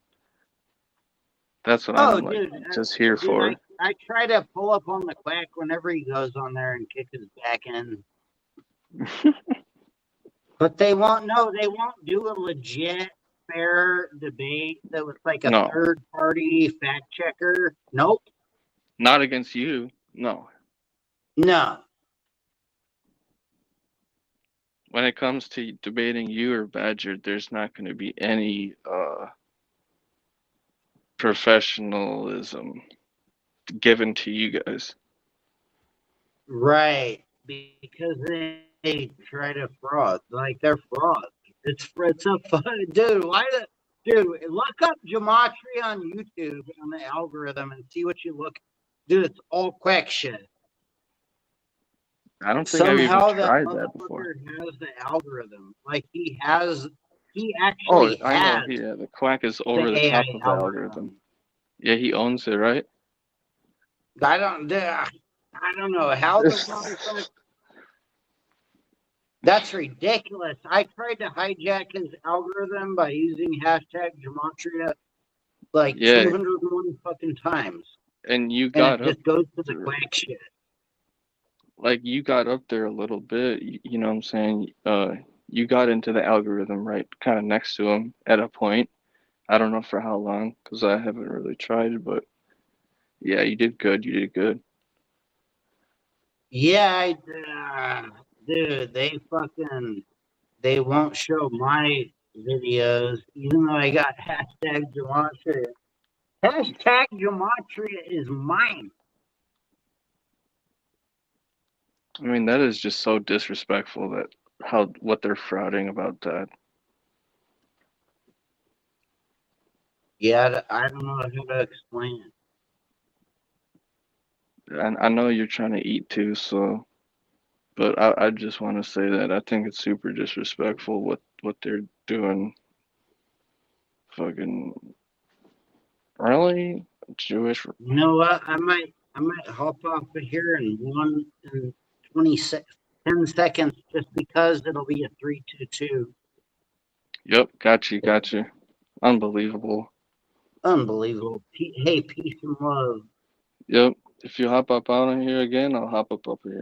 That's what I'm like dude, just here dude, for. I try to pull up on the Quack whenever he goes on there and kick his back in. But they won't do a legit fair debate that was like a No. third party fact checker. Nope. Not against you. No. No. When it comes to debating you or Badger, there's not going to be any professionalism given to you guys. Right. Because they try to fraud. Like they're frauds. It's a fun dude. Dude, look up Gematrian on YouTube on the algorithm and see what you look. Dude, it's all Quack shit. I don't think I've even tried that before. Has the algorithm. Like he actually I know. Yeah, the Quack is over the top of the algorithm. Yeah, he owns it, right? I don't know how the motherfucker. That's ridiculous. I tried to hijack his algorithm by using hashtag Gematria like 201 fucking times. And you got up. It just goes to the Quack shit. Like you got up there a little bit, you know what I'm saying? You got into the algorithm right kind of next to him at a point. I don't know for how long because I haven't really tried it, but yeah, you did good. You did good. Yeah, dude, they won't show my videos, even though I got hashtag Gematria. Hashtag Gematria is mine. I mean, that is just so disrespectful that what they're frauding about that. Yeah, I don't know how to explain it. And I know you're trying to eat too, so, but I just want to say that I think it's super disrespectful what they're doing. Fucking really Jewish. You know what? I might hop off of here in 10 seconds just because it'll be a 3-2-2. Yep, got you. Unbelievable. Hey, peace and love. Yep. If you hop up out of here again, I'll hop up here.